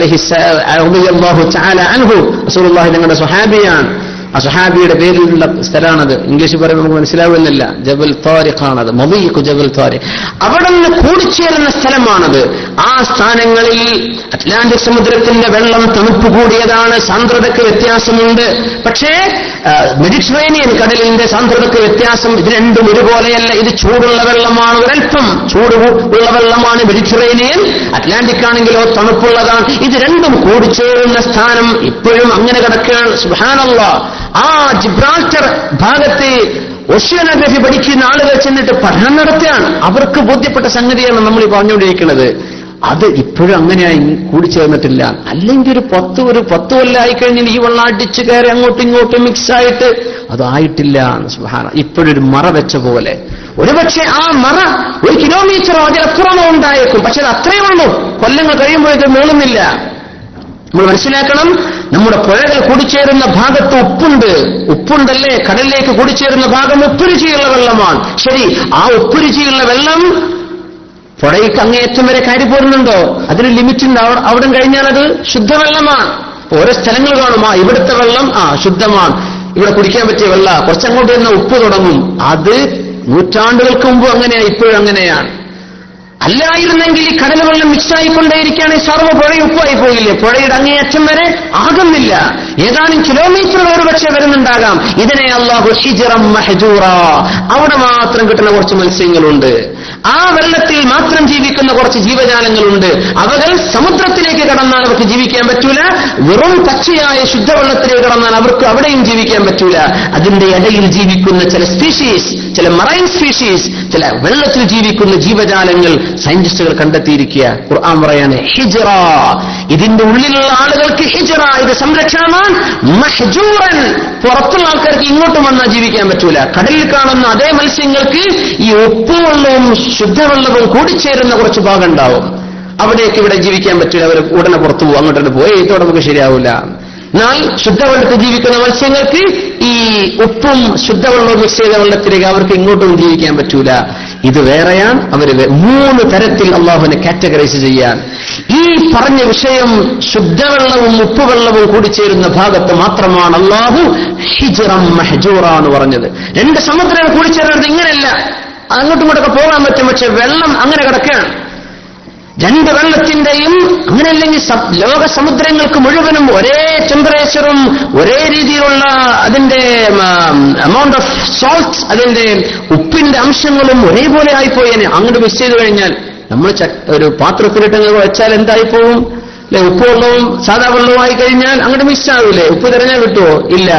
റളിയല്ലാഹു തആല അൻഹു റസൂലുള്ളാഹി ഞങ്ങളുടെ സ്വഹാബിയാണ്. ആ സ്വഹാബിയുടെ പേരിലുള്ള സ്ഥലമാണത്. ഇംഗ്ലീഷ് പറയുമ്പോൾ നമുക്ക് മനസ്സിലാവുന്നില്ല. ജബൽ താരിഖാണത്, മദീഖ് ജബൽ താരിഖ്. അവിടെ നിന്ന് കൂടിച്ചേരുന്ന സ്ഥലമാണത്. ആ സ്ഥാനങ്ങളിൽ അറ്റ്ലാന്റിക് സമുദ്രത്തിന്റെ വെള്ളം തണുപ്പ് കൂടിയതാണ്, സാന്ദ്രതയ്ക്ക് വ്യത്യാസമുണ്ട്. പക്ഷേ മെഡിറ്ററേനിയൻ കടലിന്റെ സാന്ദ്രതയ്ക്ക് വ്യത്യാസം, ഇത് രണ്ടും ഒരുപോലെയല്ല. ഇത് ചൂടുള്ള വെള്ളമാണ്, ഒരൽപ്പം ചൂട് ഉള്ള വെള്ളമാണ് മെഡിറ്ററേനിയൻ. അറ്റ്ലാന്റിക് ആണെങ്കിലോ തണുപ്പുള്ളതാണ്. ഇത് രണ്ടും കൂടിച്ചേരുന്ന സ്ഥാനം ഇപ്പോഴും അങ്ങനെ കിടക്കുകയാണ്. സുബ്ഹാനല്ലാഹ്. ആ ജിബ്രാൾട്ടർ ഭാഗത്ത് ഓഷ്യാനോഗ്രഫി പഠിക്കുന്ന ആളുകൾ ചെന്നിട്ട് പഠനം നടത്തുകയാണ്. അവർക്ക് ബോധ്യപ്പെട്ട സംഗതിയാണ് നമ്മൾ ഈ പറഞ്ഞുകൊണ്ടിരിക്കുന്നത്. അത് ഇപ്പോഴും അങ്ങനെയായി കൂടിച്ചേർന്നിട്ടില്ല. അല്ലെങ്കിൽ ഒരു 10 കൊല്ലമായി കഴിഞ്ഞാൽ ഈ വെള്ളം അടിച്ചു കയറി അങ്ങോട്ടും ഇങ്ങോട്ടും മിക്സായിട്ട് അതായിട്ടില്ല. സുബ്ഹാനല്ലാഹ്. ഇപ്പോഴൊരു മറ വെച്ച പോലെ. ഒരുപക്ഷെ ആ മറ 1 കിലോമീറ്ററോ അതിലപ്പുറമോ ഉണ്ടായേക്കും. പക്ഷെ അത് അത്രയേ ഉള്ളൂ. കൊല്ലങ്ങൾ കഴിയുമ്പോഴേക്കും മേളുന്നില്ല. നമ്മൾ മനസ്സിലാക്കണം, നമ്മുടെ പുഴകൾ കൂടിച്ചേരുന്ന ഭാഗത്ത് ഉപ്പുണ്ടല്ലേ, കടലിലേക്ക് കൂടിച്ചേരുന്ന ഭാഗം ഉപ്പുരുചിയുള്ള വെള്ളമാണ്. ശരി, ആ ഉപ്പുരുചിയുള്ള വെള്ളം പുഴയ്ക്ക് അങ്ങേയറ്റം വരെ കയറി പോരുന്നുണ്ടോ? അതിന് ലിമിറ്റുണ്ട്. അവിടെ കഴിഞ്ഞാൽ അത് ശുദ്ധവെള്ളമാണ്. ഓരോ സ്ഥലങ്ങൾ കാണും, ഇവിടുത്തെ വെള്ളം ശുദ്ധമാണ്, ഇവിടെ കുടിക്കാൻ പറ്റിയ വെള്ള, കുറച്ചങ്ങോട്ട് വരുന്ന ഉപ്പ് തുടങ്ങും. അത് നൂറ്റാണ്ടുകൾക്ക് മുമ്പ് അങ്ങനെയാണ്, ഇപ്പോഴും അങ്ങനെയാണ്. അല്ലായിരുന്നെങ്കിൽ ഈ കടൽ വെള്ളം മിക്സായിക്കൊണ്ടേയിരിക്കുകയാണെങ്കിൽ സർവ്വ പുഴയും ഉപ്പായി പോയില്ലേ? പുഴയുടെ അങ്ങേയറ്റം വരെ ആകുന്നില്ല, ഏതാനും കിലോമീറ്ററുകൾ ഒരുപക്ഷെ വരുന്നുണ്ടാകാം. ഇതിനെ അല്ലാഹു ഹിജ്റം മഹ്ജൂറ, അവിടെ മാത്രം കിട്ടുന്ന കുറച്ച് മത്സ്യങ്ങളുണ്ട്, ആ വെള്ളത്തിൽ മാത്രം ജീവിക്കുന്ന കുറച്ച് ജീവജാലങ്ങളുണ്ട്. അവകൾ സമുദ്രത്തിലേക്ക് കടന്നാൽ അവർക്ക് ജീവിക്കാൻ പറ്റൂല, വെറും പച്ചയായ ശുദ്ധവെള്ളത്തിലേക്ക് കടന്നാൽ അവർക്ക് അവിടെയും ജീവിക്കാൻ പറ്റൂല. അതിന്റെ ഇടയിൽ ജീവിക്കുന്ന ചില സ്പീഷീസ്, ചില മറൈൻ സ്പീഷീസ്, ചില വെള്ളത്തിൽ ജീവിക്കുന്ന ജീവജാലങ്ങൾ സയന്റിസ്റ്റുകൾ കണ്ടെത്തിയിരിക്കുക. ഖുർആൻ പറയാണ് ഹിജ്റ, ഇതിന്റെ ഉള്ളിലുള്ള ആളുകൾക്ക് ഹിജ്റ, ഇത് സംരക്ഷണമാണ്. മഹ്ജൂറൻ, പുറത്തുള്ള ആൾക്കാർക്ക് ഇങ്ങോട്ടും വന്നാൽ ജീവിക്കാൻ പറ്റൂല. കടലിൽ കാണുന്ന അതേ മത്സ്യങ്ങൾക്ക് ഈ ഉപ്പുവെള്ളവും ശുദ്ധവെള്ളവും കൂടിച്ചേരുന്ന കുറച്ച് ഭാഗം ഉണ്ടാവും. അവിടേക്ക് ഇവിടെ ജീവിക്കാൻ പറ്റില്ല, അവർ ഉടനെ പുറത്തു പോകും. അങ്ങോട്ട് പോയി ഇതോടെ നമുക്ക് ശരിയാവില്ല. എന്നാൽ ശുദ്ധവെള്ളത്തിൽ ജീവിക്കുന്ന മത്സ്യങ്ങൾക്ക് ഈ ഉപ്പും ശുദ്ധവെള്ളവും മിക്സ് ചെയ്ത വെള്ളത്തിലേക്ക് അവർക്ക് ഇങ്ങോട്ടും ജീവിക്കാൻ പറ്റൂല. ഇത് വേറെയാണ്. അവര് 3 തരത്തിൽ അള്ളാഹുവിനെ കാറ്റഗറൈസ് ചെയ്യാൻ. ഈ പറഞ്ഞ വിഷയം ശുദ്ധവെള്ളവും ഉപ്പുവെള്ളവും കൂടിച്ചേരുന്ന ഭാഗത്ത് മാത്രമാണ് അള്ളാഹു ഹിജ്റം മഹ്ജൂറ എന്ന് പറഞ്ഞത്. 2 സമുദ്രങ്ങൾ കൂടിച്ചേരുന്നത് ഇങ്ങനെയല്ല, അങ്ങോട്ടും ഇങ്ങോട്ടൊക്കെ പോകാൻ പറ്റും, പക്ഷെ വെള്ളം അങ്ങനെ കിടക്കുകയാണ്. 2 വെള്ളത്തിന്റെയും അങ്ങനെയല്ലെങ്കിൽ ലോക സമുദ്രങ്ങൾക്ക് മുഴുവനും ഒരേ ടെമ്പറേച്ചറും ഒരേ രീതിയിലുള്ള അതിന്റെ അമൗണ്ട് ഓഫ് സോൾട്ട്, അതിന്റെ ഉപ്പിന്റെ അംശങ്ങളും ഒരേപോലെ ആയിപ്പോയേനെ. അങ്ങോട്ട് മിക്സ് ചെയ്ത് കഴിഞ്ഞാൽ നമ്മൾ ഒരു പാത്രത്തിലിട്ട് വെച്ചാൽ എന്തായിപ്പോവും അല്ലെ? ഉപ്പ് വെള്ളവും സാധാ വെള്ളവുമായി കഴിഞ്ഞാൽ അങ്ങോട്ട് മിക്സ് ആവില്ലേ? ഉപ്പ് തിരഞ്ഞാൽ കിട്ടുമോ? ഇല്ല.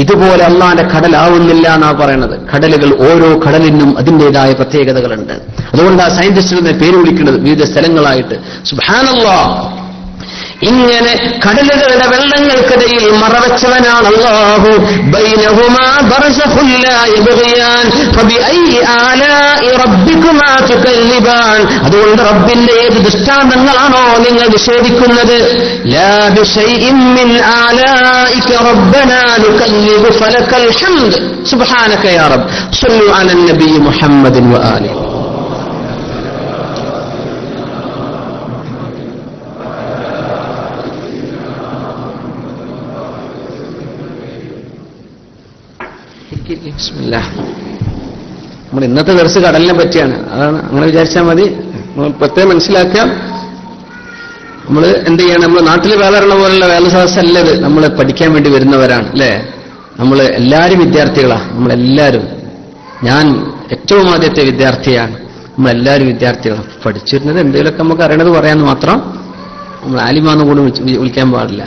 ഇതുപോലെ അള്ളാന്റെ കടലാവുന്നില്ല എന്നാ പറയണത്. കടലുകൾ, ഓരോ കടലിനും അതിൻ്റെതായ പ്രത്യേകതകളുണ്ട്. അതുകൊണ്ടാണ് സയന്റിസ്റ്റുകളുടെ പേര് വിളിക്കുന്നത് വിവിധ സ്ഥലങ്ങളായിട്ട്. സുബ്ഹാനല്ലാഹ്. ഇങ്ങനെ കടലുകളുടെ വെള്ളങ്ങൾക്കിടയിൽ മറവച്ചവനാണ് അല്ലാഹു. ബൈനഹുമാ ബർസഖുൻ ലാ യബ്ഗിയാൻ ഫബിഅയ്യി ആലാഇ റബ്ബികുമാ തുകല്ലിബാൻ. അതുകൊണ്ട് റബ്ബിന്റെ ഏത് ദൃഷ്ടാന്തങ്ങളാണോ നിങ്ങൾ നിഷേധിക്കുന്നത്? ലാ ബിശൈഇൻ മിൻ ആലാഇക റബ്ബനാ നുകല്ലിബു ഫലകൽ ഹംദ് സുബ്ഹാനക യാ റബ്ബ്. സ്വല്ലു അലൻ നബി മുഹമ്മദിൻ വആലിഹി. നമ്മൾ ഇന്നത്തെ ദർസ് കടലിനെ പറ്റിയാണ്. അതാണ്, അങ്ങനെ വിചാരിച്ചാൽ മതി. നമ്മൾ പ്രത്യേകം മനസ്സിലാക്കാം. നമ്മൾ എന്ത് ചെയ്യണം? നമ്മൾ നാട്ടിൽ വേലറിണ പോലുള്ള വേല സദസ്സല്ലത്. നമ്മൾ പഠിക്കാൻ വേണ്ടി വരുന്നവരാണ് അല്ലേ? നമ്മൾ എല്ലാവരും വിദ്യാർത്ഥികളാണ്. നമ്മളെല്ലാവരും, ഞാൻ ഏറ്റവും ആദ്യത്തെ വിദ്യാർത്ഥിയാണ്. നമ്മളെല്ലാവരും വിദ്യാർത്ഥികളാണ്. പഠിച്ചിരുന്നത് എന്തെങ്കിലുമൊക്കെ നമുക്ക് അറിയണത് പറയാമെന്ന് മാത്രം. നമ്മൾ ആലിമാന്ന് കൂടെ വിളിക്കാൻ പാടില്ല.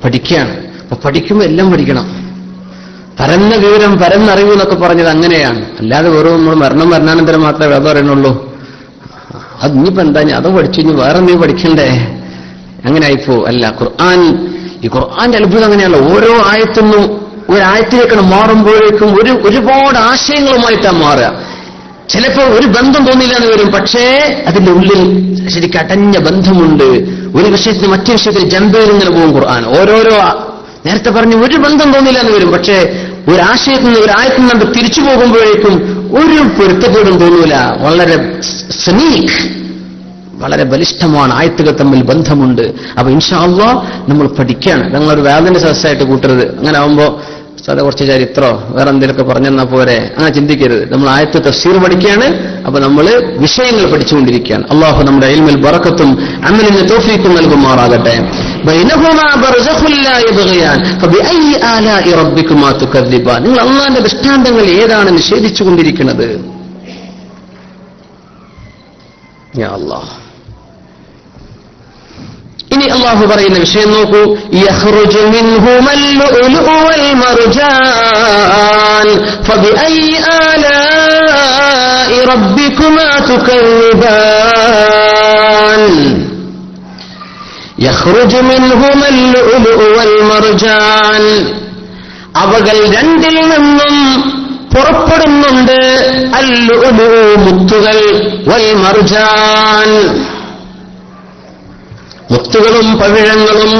പഠിക്കുകയാണ്. അപ്പൊ പഠിക്കുമ്പോൾ എല്ലാം പഠിക്കണം. പരന്ന വിവരം പരന്നറിവ് എന്നൊക്കെ പറഞ്ഞത് അങ്ങനെയാണ്. അല്ലാതെ വെറും നമ്മൾ മരണാനന്തരം മാത്രമേ വേദം അറിയണുള്ളൂ. അത് ഇനിയിപ്പോ എന്താ, അതോ പഠിച്ചു, ഇനി വേറെ എന്തെങ്കിലും പഠിക്കണ്ടേ, അങ്ങനെ ആയിപ്പോ അല്ല. ഈ ഖുർആന്റെ അത്ഭുതം അങ്ങനെയല്ല. ഓരോ ആയത്തിനും ഒരായത്തിലേക്കാണ് മാറുമ്പോഴേക്കും ഒരുപാട് ആശയങ്ങളുമായിട്ടാണ് മാറുക. ചിലപ്പോൾ ഒരു ബന്ധം തോന്നില്ല എന്ന് വരും, പക്ഷേ അതിന്റെ ഉള്ളിൽ ശരിക്കും അടഞ്ഞ ബന്ധമുണ്ട്. ഒരു വിഷയത്തിന് മറ്റു വിഷയത്തിൽ ജമ്പയിൽ ഇങ്ങനെ പോകും ഖുർആൻ. ഓരോരോ നേരത്തെ പറഞ്ഞ് ഒരു ബന്ധം തോന്നില്ല എന്ന് വരും, പക്ഷേ ഒരാശയത്തിൽ നിന്ന് ഒരായത്തിൽ നിന്ന് തിരിച്ചു പോകുമ്പോഴേക്കും ഒരു പൊരുത്തക്കേടും തോന്നൂല. വളരെ സമീക്, വളരെ ബലിഷ്ഠമാണ്. ആയത്തുകൾ തമ്മിൽ ബന്ധമുണ്ട്. അപ്പൊ ഇൻഷാ അല്ലാഹ് നമ്മൾ പഠിക്കുകയാണ്. ഞങ്ങളൊരു വേദന സദസ്സായിട്ട് കൂട്ടരുത്. അങ്ങനെ ആവുമ്പോ സാധാ കുറച്ച് ചരിത്രോ വേറെ എന്തെങ്കിലുമൊക്കെ പറഞ്ഞെന്നാ പോരെ, അങ്ങനെ ചിന്തിക്കരുത്. നമ്മൾ ആയത്ത് തഫ്സീർ പഠിക്കുകയാണ്. അപ്പൊ നമ്മൾ വിഷയങ്ങൾ പഠിച്ചുകൊണ്ടിരിക്കുകയാണ്. അല്ലാഹു നമ്മുടെ ഇൽമിൽ ബറക്കത്തും അമലിന് തൗഫീഖും നൽകുമാറാകട്ടെ. ബൈനഹുമാ ബർസഖുൻ ലാ യബ്ഗിയാൻ ഫബിഅയ്യി ആലാഇ റബ്ബികുമാ തുകല്ലിബാൻ. നിങ്ങൾ അല്ലാഹുവിന്റെ ദൃഷ്ടാന്തങ്ങൾ ഏതാണ് നിഷേധിച്ചുകൊണ്ടിരിക്കുന്നത്? യാ അല്ലാഹ്. ഇനി അല്ലാഹു പറയുന്ന വിഷയം നോക്കൂ. യഖ്റുജു മിൻഹുമൽ ലുഅ്ലുഉ വൽ മർജാൻ ഫബിഅയ്യി ആലാഇ റബ്ബികുമാ തുകല്ലിബാൻ. യഖ്റുജു മിൻഹുമൽ ലുഅ്ലുഉ വൽ മർജാൻ. അവകൾ രണ്ടിൽ നിന്നും പുറപ്പെടുന്നുണ്ട്. അൽ ലുഅ്ലുഉ മുത്തുകൾ, വൽ മർജാൻ മുത്തുകളും പവിഴങ്ങളും.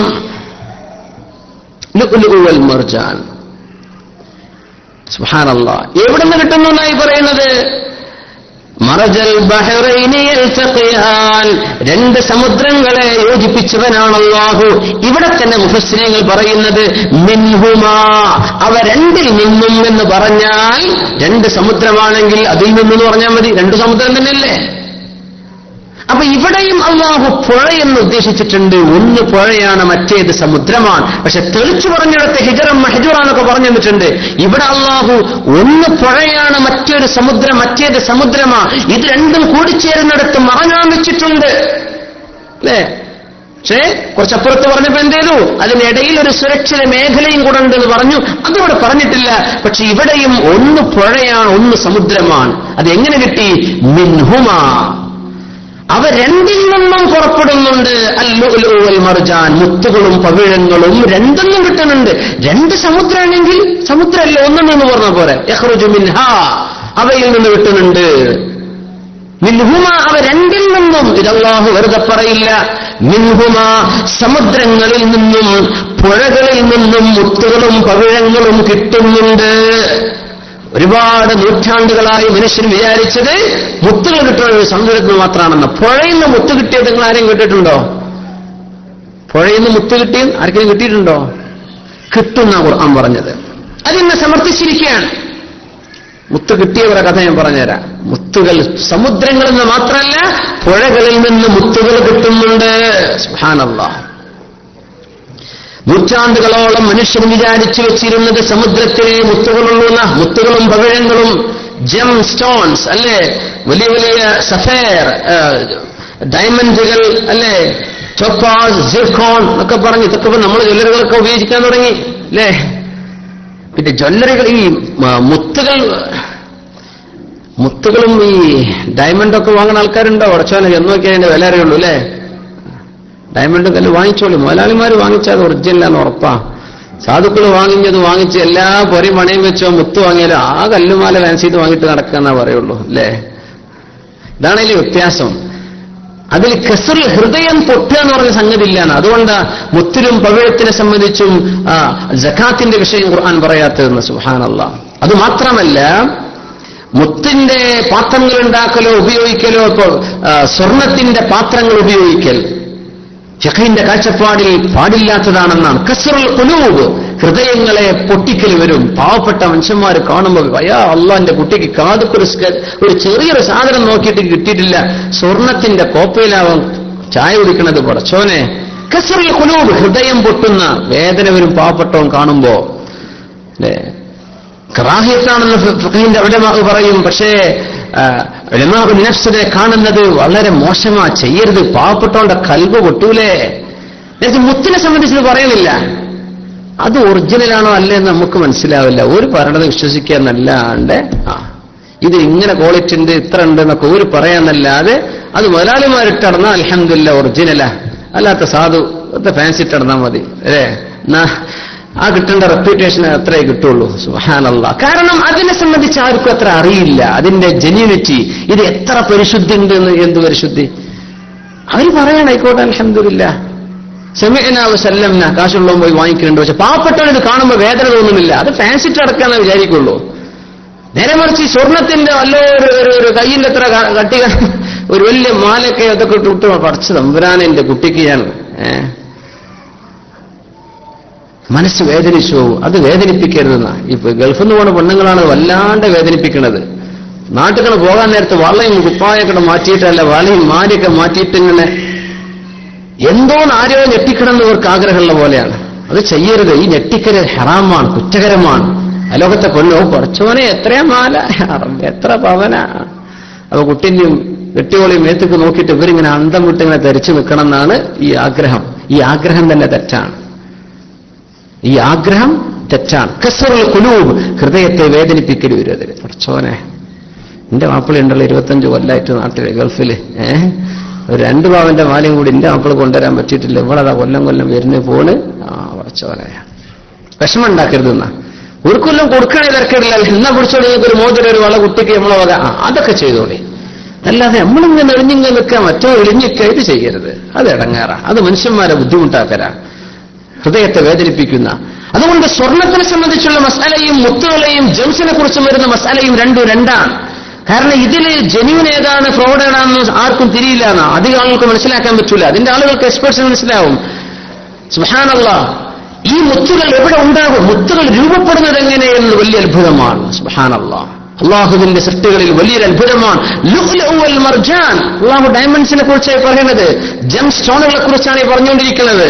ലുഅ്ലുഉ വൽ മർജാൻ. സുബ്ഹാനല്ലാഹ്. എവിടെ നിന്ന് കിട്ടുന്നു എന്നായി പറയുന്നത്? മറജൽ ബഹ്റൈനി യൽതഖിയാൻ. രണ്ട് സമുദ്രങ്ങളെ യോജിപ്പിച്ചവനാണ് അല്ലാഹു. ഇവിടെ തന്നെ മുഫസ്സിരീങ്ങൾ പറയുന്നത് മിൻഹുമാ, അവ രണ്ടിൽ നിന്നും എന്ന് പറഞ്ഞാൽ രണ്ട് സമുദ്രമാണെങ്കിൽ അതിൽ നിന്നെന്ന് പറഞ്ഞാൽ മതി. രണ്ട് സമുദ്രം തന്നെയല്ലേ? അപ്പൊ ഇവിടെയും അല്ലാഹു പുഴയെന്ന് ഉദ്ദേശിച്ചിട്ടുണ്ട്. ഒന്ന് പുഴയാണ്, മറ്റേത് സമുദ്രമാണ്. പക്ഷെ തെളിച്ചു പറഞ്ഞിടത്ത് ഹിജറം മഹ്ജൂറാന്നൊക്കെ പറഞ്ഞു തന്നിട്ടുണ്ട്. ഇവിടെ അല്ലാഹു ഒന്ന് പുഴയാണ്, മറ്റൊരു സമുദ്രം, മറ്റേത് സമുദ്രമാണ്. ഇത് രണ്ടും കൂടിച്ചേരുന്നിടത്ത് മറഞ്ഞാൻ വെച്ചിട്ടുണ്ട് അല്ലേ? പക്ഷേ കുറച്ചപ്പുറത്ത് പറഞ്ഞപ്പോ എന്ത് ചെയ്തു? അതിനിടയിൽ ഒരു സുരക്ഷിത മേഖലയും കൂടെ ഉണ്ടെന്ന് പറഞ്ഞു. അതിവിടെ പറഞ്ഞിട്ടില്ല. പക്ഷെ ഇവിടെയും ഒന്ന് പുഴയാണ്, ഒന്ന് സമുദ്രമാണ്. അതെങ്ങനെ കിട്ടി? മിൻഹുമാ, അവ രണ്ടിൽ നിന്നും പുറപ്പെടുന്നുണ്ട്. അൽ ലുഅ്ലുഉ വൽ മർജാൻ, മുത്തുകളും പവിഴങ്ങളും രണ്ടെന്നും കിട്ടുന്നുണ്ട്. രണ്ട് സമുദ്രമാണെങ്കിൽ സമുദ്രമല്ല, ഒന്നെന്ന് പറഞ്ഞ പോലെ. യഖ്റുജു മിൻഹാ, അവയിൽ നിന്ന് കിട്ടുന്നുണ്ട്. മിൻഹുമാ, അവ രണ്ടിൽ നിന്നും. ഇത് അല്ലാഹു വെറുതെ പറയില്ല. മിൻഹുമാ, സമുദ്രങ്ങളിൽ നിന്നും പുഴകളിൽ നിന്നും മുത്തുകളും പവിഴങ്ങളും കിട്ടുന്നുണ്ട്. ഒരുപാട് നൂറ്റാണ്ടുകളായി മനുഷ്യൻ വിചാരിച്ചത് മുത്തുകൾ കിട്ടുന്നത് സമുദ്രത്തിൽ മാത്രമാണെന്ന്. പുഴയിൽ നിന്ന് മുത്ത് കിട്ടിയത് നിങ്ങൾ ആരെയും കേട്ടിട്ടുണ്ടോ? പുഴയിൽ നിന്ന് മുത്ത് കിട്ടിയും ആർക്കെങ്കിലും കിട്ടിയിട്ടുണ്ടോ? കിട്ടുന്ന ഖുർആൻ പറഞ്ഞത്. അതിനെ സമർത്ഥിച്ചിരിക്കുകയാണ്. മുത്ത് കിട്ടിയവരുടെ കഥ ഞാൻ പറഞ്ഞുതരാം. മുത്തുകൾ സമുദ്രങ്ങളിൽ നിന്ന് മാത്രമല്ല, പുഴകളിൽ നിന്ന് മുത്തുകൾ കിട്ടുന്നുണ്ട്. സുബ്ഹാനല്ലാഹ്. നൂറ്റാണ്ടുകളോളം മനുഷ്യൻ വിചാരിച്ചു വെച്ചിരുന്നത് സമുദ്രത്തിലെ മുത്തുകളുള്ള മുത്തുകളും പവിഴങ്ങളും, ജെം സ്റ്റോൺസ് അല്ലേ, വലിയ വലിയ സഫയർ, ഡയമണ്ടുകൾ അല്ലേ, ടോപ്പാസ്, സിർക്കോൺ എന്നൊക്കെ പറഞ്ഞ് ഇതൊക്കെ നമ്മൾ ജ്വല്ലറികളൊക്കെ ഉപയോഗിക്കാൻ തുടങ്ങി അല്ലേ. പിന്നെ ജ്വല്ലറികൾ, ഈ മുത്തുകളും ഈ ഡയമണ്ടൊക്കെ വാങ്ങുന്ന ആൾക്കാരുണ്ടോ? ഉടച്ചോനെ എന്ന് നോക്കിയാൽ അതിന്റെ വില അറിയുള്ളൂ അല്ലേ. ഡയമണ്ട് കല്ല് വാങ്ങിച്ചോളൂ. മുതലാളിമാർ വാങ്ങിച്ചാൽ ഒറിജിനലാന്ന് ഉറപ്പാ. സാധുക്കൾ വാങ്ങിച്ച് എല്ലാ പൊരയും പണയം വെച്ചോ മുത്ത് വാങ്ങിയാലോ ആ കല്ലുമാല ഫാൻസി ചെയ്ത് വാങ്ങിയിട്ട് നടക്കാന്നാ പറയുള്ളൂ അല്ലേ? ഇതാണല്ലേ വ്യത്യാസം. അതിൽ കസറിൽ ഹൃദയം പൊട്ടുക എന്ന് പറഞ്ഞ സംഗതി ഇല്ലാണ്. അതുകൊണ്ട് മുത്തിലും പവിഴത്തിനെ സംബന്ധിച്ചും സകാത്തിന്റെ വിഷയം ഖുർആൻ പറയാത്തതെന്ന്. സുബ്ഹാനല്ലാഹ്. അത് മാത്രമല്ല, മുത്തിന്റെ പാത്രങ്ങൾ ഉണ്ടാക്കലോ ഉപയോഗിക്കലോ, ഇപ്പോൾ സ്വർണത്തിന്റെ പാത്രങ്ങൾ ഉപയോഗിക്കൽ ഫിഖഹിന്റെ കാഴ്ചപ്പാടിൽ പാടില്ലാത്തതാണെന്നാണ്. കസ്റുൽ ഖുലൂബ്, ഹൃദയങ്ങളെ പൊട്ടിക്കൽ വരും. പാവപ്പെട്ട മനുഷ്യന്മാർ കാണുമ്പോൾ അയ്യാ അള്ളാന്റെ കുട്ടിക്ക് കാതുക്കൊരു ഒരു ചെറിയൊരു സാധനം നോക്കിയിട്ട് കിട്ടിയിട്ടില്ല, സ്വർണത്തിന്റെ കോപ്പയിലാവും ചായ കുടിക്കുന്നത്. പടച്ചോനെ, കസ്റുൽ ഖുലൂബ്, ഹൃദയം പൊട്ടുന്ന വേദന വരും പാവപ്പെട്ടവൻ കാണുമ്പോ. അല്ലേ? കറാഹിയത്താണെന്ന് ഫിഖഹിന്റെ ഉലമാ പറയും. പക്ഷേ ഉലമാ നഫ്സിനെ കാണുന്നത് വളരെ മോശമാ, ചെയ്യരുത്. പാവപ്പെട്ടവന്റെ കൽബ് പൊട്ടൂലേ. മുത്തിനെ സംബന്ധിച്ച് പറയുന്നില്ല. അത് ഒറിജിനലാണോ അല്ലേന്ന് നമുക്ക് മനസ്സിലാവില്ല. ഒരു പറയണത് വിശ്വസിക്കുക എന്നല്ലാണ്ട് ഇത് ഇങ്ങനെ ക്വാളിറ്റി ഉണ്ട് ഇത്ര ഉണ്ട് എന്നൊക്കെ ഒരു പറയാന്നല്ലാതെ അത് മുതലാളിമാരിട്ടടന്നാ അൽഹംദുലില്ലാ ഒറിജിനലാ, അല്ലാത്ത സാധു ഫാൻസി ഇട്ടടന്നാ മതി അല്ലേ? ആ കിട്ടേണ്ട റെപ്യൂട്ടേഷൻ അത്രേ കിട്ടുള്ളൂ. സുബ്ഹാനല്ലാഹ്. കാരണം അതിനെ സംബന്ധിച്ച് ആർക്കും അത്ര അറിയില്ല, അതിന്റെ ജെന്യൂനിറ്റി. ഇത് എത്ര പരിശുദ്ധി ഉണ്ട് എന്ന്. എന്ത് പരിശുദ്ധി? അവർ പറയണം ആയിക്കോട്ടെ അൽഹംദുലില്ലാ സമിഅനാ വസല്ലംനാ, കാശുള്ളവൻ പോയി വാങ്ങിക്കുന്നുണ്ട്. പക്ഷെ പാവപ്പെട്ടവൻ ഇത് കാണുമ്പോൾ വേദന തോന്നുന്നില്ല. അത് ഫാൻസിറ്റ് അടക്കാന്നേ വിചാരിക്കുള്ളൂ. നേരെ മറിച്ച് സ്വർണത്തിന്റെ വല്ല ഒരു കയ്യിന്റെ അത്ര കട്ടി ഒരു വലിയ മാലൊക്കെ അതൊക്കെ ഇട്ട് പഠിച്ചു തമ്പുരാനെ എന്റെ കുട്ടിക്ക് ഞാൻ മനസ്സ് വേദനിച്ചു. അത് വേദനിപ്പിക്കരുതെന്നാ. ഇപ്പൊ ഗൾഫിൽ നിന്ന് പോണ പെണ്ണുങ്ങളാണ് വല്ലാണ്ട് വേദനിപ്പിക്കുന്നത്. നാട്ടുകൾ പോകാൻ നേരത്ത് വളയും കുപ്പായൊക്കെ മാറ്റിയിട്ടല്ല, വളയും മാരിയൊക്കെ മാറ്റിയിട്ട് ഇങ്ങനെ എന്തോ ആരോ ഞെട്ടിക്കിടന്നവർക്ക് ആഗ്രഹമുള്ള പോലെയാണ്. അത് ചെയ്യരുത്. ഈ ഞെട്ടിക്കല് ഹറാമാണ്, കുറ്റകരമാണ്. അലോകത്തെ പെണ്ണോ കുറച്ചോനെ എത്രയാ മാല, എത്ര പവന. അപ്പൊ കുട്ടിന്റെയും വെട്ടിയോളിയും മേത്തേക്ക് നോക്കിയിട്ട് ഇവരിങ്ങനെ അന്തം വിട്ട് ഇങ്ങനെ ധരിച്ചു നിൽക്കണം എന്നാണ് ഈ ആഗ്രഹം. ഈ ആഗ്രഹം തന്നെ തെറ്റാണ്. ഈ ആഗ്രഹം തെറ്റാണ്. കസ്റുൽ ഖുലൂബ്, ഹൃദയത്തെ വേദനിപ്പിക്കല് വരും അതിൽ. കുറച്ചോനെ എന്റെ മാപ്പിള ഉണ്ടല്ലോ 25 കൊല്ലായിട്ട് നാട്ടില് ഗൾഫില്, ഒരു 2 പാവന്റെ മാലയും കൂടി എന്റെ മാപ്പിള കൊണ്ടുവരാൻ പറ്റിയിട്ടില്ല. ഇവളതാ കൊല്ലം വരുന്ന പോണ്. കുറച്ചോനെ വിഷമം ഉണ്ടാക്കരുതെന്നാ. ഒരു കൊല്ലം കൊടുക്കണേ തിരക്കിടില്ല. എന്നാ പിടിച്ചോളി ഒരു മോതിരം ഒരു വള കുട്ടിക്ക് നമ്മളെ വക അതൊക്കെ ചെയ്തോളി. അല്ലാതെ നമ്മളിങ്ങനെ എളിഞ്ഞിങ്ങനെ നിൽക്കാൻ മറ്റോ എളിഞ്ഞിക്ക ഇത് ചെയ്യരുത്. അത് ഇടങ്ങേറാ. അത് മനുഷ്യന്മാരെ ബുദ്ധിമുട്ടാക്കരാ, ഹൃദയത്തെ വേദനിപ്പിക്കുന്ന. അതുകൊണ്ട് സ്വർണത്തിനെ സംബന്ധിച്ചുള്ള മസാലയും മുത്തുകളെയും ജംസിനെ കുറിച്ചും വരുന്ന മസാലയും രണ്ടാണ്. കാരണം ഇതിൽ ജെന്യൂൻ ഏതാണ് ഫ്രോഡ് ഏതാണെന്ന് ആർക്കും തിരിയില്ല എന്നാ. അധികം ആളുകൾക്ക് മനസ്സിലാക്കാൻ പറ്റൂല. അതിന്റെ ആളുകൾക്ക് എക്സ്പെർട്സിന് മനസ്സിലാവും. സുബ്ഹാനല്ലാഹ്. ഈ മുത്തുകൾ എവിടെ ഉണ്ടാകും, മുത്തുകൾ രൂപപ്പെടുന്നത് എങ്ങനെയെന്ന് വലിയ അത്ഭുതമാണ്. സുബ്ഹാനല്ലാഹ്. അള്ളാഹുവിന്റെ സൃഷ്ടികളിൽ വലിയൊരു അത്ഭുതമാണ് ലുഅ്ലുഉ വൽ മർജാൻ. അള്ളാഹു ഡയമണ്ട്സിനെ കുറിച്ചാണ് പറയുന്നത്, ജം സ്റ്റോണുകളെ കുറിച്ചാണ് ഈ പറഞ്ഞുകൊണ്ടിരിക്കുന്നത്.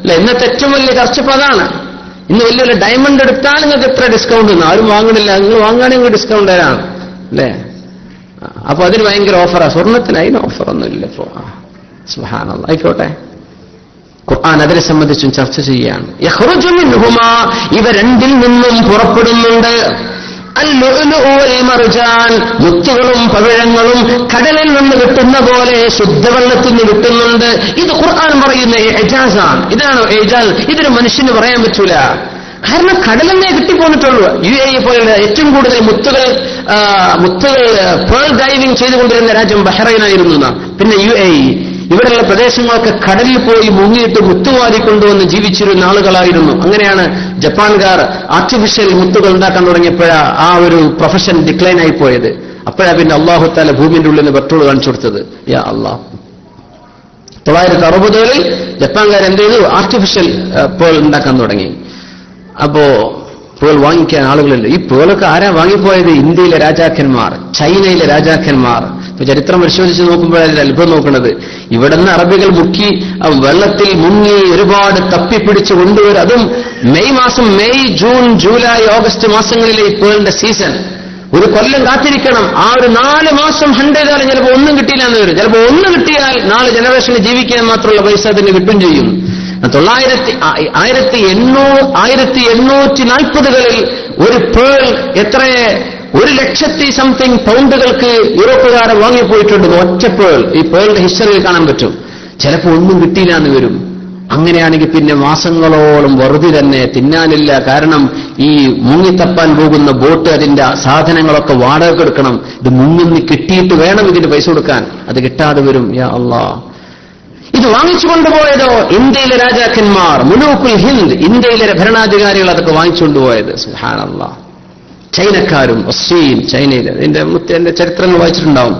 അല്ലെ? ഇന്നത്തെ ഏറ്റവും വലിയ ചർച്ചപ്പ് അതാണ്. ഇന്ന് വലിയ ഡയമണ്ട് എടുത്താൽ നിങ്ങൾക്ക് എത്ര ഡിസ്കൗണ്ട് ഒന്നും ആരും വാങ്ങണില്ല. നിങ്ങൾ വാങ്ങുകയാണെങ്കിൽ ഡിസ്കൗണ്ട് തരാണ് അല്ലേ? അപ്പൊ അതിന് ഭയങ്കര ഓഫറാ. സ്വർണത്തിന് അതിന് ഓഫറൊന്നുമില്ല ഇപ്പോ. സുബ്ഹാനല്ലാഹ്. ആയിക്കോട്ടെ. ഖുർആൻ അതിനെ സംബന്ധിച്ചും ചർച്ച ചെയ്യാണ്. യഖ്റുജു മിൻഹുമാ, ഇവ രണ്ടിൽ നിന്നും പുറപ്പെടുന്നുണ്ട്. അൽ-ലുഅ്ലുഉ വൽ മർജാൻ, മുത്തുകളും പവിഴങ്ങളും കടലിൽ നിന്ന് കിട്ടുന്ന പോലെ ശുദ്ധവെള്ളത്തിൽ നിന്ന് കിട്ടുന്നുണ്ട്. ഇത് ഖുർആൻ പറയുന്ന ഇജാസാണ്. ഇതാണ് ഇജാസ്. ഇതൊരു മനുഷ്യന് പറയാൻ പറ്റൂല. കാരണം കടലിനെ കിട്ടിപ്പോന്നിട്ടുള്ളൂ. UAE പോലുള്ള ഏറ്റവും കൂടുതൽ മുത്തുകൾ പേൾ ഡൈവിംഗ് ചെയ്തുകൊണ്ടിരുന്ന രാജ്യം ബഹ്റൈനായിരുന്നു. പിന്നെ UAE, ഇവിടെയുള്ള പ്രദേശങ്ങളൊക്കെ കടലിൽ പോയി മുങ്ങിയിട്ട് മുത്തുവാരി കൊണ്ടുവന്ന് ജീവിച്ചിരുന്ന ആളുകളായിരുന്നു. അങ്ങനെയാണ് ജപ്പാൻകാർ ആർട്ടിഫിഷ്യൽ മുത്തുകൾ ഉണ്ടാക്കാൻ തുടങ്ങിയപ്പോഴാ ആ ഒരു പ്രൊഫഷൻ ഡിക്ലൈൻ ആയി പോയത്. അപ്പോഴാ പിന്നെ അള്ളാഹു തആല ഭൂമിന്റെ ഉള്ളിൽ നിന്ന് പെട്രോൾ കാണിച്ചു കൊടുത്തത്. യാ അള്ളാഹ്. 1960കളിൽ ജപ്പാൻകാർ എന്ത് ചെയ്തു? ആർട്ടിഫിഷ്യൽ പേൾ ഉണ്ടാക്കാൻ തുടങ്ങി. അപ്പോ പേൾ വാങ്ങിക്കാൻ ആളുകളില്ല. ഈ പേളൊക്കെ ആരാ വാങ്ങിപ്പോയത്? ഇന്ത്യയിലെ രാജാക്കന്മാർ, ചൈനയിലെ രാജാക്കന്മാർ. ഇപ്പൊ ചരിത്രം പരിശോധിച്ച് നോക്കുമ്പോഴാണ് അത്ഭുതം നോക്കുന്നത്. ഇവിടുന്ന് അറബികൾ മുക്കി വെള്ളത്തിൽ മുങ്ങി ഒരുപാട് തപ്പിപ്പിടിച്ച് കൊണ്ടുവരും. അതും മെയ്, ജൂൺ, ജൂലൈ, ഓഗസ്റ്റ് മാസങ്ങളിലെ ഈ പേളിന്റെ സീസൺ. ഒരു കൊല്ലം കാത്തിരിക്കണം. ആ ഒരു 4 മാസം ഹണ്ട് ചെയ്താലും ചിലപ്പോൾ ഒന്നും കിട്ടിയില്ല എന്ന് വരും. ചിലപ്പോൾ ഒന്ന് കിട്ടിയാൽ 4 ജനറേഷന് ജീവിക്കാൻ മാത്രമുള്ള പൈസ അതിന് കിട്ടും ചെയ്യും. 1840കളിൽ ഒരു പേൾ എത്ര 1,00,000 സംതിങ് പൗണ്ടുകൾക്ക് യൂറോപ്പുകാരെ വാങ്ങിപ്പോയിട്ടുണ്ട്. ഒറ്റ പേൾ. ഈ പേളിന്റെ ഹിസ്റ്ററിയിൽ കാണാൻ പറ്റും. ചിലപ്പോൾ ഒന്നും കിട്ടിയില്ല എന്ന് വരും. അങ്ങനെയാണെങ്കിൽ പിന്നെ മാസങ്ങളോളം വെറുതെ തന്നെ തിന്നാനില്ല. കാരണം ഈ മുങ്ങിത്തപ്പാൻ പോകുന്ന ബോട്ട് അതിന്റെ സാധനങ്ങളൊക്കെ വാടക എടുക്കണം. ഇത് മുങ്ങി കിട്ടിയിട്ട് വേണം ഇതിന് പൈസ കൊടുക്കാൻ. അത് കിട്ടാതെ വരും. യാ അല്ലാഹ്. ഇത് വാങ്ങിച്ചു കൊണ്ടുപോയതോ ഇന്ത്യയിലെ രാജാക്കന്മാർ, മുലൂക്കുൽ ഹിന്ദ്, ഇന്ത്യയിലെ ഭരണാധികാരികൾ അതൊക്കെ വാങ്ങിച്ചുകൊണ്ടുപോയത്. സുബ്ഹാനല്ലാഹ്. ചൈനക്കാരും ഒസ്സീൻ, ചൈനയിൽ ഇതിന്റെ എന്റെ ചരിത്രങ്ങൾ വായിച്ചിട്ടുണ്ടാവും.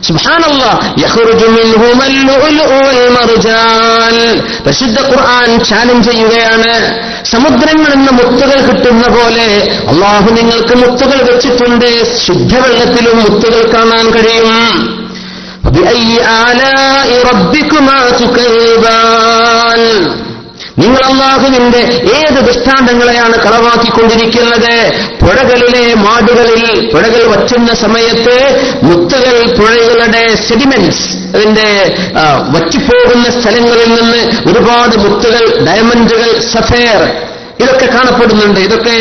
സുബ്ഹാനല്ലാഹ്. യഖ്റുജു മിൻഹുൽ ലുഅ്ലുഉ വൽ മർജാൻ. പരിശുദ്ധ ഖുർആൻ ചാലഞ്ച് ചെയ്യുകയാണ്. സമുദ്രങ്ങളിൽ നിന്ന് മുത്തുകൾ കിട്ടുന്ന പോലെ അല്ലാഹു നിങ്ങൾക്ക് മുത്തുകൾ വെച്ചിട്ടുണ്ട്. ശുദ്ധവെള്ളത്തിലും മുത്തുകൾ കാണാൻ കഴിയും. ബിഅയ്യി ആലാഇ റബ്ബികുമാ തുകയ്യിബാൻ. നിങ്ങൾ അല്ലാഹുവിന്റെ ഏത് ദൃഷ്ടാന്തങ്ങളെയാണ് കളവാക്കിക്കൊണ്ടിരിക്കുന്നത്? പുഴകളിലെ മാടുകളിൽ പുഴകൾ വറ്റുന്ന സമയത്ത് മുത്തുകൾ, പുഴകളുടെ സെഡിമെന്റ്സ്, അതിന്റെ വറ്റിപ്പോകുന്ന സ്ഥലങ്ങളിൽ നിന്ന് ഒരുപാട് മുത്തുകൾ, ഡയമണ്ടുകൾ, സഫയർ ഇതൊക്കെ കാണപ്പെടുന്നുണ്ട്. ഇതൊക്കെ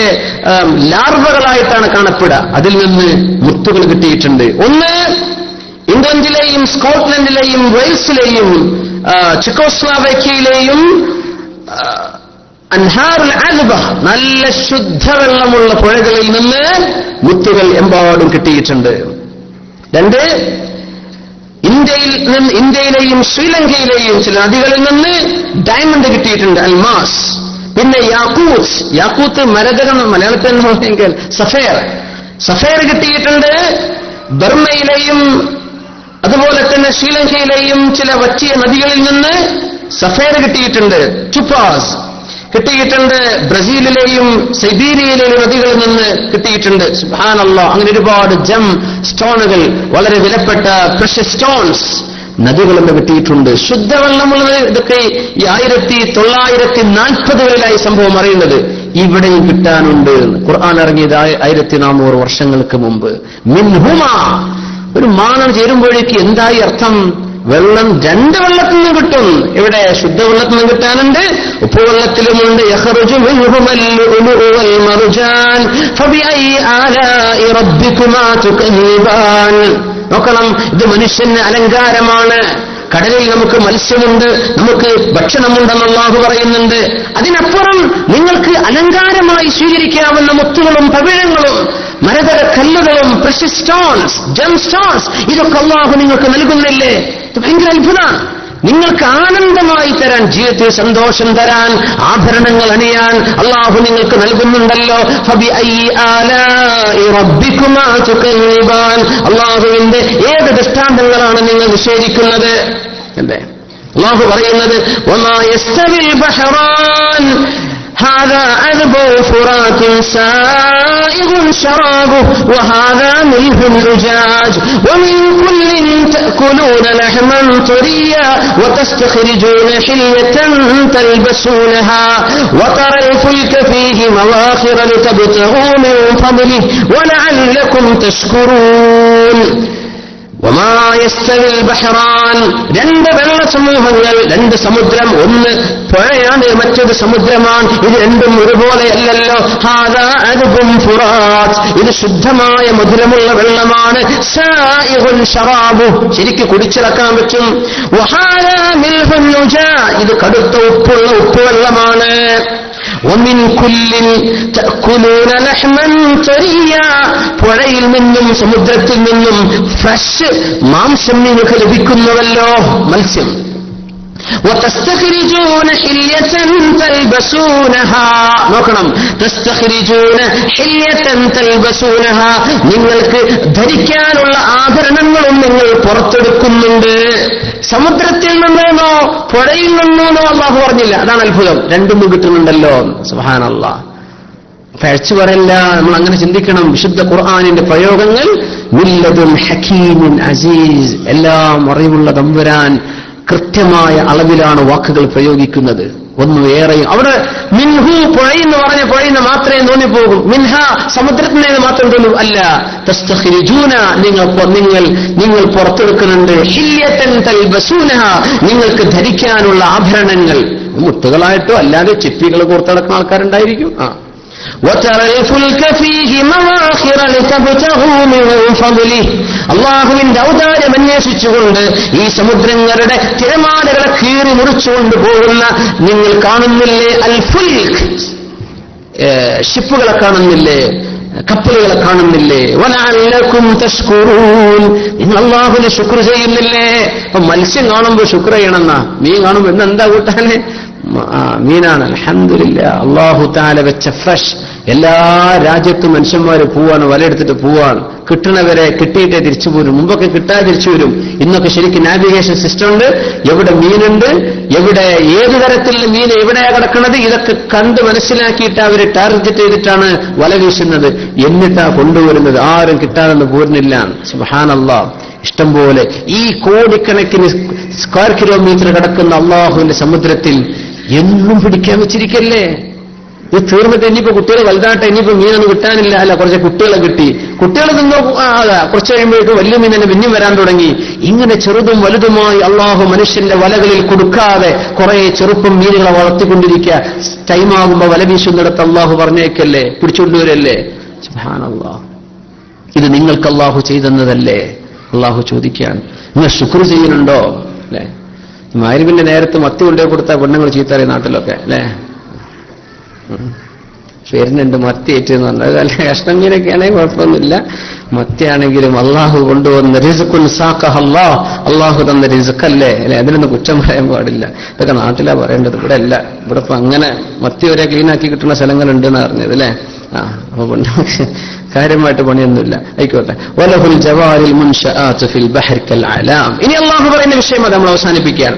ലാർവകളായിട്ടാണ് കാണപ്പെടുക. അതിൽ നിന്ന് മുത്തുകൾ കിട്ടിയിട്ടുണ്ട്. ഒന്ന് ഇംഗ്ലണ്ടിലെയും സ്കോട്ട്ലൻഡിലെയും വെയിൽസിലെയും ചെക്കോസ്ലോവാക്യയിലെയും അൻഹാറുൽ അൽബ, നല്ല ശുദ്ധവെള്ളമുള്ള പുഴകളിൽ നിന്ന് മുത്തുകൾ എമ്പാടും കിട്ടിയിട്ടുണ്ട്. രണ്ട്, ഇന്ത്യയിലെയും ശ്രീലങ്കയിലെയും ചില നദികളിൽ നിന്ന് ഡയമണ്ട് കിട്ടിയിട്ടുണ്ട്, അൽമാസ്. പിന്നെ യാക്കൂത്ത് മരതകം, മലയാളത്തിൽ നോക്കിയെങ്കിൽ സഫയർ കിട്ടിയിട്ടുണ്ട്. ബർമയിലെയും അതുപോലെ തന്നെ ശ്രീലങ്കയിലെയും ചില വറ്റിയ നദികളിൽ നിന്ന് സഫയർ കിട്ടിയിട്ടുണ്ട്. ടുപ്പാസ് കിട്ടിയിട്ടുണ്ട്. ബ്രസീലിലെയും സൈബീരിയയിലെയും നദികളിൽ നിന്ന് കിട്ടിയിട്ടുണ്ട്. സുബ്ഹാനല്ലാഹ്. അങ്ങനെ ഒരുപാട് ജം സ്റ്റോണുകൾ, വളരെ വിലപ്പെട്ട പ്രഷ്യസ് സ്റ്റോൺസ് നദികളിൽ നിന്ന് കിട്ടിയിട്ടുണ്ട്. ശുദ്ധവെള്ളമുള്ളത് ഇതൊക്കെ ഈ 1940കളിലായി സംഭവം അറിയുന്നത്. ഇവിടെയും കിട്ടാനുണ്ട്. ഖുർആൻ ഇറങ്ങിയത് 1400 വർഷങ്ങൾക്ക് മുമ്പ്. മിൻഹുമാ, ഒരു മാനം ചേരുമ്പോഴേക്ക് എന്തായി അർത്ഥം? വെള്ളം രണ്ട് വെള്ളത്തിൽ നിന്ന് കിട്ടും. ഇവിടെ ശുദ്ധവെള്ളത്തിൽ നിന്ന് കിട്ടാനുണ്ട്, ഉപ്പുവെള്ളത്തിലുമുണ്ട്. യഖ്റുജു മിൻഹുൽ ലുഅ്ലുഉ വൽ മർജാൻ ഫബിഅയ്യി ആലാഇ റബ്ബികുമാ തുകയ്യിബാൻ. നോക്കണം, ഇത് മനുഷ്യന് അലങ്കാരമാണ്. കടലിൽ നമുക്ക് മത്സ്യമുണ്ട്, നമുക്ക് ഭക്ഷണമുണ്ടെന്ന് അല്ലാഹു പറയുന്നുണ്ട്. അതിനപ്പുറം നിങ്ങൾക്ക് അലങ്കാരമായി സ്വീകരിക്കാവുന്ന മുത്തുകളും പവിഴങ്ങളും മരതര കല്ലുകളും പ്രഷ്യസ് സ്റ്റോൺസ്, ജം സ്റ്റോൺസ്, ഇതൊക്കെ അല്ലാഹു നിങ്ങൾക്ക് നൽകുന്നില്ലേ? ഇത് ഭയങ്കര അത്ഭുതമാണ്. നിങ്ങൾക്ക് ആനന്ദമായി തരാൻ, ജീവിതത്തിൽ സന്തോഷം തരാൻ, ആഭരണങ്ങൾ അണിയാൻ അല്ലാഹു നിങ്ങൾക്ക് നൽകുന്നുണ്ടല്ലോ. ഫബിഅയ്യി ആലാഇ റബ്ബികുമാ തുകയ്യിബാൻ. അല്ലാഹുവിന്റെ ഏത് ദൃഷ്ടാന്തങ്ങളാണ് നിങ്ങൾ നിഷേധിക്കുന്നത്? അല്ലേ അല്ലാഹു പറയുന്നത്, വമാ യസ്തവിൽ ബഹറാൻ هذا عذب فرات سائغ شرابه وهذا ملح أجاج ومن كل تأكلون لحما طريا وتستخرجون حلية تلبسونها وترى الفلك فيه مواخر لتبتغوا من فضله ولعلكم تشكرون. വമാ യസ്തവിൽ ബഹ്റാൻ. രണ്ട് വെള്ളസമൂഹങ്ങൾ, രണ്ട് സമുദ്രം, ഒന്ന് പുഴയാണ്, മറ്റൊരു സമുദ്രമാണ്. ഇത് രണ്ടും ഒരുപോലെയല്ലല്ലോ. ഹാദാ അദ്ബുൻ ഫുറാത്ത്, ഇത് ശുദ്ധമായ മധുരമുള്ള വെള്ളമാണ്. സായിഗുൻ ശറാബു, ശരിക്ക് കുടിച്ചിറക്കാൻ പറ്റും. വഹാദാ മിൽഹുൻ ഉജാജ്, ഇത് കടുത്ത ഉപ്പുള്ള ഉപ്പുവെള്ളമാണ്. ومن كل تأكلون لحما طريا, പുഴയിൽ നിന്നും സമുദ്രത്തിൽ നിന്നും ഫ്രഷ് മാംസം നിങ്ങൾക്ക് ലഭിക്കുന്നുവല്ലോ, മത്സ്യം. وتستخرجون حلية تلبسونها, നോക്കണം, تستخرجون حلية تلبسونها, നിങ്ങൾക്ക് ധരിക്കാനുള്ള ആഭരണങ്ങളും നിങ്ങൾ പുറത്തെടുക്കുന്നുണ്ട്. സമുദ്രത്തിൽ നിന്നോ പുഴയിൽ നിന്നോ അല്ലാഹു പറഞ്ഞില്ല. അതാണ് അത്ഭുതം. രണ്ടും കിട്ടുന്നുണ്ടല്ലോ. സുബ്ഹാനല്ലാഹ്. പഴച്ചു പറയില്ല, നമ്മൾ അങ്ങനെ ചിന്തിക്കണം. വിശുദ്ധ ഖുർആനിന്റെ പ്രയോഗങ്ങൾ മില്ലദുൻ ഹകീമുൻ അസീസ്, എല്ലാം അറിവുള്ള തമ്പുരാൻ കൃത്യമായ അളവിലാണ് വാക്കുകൾ പ്രയോഗിക്കുന്നത്. ഒന്നും ഏറെയും അവിടെ മിൻഹു പുഴയെന്ന് പറഞ്ഞ പുഴയെന്ന് മാത്രമേ തോന്നിപ്പോകും. മിൻഹ സമുദ്രത്തിനേത് മാത്രം തോന്നും. അല്ല, തസ്തഖ്രിജൂന, നിങ്ങൾ പുറത്തെടുക്കുന്നുണ്ട്. ഹില്യതൻ തൽബസൂനഹ, നിങ്ങൾക്ക് ധരിക്കാനുള്ള ആഭരണങ്ങൾ, മുത്തുകളായിട്ടോ അല്ലാതെ ചിപ്പികൾ കോർത്തടക്കുന്ന ആൾക്കാരുണ്ടായിരിക്കും. അള്ളാഹുവിന്റെ ഔദാര്യം അന്വേഷിച്ചുകൊണ്ട് ഈ സമുദ്രങ്ങളുടെ തിരമാലകളെ കീറി മുറിച്ചുകൊണ്ട് പോകുന്ന നിങ്ങൾ കാണുന്നില്ലേ അൽ ഫുൽക്ക്, ഷിപ്പുകളെ കാണുന്നില്ലേ, കപ്പലുകളെ കാണുന്നില്ലേ? വലഅല്ലകും തഷ്കുറൂൻ, നിങ്ങൾ അല്ലാഹുവിനെ ശുക്ർ ചെയ്യുന്നില്ലേ? അപ്പൊ മത്സ്യം കാണുമ്പോൾ ശുക്ർ ചെയ്യണമെന്നാ, മീൻ കാണുമ്പോൾ ഇന്നെന്താ കൂട്ടാന്? മീനാണ്. അൽഹംദുലില്ലാഹ്, അല്ലാഹു തആല വെച്ച ഫ്രഷ്. എല്ലാ രാജ്യത്തും മനുഷ്യന്മാർ പോവാണ്, വലയെടുത്തിട്ട് പോവാണ്, കിട്ടണവരെ കിട്ടിയിട്ടേ തിരിച്ചു പോരും. മുമ്പൊക്കെ കിട്ടാതെ തിരിച്ചു വരും. ഇന്നൊക്കെ ശരിക്കും നാവിഗേഷൻ സിസ്റ്റം ഉണ്ട്. എവിടെ മീനുണ്ട്, എവിടെ ഏത് തരത്തിലുള്ള മീൻ എവിടെയാ കിടക്കുന്നത്, ഇതൊക്കെ കണ്ട് മനസ്സിലാക്കിയിട്ട് അവർ ടാർഗറ്റ് ചെയ്തിട്ടാണ് വല വീശുന്നത്. എന്നിട്ടാ കൊണ്ടുവരുന്നത്. ആരും കിട്ടാതെന്ന് പോരുന്നില്ല. സുബ്ഹാനല്ലാഹ്. ഇഷ്ടം പോലെ ഈ കോടിക്കണക്കിന് സ്ക്വയർ കിലോമീറ്റർ കിടക്കുന്ന അള്ളാഹുവിന്റെ സമുദ്രത്തിൽ എന്നും പിടിക്കാൻ വെച്ചിരിക്കല്ലേ? ഇത് തീർന്നിട്ട് ഇനിയിപ്പോ കുട്ടികൾ വലുതാട്ടെ, ഇനിയിപ്പോ മീനൊന്നും കിട്ടാനില്ല. അല്ല, കുറച്ച് കുട്ടികളെ കിട്ടി, കുട്ടികൾ നിന്നോ കുറച്ച് കഴിയുമ്പോഴേക്കും വലിയ മീൻ തന്നെ പിന്നെയും വരാൻ തുടങ്ങി. ഇങ്ങനെ ചെറുതും വലുതുമായി അള്ളാഹു മനുഷ്യന്റെ വലകളിൽ കൊടുക്കാതെ കുറെ ചെറുപ്പം മീനുകളെ വളർത്തിക്കൊണ്ടിരിക്കുക. ടൈമാകുമ്പോ വല വീശുന്നിടത്ത് അള്ളാഹു പറഞ്ഞേക്കല്ലേ, പിടിച്ചുകൊണ്ടുവരല്ലേ? സുബ്ഹാനല്ലാഹ്. ഇത് നിങ്ങൾക്ക് അള്ളാഹു ചെയ്തെന്നതല്ലേ? അള്ളാഹു ചോദിക്കുകയാണ്, നിങ്ങൾ ശുക്ർ ചെയ്യുന്നുണ്ടോ? അല്ലെ, മഗ്‌രിബിന്റെ നേരത്ത് മത്തി കൊണ്ടുപോയി കൊടുത്ത പെണ്ണുങ്ങൾ ചീത്തറിയ നാട്ടിലൊക്കെ അല്ലേ? പേരിനുണ്ട് മത്തി ഏറ്റെന്ന് പറഞ്ഞത്. അല്ല, കഷ്ണം മീനൊക്കെയാണെങ്കിൽ കുഴപ്പമൊന്നുമില്ല. മത്തിയാണെങ്കിലും അള്ളാഹു കൊണ്ടുവന്ന റിസ്ഖുൻ സാഖഹല്ലാഹ്, അള്ളാഹു തന്ന റിസ്ഖല്ലേ? അല്ലെ, അതിനൊന്നും കുറ്റം പറയാൻ പാടില്ല. ഇതൊക്കെ നാട്ടിലാ പറയേണ്ടത്, ഇവിടെ അല്ല. ഇവിടെ ഇപ്പൊ അങ്ങനെ മത്തി വരെ ക്ലീനാക്കി കിട്ടുന്ന സ്ഥലങ്ങളുണ്ട് എന്ന് പറഞ്ഞത് അല്ലേ? അപ്പൊ കാര്യമായിട്ട് പണിയൊന്നുമില്ല. ആയിക്കോട്ടെ. വലഹുൽ ജവാരിൽ മുൻശആതു ഫിൽ ബഹരി കൽ അലാം. ഇനി അള്ളാഹു പറയുന്ന വിഷയം അത് നമ്മൾ അവസാനിപ്പിക്കുകയാണ്.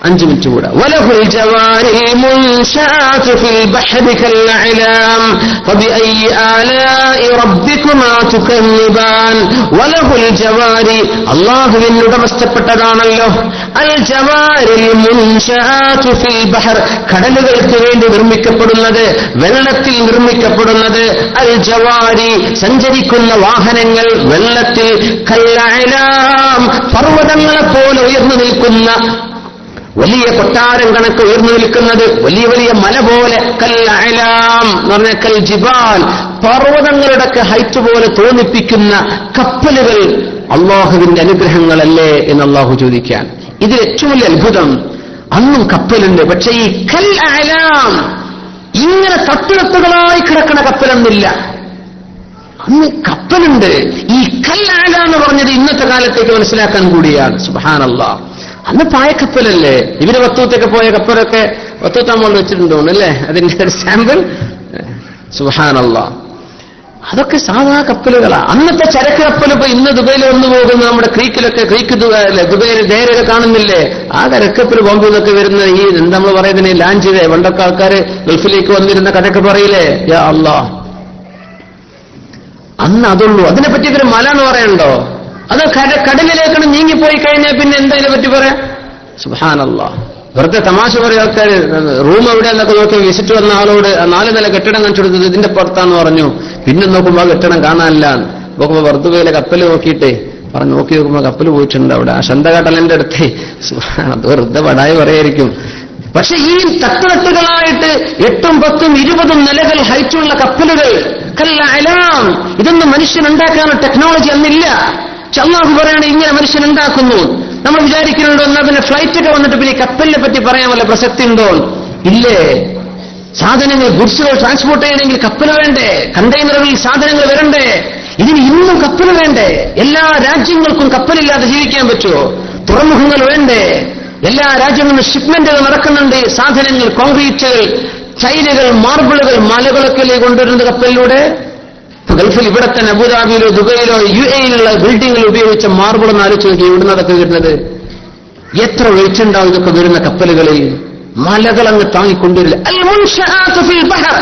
5 മിനിറ്റ് കൂടെ. വലഹുൽ ജവാരിൽ മുൻശആതു ഫിൽ ബഹരി കൽ അലാം ഫബിഅയ്യി ആലാഇ റബ്ബികുമാ തുകന്നിബാൻ. വലഹുൽ ജവാരി, അള്ളാഹുവിന് ഉടമസ്ഥപ്പെട്ടതാണല്ലോ അൽ ജവാരിൽ മുൻശആതു ഫിൽ ബഹർ, കടലുകൾക്ക് വേണ്ടി നിർമ്മിക്കപ്പെടുന്നത്, വെള്ളത്തിൽ നിർമ്മിക്കപ്പെടുന്നത്. അൽ ജവാരി, സഞ്ചരിക്കുന്ന വാഹനങ്ങൾ വെള്ളത്തിൽ. കൽ അലാം, പർവ്വതങ്ങളെ പോലെ ഉയർന്നു നിൽക്കുന്ന, വലിയ കൊട്ടാരം കണക്ക് ഉയർന്നു നിൽക്കുന്നത്, വലിയ വലിയ മല പോലെ. കൽ അലാം എന്ന് പറഞ്ഞ കൽ ജിബാൽ, പർവ്വതങ്ങളുടെയൊക്കെ ഹൈറ്റ് പോലെ തോന്നിപ്പിക്കുന്ന കപ്പലുകൾ അള്ളാഹുവിന്റെ അനുഗ്രഹങ്ങളല്ലേ എന്ന് അള്ളാഹു ചോദിക്കാൻ. ഇതിൽ ഏറ്റവും വലിയ അത്ഭുതം, അന്നും കപ്പലുണ്ട്. പക്ഷെ ഈ കൽ അലാം, ഇങ്ങനെ തട്ടുതട്ടുകളായി കിടക്കണ കപ്പലൊന്നില്ല. അന്ന് കപ്പലുണ്ട്. ഈ കൽ അലാം എന്ന് പറഞ്ഞത് ഇന്നത്തെ കാലത്തേക്ക് മനസ്സിലാക്കാൻ കൂടിയാണ്. സുബ്ഹാനല്ലാഹ്. അന്ന് പായക്കപ്പലല്ലേ? ഇവര് വത്തൂത്തൊക്കെ പോയ കപ്പലൊക്കെ വത്തൂത്താമോൾ വെച്ചിട്ടുണ്ടോ അല്ലേ? അതിന്റെ ഒരു സാമ്പിൾ. സുബ്ഹാനല്ലാഹ്. അതൊക്കെ സാധാ കപ്പലുകളാ. അന്നത്തെ ചരക്ക് കപ്പൽ ഇപ്പൊ ഇന്ന് ദുബൈയിൽ വന്നു പോകുന്ന നമ്മുടെ ക്രീക്കിലൊക്കെ, ക്രീക്ക് അല്ലെ, ദുബൈയിൽ ധൈര്യൊക്കെ കാണുന്നില്ലേ? ആ കരക്കപ്പൽ ബോംബിൽ നിന്നൊക്കെ വരുന്ന ഈ എന്താ നമ്മൾ പറയുന്നതിന് ലാഞ്ചിലെ പണ്ടൊക്കെ ആൾക്കാര് ഗൾഫിലേക്ക് വന്നിരുന്ന കഥയൊക്കെ പറയില്ലേ? യാ അല്ലാഹ്. അന്ന് അതുള്ളൂ. അതിനെ പറ്റിയൊരു മല എന്ന് പറയണ്ടോ? അത് കടലിലേക്കാണ് നീങ്ങിപ്പോയി കഴിഞ്ഞാൽ പിന്നെ എന്താ ഇതിനെ പറ്റി പറയാം? സുബ്ഹാനല്ലാഹ്. വെറുതെ തമാശ പറയും ആൾക്കാർ. റൂം എവിടെയെന്നൊക്കെ നോക്കി വിസിറ്റ് വന്ന ആളോട് 4 നില കെട്ടിടം കാണിച്ചു കൊടുത്തത് ഇതിന്റെ പുറത്താന്ന് പറഞ്ഞു. പിന്നെ നോക്കുമ്പോൾ ആ കെട്ടിടം കാണാനില്ല. നോക്കുമ്പോൾ വെറുതെ കപ്പൽ നോക്കിയിട്ടേ പറഞ്ഞു, നോക്കി നോക്കുമ്പോൾ കപ്പൽ പോയിട്ടുണ്ട് അവിടെ ആ ശന്തകടലിന്റെ അടുത്ത്. അത് വെറുതെ വടായി പറയായിരിക്കും. പക്ഷെ ഈ തട്ടുതട്ടുകളായിട്ട് 8ഉം 10ഉം 20ഉം നിലകൾ ഹൈറ്റുള്ള കപ്പലുകൾ, കൽ അലാം, ഇതൊന്നും മനുഷ്യനുണ്ടാക്കാനുള്ള ടെക്നോളജി അന്നില്ല. പക്ഷെ അല്ലാഹു പറയാണ് ഇങ്ങനെ മനുഷ്യനുണ്ടാക്കുന്നു. നമ്മൾ വിചാരിക്കുന്നുണ്ടോ എന്നാ പിന്നെ ഫ്ലൈറ്റൊക്കെ വന്നിട്ട് പിന്നെ കപ്പലിനെ പറ്റി പറയാൻ വല്ല പ്രസക്തി ഉണ്ടോ? ഇല്ലേ? സാധനങ്ങൾ, ഗുഡ്സുകൾ ട്രാൻസ്പോർട്ട് ചെയ്യണമെങ്കിൽ കപ്പൽ വേണ്ടേ? കണ്ടെയ്നറുകളിൽ സാധനങ്ങൾ വരണ്ടേ? ഇതിന് ഇന്നും കപ്പൽ വേണ്ടേ? എല്ലാ രാജ്യങ്ങൾക്കും കപ്പലില്ലാതെ ജീവിക്കാൻ പറ്റുമോ? തുറമുഖങ്ങൾ വേണ്ടേ? എല്ലാ രാജ്യങ്ങളിലും ഷിപ്മെന്റുകൾ നടക്കുന്നുണ്ട്. സാധനങ്ങൾ, കോൺക്രീറ്റുകൾ, ടൈലുകൾ, മാർബിളുകൾ, മലകളൊക്കെ കൊണ്ടുവരുന്നത് കപ്പലിലൂടെ. ഗൾഫിൽ ഇവിടെ തന്നെ അബുദാബിയിലോ ദുബൈയിലോ UAE-യിലുള്ള ബിൽഡിംഗുകൾ ഉപയോഗിച്ച മാർബിൾ ഒന്ന് ആലോചിച്ച് നോക്കി, എവിടെ നിന്നൊക്കെ വരുന്നത്? എത്ര വെയിറ്റ് ഉണ്ടാവും ഇതൊക്കെ വരുന്ന കപ്പലുകളിൽ? മലകളങ്ങ് താങ്ങിക്കൊണ്ടിരില്ല. അൽ മുൻശആതു ഫിൽ ബഹർ,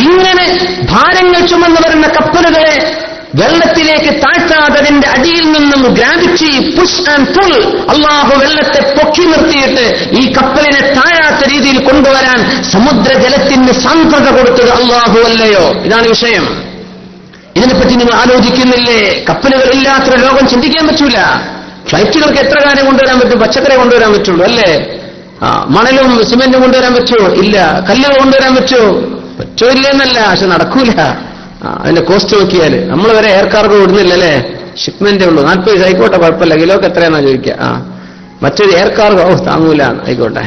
ഇങ്ങനെ ഭാരങ്ങൾ ചുമന്നു വരുന്ന കപ്പലുകളെ വെള്ളത്തിലേക്ക് താഴ്ത്താതെ അതിന്റെ അടിയിൽ നിന്നും ഗ്രാവിറ്റി, പുഷ് ആൻഡ് പുൾ, അള്ളാഹു വെള്ളത്തെ പൊക്കി നിർത്തിയിട്ട് ഈ കപ്പലിനെ താഴാത്ത രീതിയിൽ കൊണ്ടുവരാൻ സമുദ്രജലത്തിന് സാന്ദ്രത കൊടുത്തത് അള്ളാഹു അല്ലയോ? ഇതാണ് വിഷയം. ഇതിനെപ്പറ്റി നിങ്ങൾ ആലോചിക്കുന്നില്ലേ? കപ്പലുകളില്ലാത്ത ലോകം ചിന്തിക്കാൻ പറ്റൂല. ഫ്ലൈറ്റുകൾക്ക് എത്ര കാര്യം കൊണ്ടുവരാൻ പറ്റും? പച്ചക്കറി കൊണ്ടുവരാൻ പറ്റുള്ളൂ അല്ലേ? മണലും സിമെന്റും കൊണ്ടുവരാൻ പറ്റുമോ? ഇല്ല. കല്ലുകൾ കൊണ്ടുവരാൻ പറ്റുമോ? പറ്റൂല്ലെന്നല്ല, പക്ഷെ നടക്കൂല. അതിന്റെ കോസ്റ്റ് നോക്കിയാല് നമ്മൾ വരെ എയർ കാർഗോ വിടുന്നില്ലല്ലേ, ഷിപ്മെന്റേ ഉള്ളൂ. 40 പൈസ ആയിക്കോട്ടെ, കുഴപ്പമില്ല, കിലോക്ക് എത്രയാണെന്നാ ചോദിക്കുക. മറ്റൊരു എയർ കാർഗോ താങ്ങൂല, ആയിക്കോട്ടെ.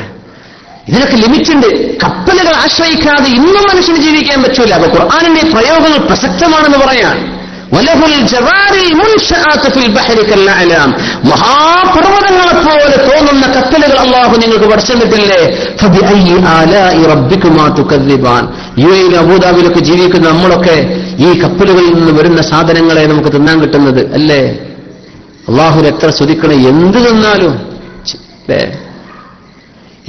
ഇതിനൊക്കെ ലിമിറ്റ് ഉണ്ട്. കപ്പലുകൾ ആശ്രയിക്കാതെ ഇന്നും മനുഷ്യന് ജീവിക്കാൻ പറ്റൂല. അപ്പൊ ഖുർആനിന്റെ പ്രയോഗങ്ങൾ പ്രസക്തമാണെന്ന് പറയാൻ. വലഹുൽ ജവാരിൽ മുൻശഅതു ഫിൽ ബഹരി കൽഅലാം, മഹാപർവ്വതങ്ങളെപ്പോലെ തോന്നുന്ന കപ്പലുകൾ അല്ലാഹു നിങ്ങൾക്ക് പഠിച്ചിട്ടില്ലേ? ഫബിഅയ്യി ആലാഇ റബ്ബികുമാ തുകദ്ദിബാൻ. യുഎഇ അബൂദാബിയിലൊക്കെ ജീവിക്കുന്ന നമ്മളൊക്കെ ഈ കപ്പലുകളിൽ നിന്ന് വരുന്ന സാധനങ്ങളെ നമുക്ക് തിന്നാൻ കിട്ടുന്നത് അല്ലേ? അല്ലാഹു എത്ര സ്തുതിക്കണം. എന്ത് തിന്നാലും അല്ലേ,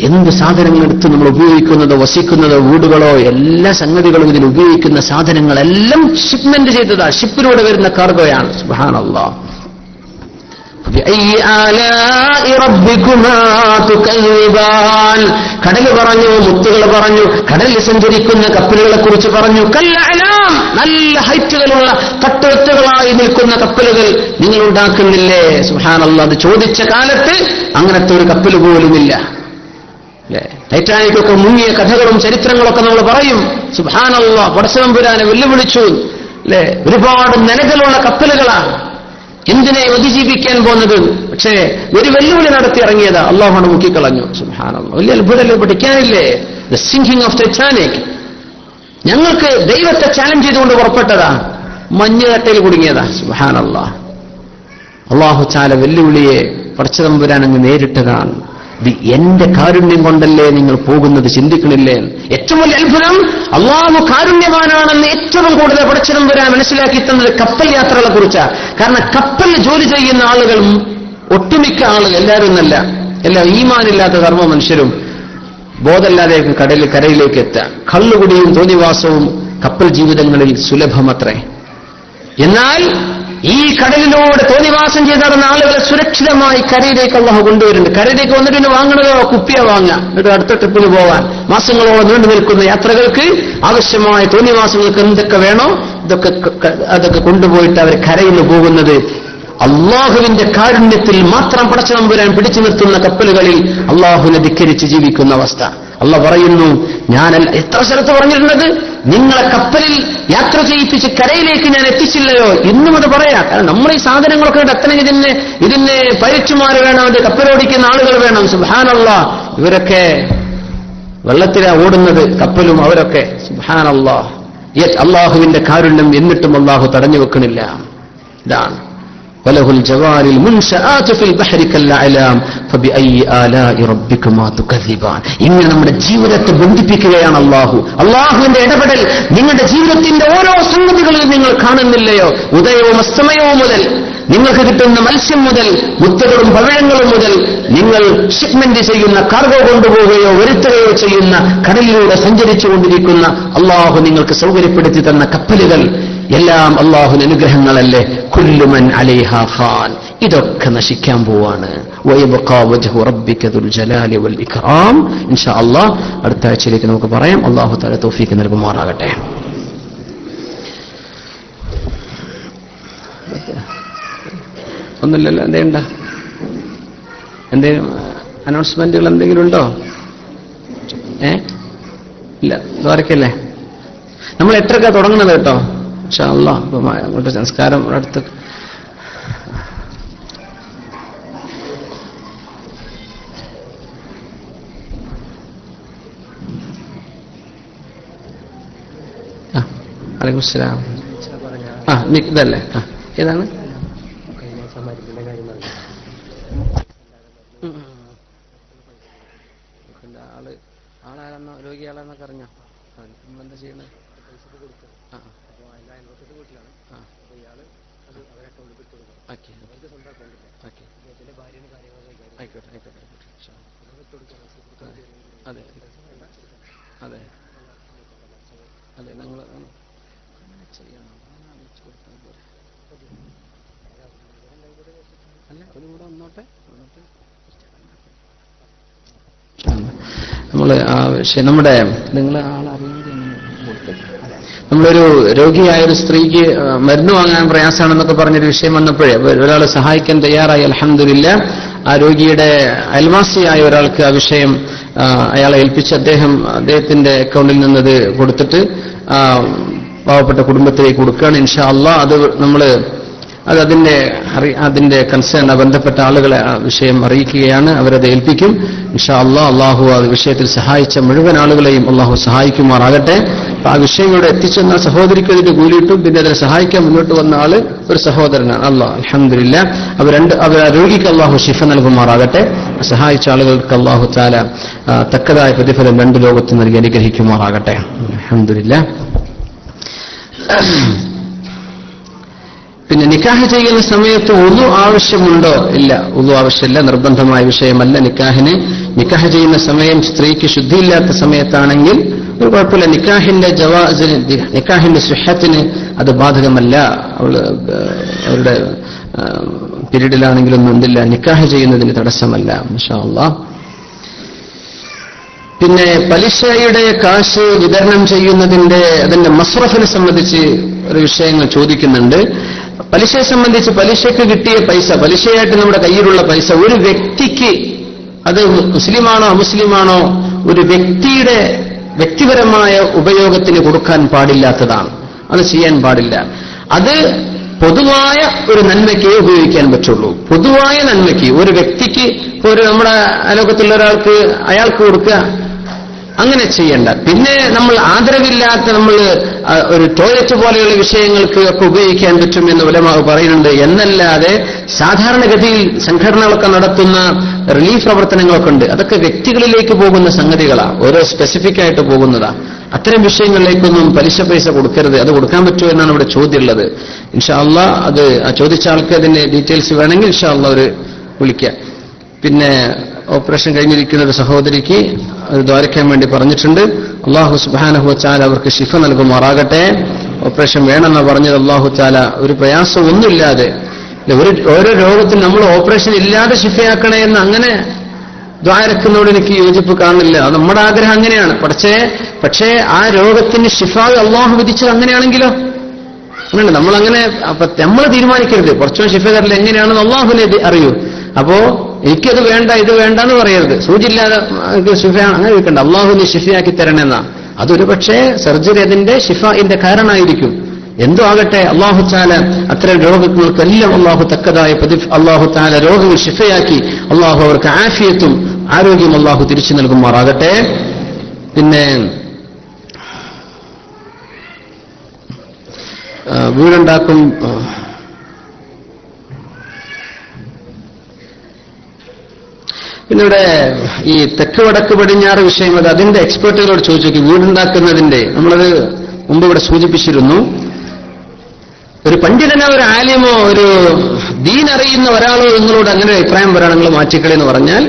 എന്ത് സാധനങ്ങൾ എടുത്ത് നമ്മൾ ഉപയോഗിക്കുന്നതോ വസിക്കുന്നതോ വീടുകളോ എല്ലാ സംഗതികളും ഇതിൽ ഉപയോഗിക്കുന്ന സാധനങ്ങളെല്ലാം ഷിപ്മെന്റ് ചെയ്തതാ, ഷിപ്പിലൂടെ വരുന്ന കാർഗോയാണ്. സുബ്ഹാനല്ലാഹ്. കടൽ പറഞ്ഞു, മുത്തുകൾ പറഞ്ഞു, കടലിൽ സഞ്ചരിക്കുന്ന കപ്പലുകളെ കുറിച്ച് പറഞ്ഞു. കൽഅലാം, നല്ല ഹൈറ്റുകളുള്ള തട്ടുകളായി നിൽക്കുന്ന കപ്പലുകൾ നിങ്ങൾ ഉണ്ടാക്കുന്നില്ലേ? സുബ്ഹാനല്ലാഹ്. അത് ചോദിച്ച കാലത്ത് അങ്ങനത്തെ ഒരു കപ്പൽ പോലുമില്ല. ടൈറ്റാനിക്കൊക്കെ മുങ്ങിയ കഥകളും ചരിത്രങ്ങളൊക്കെ നമ്മൾ പറയും. സുബ്ഹാനല്ലാഹ്, പടച്ചതമ്പുരാനെ വെല്ലുവിളിച്ചു അല്ലെ. ഒരുപാട് നിലകളുള്ള കപ്പലുകളാണ് എന്തിനെ അതിജീവിക്കാൻ പോകുന്നത്. പക്ഷേ ഒരു വെല്ലുവിളി നടത്തി ഇറങ്ങിയതാ, അല്ലാഹുവാണ് മുക്കിക്കളഞ്ഞു. സുബ്ഹാനല്ലാഹ്, വലിയ അത്ഭുതമല്ലേ, പഠിക്കാനില്ലേ? The sinking of Titanic. ഞങ്ങൾക്ക് ദൈവത്തെ ചാലഞ്ച് ചെയ്തുകൊണ്ട് പുറപ്പെട്ടതാ, മഞ്ഞുകട്ടയിൽ കുടുങ്ങിയതാ. സുബ്ഹാനല്ലാഹ്. അല്ലാഹു തആല വെല്ലുവിളിയെ പടച്ചതമ്പുരാൻ അങ്ങ് നേരിട്ടതാണ്. എന്റെ കാരുണ്യം കൊണ്ടല്ലേ നിങ്ങൾ പോകുന്നത്, ചിന്തിക്കണില്ലേ? ഏറ്റവും വലിയ അത്ഭുതം, അല്ലാഹു കാരുണ്യവാനാണെന്ന് ഏറ്റവും കൂടുതൽ പടച്ചതമ്പുരാൻ മനസ്സിലാക്കി തന്നത് കപ്പൽ യാത്രകളെ കുറിച്ചാണ്. കാരണം കപ്പലിൽ ജോലി ചെയ്യുന്ന ആളുകൾ ഒട്ടുമിക്ക ആളുകൾ, എല്ലാവരും എന്നല്ല, എല്ലാ ഈമാനില്ലാത്ത ധർമ്മ മനുഷ്യരും ബോധമില്ലാതെ കരയിലേക്ക് എത്താം. കള്ളുകുടിയും തോന്നിവാസവും കപ്പൽ ജീവിതങ്ങളിൽ സുലഭമത്രേ. എന്നാൽ ഈ കടലിലൂടെ തോന്നിവാസം ചെയ്ത് നടന്ന ആളുകളെ സുരക്ഷിതമായി കരയിലേക്ക് അല്ലാഹു കൊണ്ടുവരുന്നുണ്ട്. കരയിലേക്ക് വന്നിട്ട് വാങ്ങണതോ കുപ്പിയോ വാങ്ങാം, എന്നിട്ട് അടുത്ത ട്രിപ്പിന് പോവാൻ. മാസങ്ങളോളം നീണ്ടു നിൽക്കുന്ന യാത്രകൾക്ക് ആവശ്യമായ തോന്നിവാസങ്ങൾക്ക് എന്തൊക്കെ വേണോ അതൊക്കെ കൊണ്ടുപോയിട്ട് അവർ കരയിൽ നിന്ന് പോകുന്നത് അള്ളാഹുവിന്റെ കാരുണ്യത്തിൽ മാത്രം പടച്ചതമ്പുരാൻ പിടിച്ചു നിർത്തുന്ന കപ്പലുകളിൽ അള്ളാഹുവിനെ ധിക്കരിച്ച് ജീവിക്കുന്ന അവസ്ഥ. അള്ളാഹ് പറയുന്നു, ഞാനല്ല, എത്ര സ്ഥലത്ത് പറഞ്ഞിട്ടുള്ളത്, നിങ്ങളെ കപ്പലിൽ യാത്ര ചെയ്യിപ്പിച്ച് കരയിലേക്ക് ഞാൻ എത്തിച്ചില്ലയോ? ഇന്നും അത് പറയാം. കാരണം നമ്മൾ ഈ സാധനങ്ങളൊക്കെ എത്തണമെങ്കിൽ ഇതിന് പൈലറ്റുമാർ വേണം, അത് കപ്പലോടിക്കുന്ന ആളുകൾ വേണം. സുബ്ഹാനല്ലാഹ്, ഇവരൊക്കെ വെള്ളത്തിലാ ഓടുന്നത്, കപ്പലും അവരൊക്കെ. സുബ്ഹാനല്ലാഹ്. അള്ളാഹുവിന്റെ കാരുണ്യം എന്നിട്ടും അള്ളാഹു തടഞ്ഞു വെക്കണില്ല. ഇതാണ് വലഹുൽ ജവാരിൽ മുൻശഅതു ഫിൽ ബഹരി കൽഅലാം ഫബിഅയ്യി ആലാഇ റബ്ബികുമാ തുകദ്ദിബാൻ. ഇങ്ങനെ നമ്മുടെ ജീവിതത്തെ ബന്ധിപ്പിക്കുകയാണ് അല്ലാഹു. അല്ലാഹുവിന്റെ ഇടപെടൽ നിങ്ങളുടെ ജീവിതത്തിന്റെ ഓരോ സംഗതികളിൽ നിങ്ങൾ കാണുന്നില്ലയോ? ഉദയവും അസ്തമയവും മുതൽ നിങ്ങൾക്ക് കിട്ടുന്ന മത്സ്യം മുതൽ മുത്തുകളും പഴങ്ങളും മുതൽ നിങ്ങൾ ഷിപ്മെന്റ് ചെയ്യുന്ന കാർഗോ കൊണ്ടുപോവുകയോ വരുത്തുകയോ ചെയ്യുന്ന കടലിലൂടെ സഞ്ചരിച്ചുകൊണ്ടിരിക്കുന്ന അല്ലാഹു നിങ്ങൾക്ക് സൗകര്യപ്പെടുത്തി തന്ന കപ്പലുകൾ എല്ലാം അല്ലാഹുവിന്റെ അനുഗ്രഹങ്ങളല്ലേ. കുല്ലു മൻ അലൈഹാ ഫാൻ, ഇതൊക്കെ നശിക്കാൻ പോവാണ്. വയബ്ഖാ വജ്ഹു റബ്ബിക ദുൽ ജലാലി വൽ ഇക്റാം. ഇൻഷാ അല്ലാഹ് അടുത്ത ആഴ്ചയിലേക്ക് നമുക്ക് പറയാം. അല്ലാഹു തആല തൗഫീഖ് നൽകുമാറാകട്ടെ. ഒന്നുമില്ലല്ലോ, എന്തേണ്ടാ? എന്തെങ്കിലും അനൗൺസ്മെന്റുകൾ എന്തെങ്കിലും ഉണ്ടോ? ഇല്ല, ദ്വാരക്കല്ലേ. നമ്മൾ 8:00 തുടങ്ങുന്നത് കേട്ടോ. ഇൻഷാ അല്ലാഹ് അങ്ങോട്ട് സംസ്കാരം അടുത്ത്. അലൈക്കും സലാം. ഇതല്ലേ, ഏതാണ്? ആളാരെന്നോ രോഗിയാളെന്നൊക്കെ അറിഞ്ഞോ? എന്താ ചെയ്യണത്? അതെ അതെ അതെ, നിങ്ങൾ ചെയ്യണം. അല്ല, ഒന്നുകൂടെ വന്നോട്ടെ. നമ്മള് ആ വിഷയം നമ്മുടെ നിങ്ങൾ ആളറിയാതെ നമ്മളൊരു രോഗിയായ ഒരു സ്ത്രീക്ക് മരുന്ന് വാങ്ങാൻ പ്രയാസമാണെന്നൊക്കെ പറഞ്ഞൊരു വിഷയം വന്നപ്പോഴേ ഒരാൾ സഹായിക്കാൻ തയ്യാറായി. അൽഹംദുലില്ലാ, ആ രോഗിയുടെ അയൽവാസിയായ ഒരാൾക്ക് ആ വിഷയം അയാളെ ഏൽപ്പിച്ച് അദ്ദേഹത്തിന്റെ അക്കൗണ്ടിൽ നിന്നത് കൊടുത്തിട്ട് പാവപ്പെട്ട കുടുംബത്തിലേക്ക് കൊടുക്കുകയാണ്. ഇൻഷാ അല്ലാഹ് അത് നമ്മൾ അതിന്റെ കൺസേൺ ബന്ധപ്പെട്ട ആളുകളെ ആ വിഷയം അറിയിക്കുകയാണ്. അവരത് ഏൽപ്പിക്കും ഇൻഷാ അല്ലാഹ്. അള്ളാഹു ആ വിഷയത്തിൽ സഹായിച്ച മുഴുവൻ ആളുകളെയും അള്ളാഹു സഹായിക്കുമാറാകട്ടെ. ആ വിഷയം ഇവിടെ എത്തിച്ചെന്ന സഹോദരിക്ക് അതിന്റെ കൂലിയിട്ടും പിന്നെ അതിനെ സഹായിക്കാൻ മുന്നോട്ട് വന്ന ആള് ഒരു സഹോദരനാണ്. അല്ലാഹ് അൽഹംദുലില്ലാ. അവർ രോഗിക്ക് അള്ളാഹു ശിഫ നൽകുമാറാകട്ടെ. സഹായിച്ച ആളുകൾക്ക് അള്ളാഹു തആല തക്കതായ പ്രതിഫലം രണ്ട് ലോകത്ത് നൽകി അനുഗ്രഹിക്കുമാറാകട്ടെ. അൽഹംദുലില്ലാ. പിന്നെ നിക്കാഹ് ചെയ്യുന്ന സമയത്ത് ഉളു ആവശ്യമുണ്ടോ? ഇല്ല, ഉളു ആവശ്യമില്ല. നിർബന്ധമായ വിഷയമല്ല. നിക്കാഹ് ചെയ്യുന്ന സമയം സ്ത്രീക്ക് ശുദ്ധിയില്ലാത്ത സമയത്താണെങ്കിൽ ഒരു കുഴപ്പമില്ല. നിക്കാഹിന്റെ സുഹത്തിന് അത് ബാധകമല്ല. അവരുടെ പീരീഡിലാണെങ്കിലൊന്നും എന്തില്ല, നിക്കാഹ് ചെയ്യുന്നതിന് തടസ്സമല്ല. ഇൻഷാ അല്ലാഹ്. പിന്നെ പലിശയുടെ കാശ് വിതരണം ചെയ്യുന്നതിന്റെ അതിന്റെ മസ്റഫിനെ സംബന്ധിച്ച് ഒരു വിഷയങ്ങൾ ചോദിക്കുന്നുണ്ട്. പലിശയെ സംബന്ധിച്ച് പലിശയ്ക്ക് കിട്ടിയ പൈസ, പലിശയായിട്ട് നമ്മുടെ കയ്യിലുള്ള പൈസ ഒരു വ്യക്തിക്ക്, അത് മുസ്ലിമാണോ അമുസ്ലിമാണോ, ഒരു വ്യക്തിയുടെ വ്യക്തിപരമായ ഉപയോഗത്തിന് കൊടുക്കാൻ പാടില്ലാത്തതാണ്. അത് ചെയ്യാൻ പാടില്ല. അത് പൊതുവായ ഒരു നന്മയ്ക്കേ ഉപയോഗിക്കാൻ പറ്റുള്ളൂ. പൊതുവായ നന്മയ്ക്ക് ഒരു വ്യക്തിക്ക്, ഒരു നമ്മുടെ അയൽവക്കത്തുള്ള ഒരാൾക്ക് അയാൾക്ക് കൊടുക്കുക, അങ്ങനെ ചെയ്യണ്ട. പിന്നെ നമ്മൾ ആദരവില്ലാത്ത നമ്മൾ ഒരു ടോയ്ലറ്റ് പോലെയുള്ള വിഷയങ്ങൾക്ക് ഒക്കെ ഉപയോഗിക്കാൻ പറ്റുമെന്ന് ഉലമാ പറയുന്നുണ്ട്. എന്നല്ലാതെ സാധാരണഗതിയിൽ സംഘടനകളൊക്കെ നടത്തുന്ന റിലീഫ് പ്രവർത്തനങ്ങളൊക്കെ ഉണ്ട്. അതൊക്കെ വ്യക്തികളിലേക്ക് പോകുന്ന സംഗതികളാണ്, ഓരോ സ്പെസിഫിക് ആയിട്ട് പോകുന്നതാണ്. അത്തരം വിഷയങ്ങളിലേക്കൊന്നും പലിശ പൈസ കൊടുക്കരുത്. അത് കൊടുക്കാൻ പറ്റുമോ എന്നാണ് ഇവിടെ ചോദ്യമുള്ളത്. ഇൻഷാ അല്ലാഹ് അത് ചോദിച്ച ആൾക്ക് അതിന്റെ ഡീറ്റെയിൽസ് വേണമെങ്കിൽ ഇൻഷാ അല്ലാഹ് ഒരു വിളിക്കുക. പിന്നെ ഓപ്പറേഷൻ കഴിഞ്ഞിരിക്കുന്ന ഒരു സഹോദരിക്ക് അത് ദ്വാരക്കാൻ വേണ്ടി പറഞ്ഞിട്ടുണ്ട്. അല്ലാഹു സുബ്ഹാനഹു വ തആല അവർക്ക് ശിഫ നൽകുമാറാകട്ടെ. ഓപ്പറേഷൻ വേണമെന്ന് പറഞ്ഞത് അല്ലാഹു തആല ഒരു പ്രയാസം ഒന്നുമില്ലാതെ, ഓരോ രോഗത്തിൽ നമ്മൾ ഓപ്പറേഷൻ ഇല്ലാതെ ശിഫയാക്കണേ എന്ന് അങ്ങനെ ദ്വാരക്കുന്നതോട് എനിക്ക് യോജിപ്പ് കാണില്ല. അത് നമ്മുടെ ആഗ്രഹം അങ്ങനെയാണ്. പക്ഷേ ആ രോഗത്തിന് ശിഫ അല്ലാഹു വിധിച്ചത് അങ്ങനെയാണെങ്കിലോ? അങ്ങനെ നമ്മളങ്ങനെ നമ്മൾ തീരുമാനിക്കരുത്. കുറച്ചോ ശിഫ തരൽ എങ്ങനെയാണെന്ന് അല്ലാഹുവിനെ അറിയൂ. അപ്പോ എനിക്കത് വേണ്ട ഇത് വേണ്ടെന്ന് പറയരുത്. സൂചില്ലാതെ ശിഫയാണ് അങ്ങനെ വെക്കണ്ട. അള്ളാഹുവിനെ ശിഫയാക്കി തരണമെന്നാ. അതൊരു പക്ഷേ സർജറി അതിന്റെ ശിഫയിന്റെ കാരണമായിരിക്കും. എന്തോ ആകട്ടെ, അള്ളാഹു തആല അത്തരം രോഗങ്ങൾക്കെല്ലാം അള്ളാഹു തക്കതായ അള്ളാഹു തആല രോഗങ്ങൾ ശിഫയാക്കി അള്ളാഹു അവർക്ക് ആഫിയത്തും ആരോഗ്യം അള്ളാഹു തിരിച്ചു നൽകുമാറാകട്ടെ. പിന്നെ വീടുണ്ടാക്കും. പിന്നെ ഇവിടെ ഈ തെക്ക് വടക്ക് പടിഞ്ഞാറ് വിഷയം, അത് അതിന്റെ എക്സ്പേർട്ടുകളോട് ചോദിച്ചു. വീടുണ്ടാക്കുന്നതിന്റെ നമ്മളത് മുമ്പ് ഇവിടെ സൂചിപ്പിച്ചിരുന്നു. ഒരു പണ്ഡിതനോ ഒരു ആലിമോ ഒരു ദീൻ അറിയുന്ന ഒരാളോ നിങ്ങളോട് അങ്ങനെ ഒരു അഭിപ്രായം വരാൻ നിങ്ങൾ മാറ്റിക്കളെന്ന് പറഞ്ഞാൽ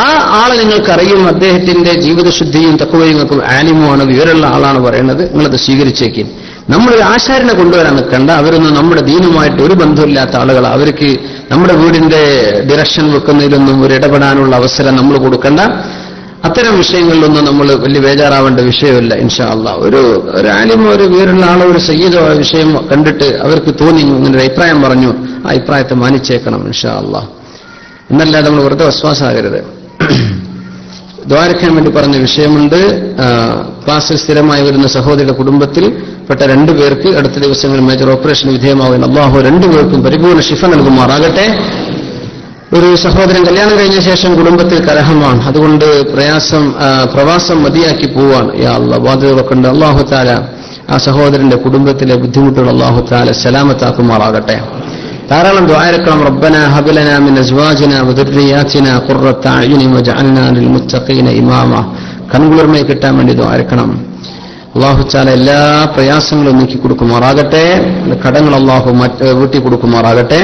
ആ ആളെ നിങ്ങൾക്കറിയും. അദ്ദേഹത്തിന്റെ ജീവിതശുദ്ധിയും തഖ്വയും നിങ്ങൾക്ക് ആലിമുമാണ്, വിവരമുള്ള ആളാണ് പറയുന്നത്. നിങ്ങളത് സ്വീകരിച്ചേക്കും. നമ്മളൊരു ആശാരനെ കൊണ്ടുവരാൻ നിൽക്കണ്ട. അവരൊന്നും നമ്മുടെ ദീനുമായിട്ട് ഒരു ബന്ധമില്ലാത്ത ആളുകൾ. അവർക്ക് നമ്മുടെ വീടിന്റെ ഡിറക്ഷൻ വെക്കുന്നതിലൊന്നും ഒരു ഇടപെടാനുള്ള അവസരം നമ്മൾ കൊടുക്കണ്ട. അത്തരം വിഷയങ്ങളിലൊന്നും നമ്മൾ വലിയ ബേജാറാവേണ്ട വിഷയമില്ല. ഇൻഷാ അല്ലാഹ് ഒരു ആലിമോ ഒരു വിവരമുള്ള ആളോ ഒരു സയ്യിദോ ആ വിഷയം കണ്ടിട്ട് അവർക്ക് തോന്നി ഇങ്ങനെ ഒരു അഭിപ്രായം പറഞ്ഞു, ആ അഭിപ്രായത്തെ മാനിച്ചേക്കണം ഇൻഷാ അല്ലാഹ്. എന്നല്ലാതെ നമ്മൾ വെറുതെ വസ്വാസാകരുത്. ദ്വാരക്കാൻ വേണ്ടി പറഞ്ഞ വിഷയമുണ്ട്. ക്ലാസ്സിൽ സ്ഥിരമായി വരുന്ന സഹോദരിയുടെ കുടുംബത്തിൽ പെട്ട രണ്ടുപേർക്ക് അടുത്ത ദിവസങ്ങളിൽ മേജർ ഓപ്പറേഷൻ വിധേയമാവുന്ന അല്ലാഹു രണ്ടുപേർക്കും പരിപൂർണ്ണ ശിഫ നൽകുമാറാകട്ടെ. ഒരു സഹോദരൻ കല്യാണം കഴിഞ്ഞ ശേഷം കുടുംബത്തിൽ കലഹമാണ്. അതുകൊണ്ട് പ്രവാസം മതിയാക്കി പോവാണ്. യാ അല്ലാഹ്, ബാധ്യതകളൊക്കെ ഉണ്ട്. അല്ലാഹു തആല ആ സഹോദരന്റെ കുടുംബത്തിലെ ബുദ്ധിമുട്ടുകൾ അല്ലാഹു തആല സലാമത്താക്കുമാറാകട്ടെ. ധാരാളം ദുആയിരക്കണം. റബ്ബനാ ഹബ് ലനാ മിൻ അസ്വാജിനാ വദുർരിയാതിനാ ഖുർറത അഅ്യുനി വജഅൽനാ ലിൽ മുത്തഖീന ഇമാമ. കൺകുളിർമയെ കിട്ടാൻ വേണ്ടി ദുആയിരക്കണം. അല്ലാഹു തആല എല്ലാ പ്രയാസങ്ങളും നീക്കി കൊടുക്കുമാറാകട്ടെ. കടങ്ങൾ അല്ലാഹു വീട്ടി കൊടുക്കുമാറാകട്ടെ.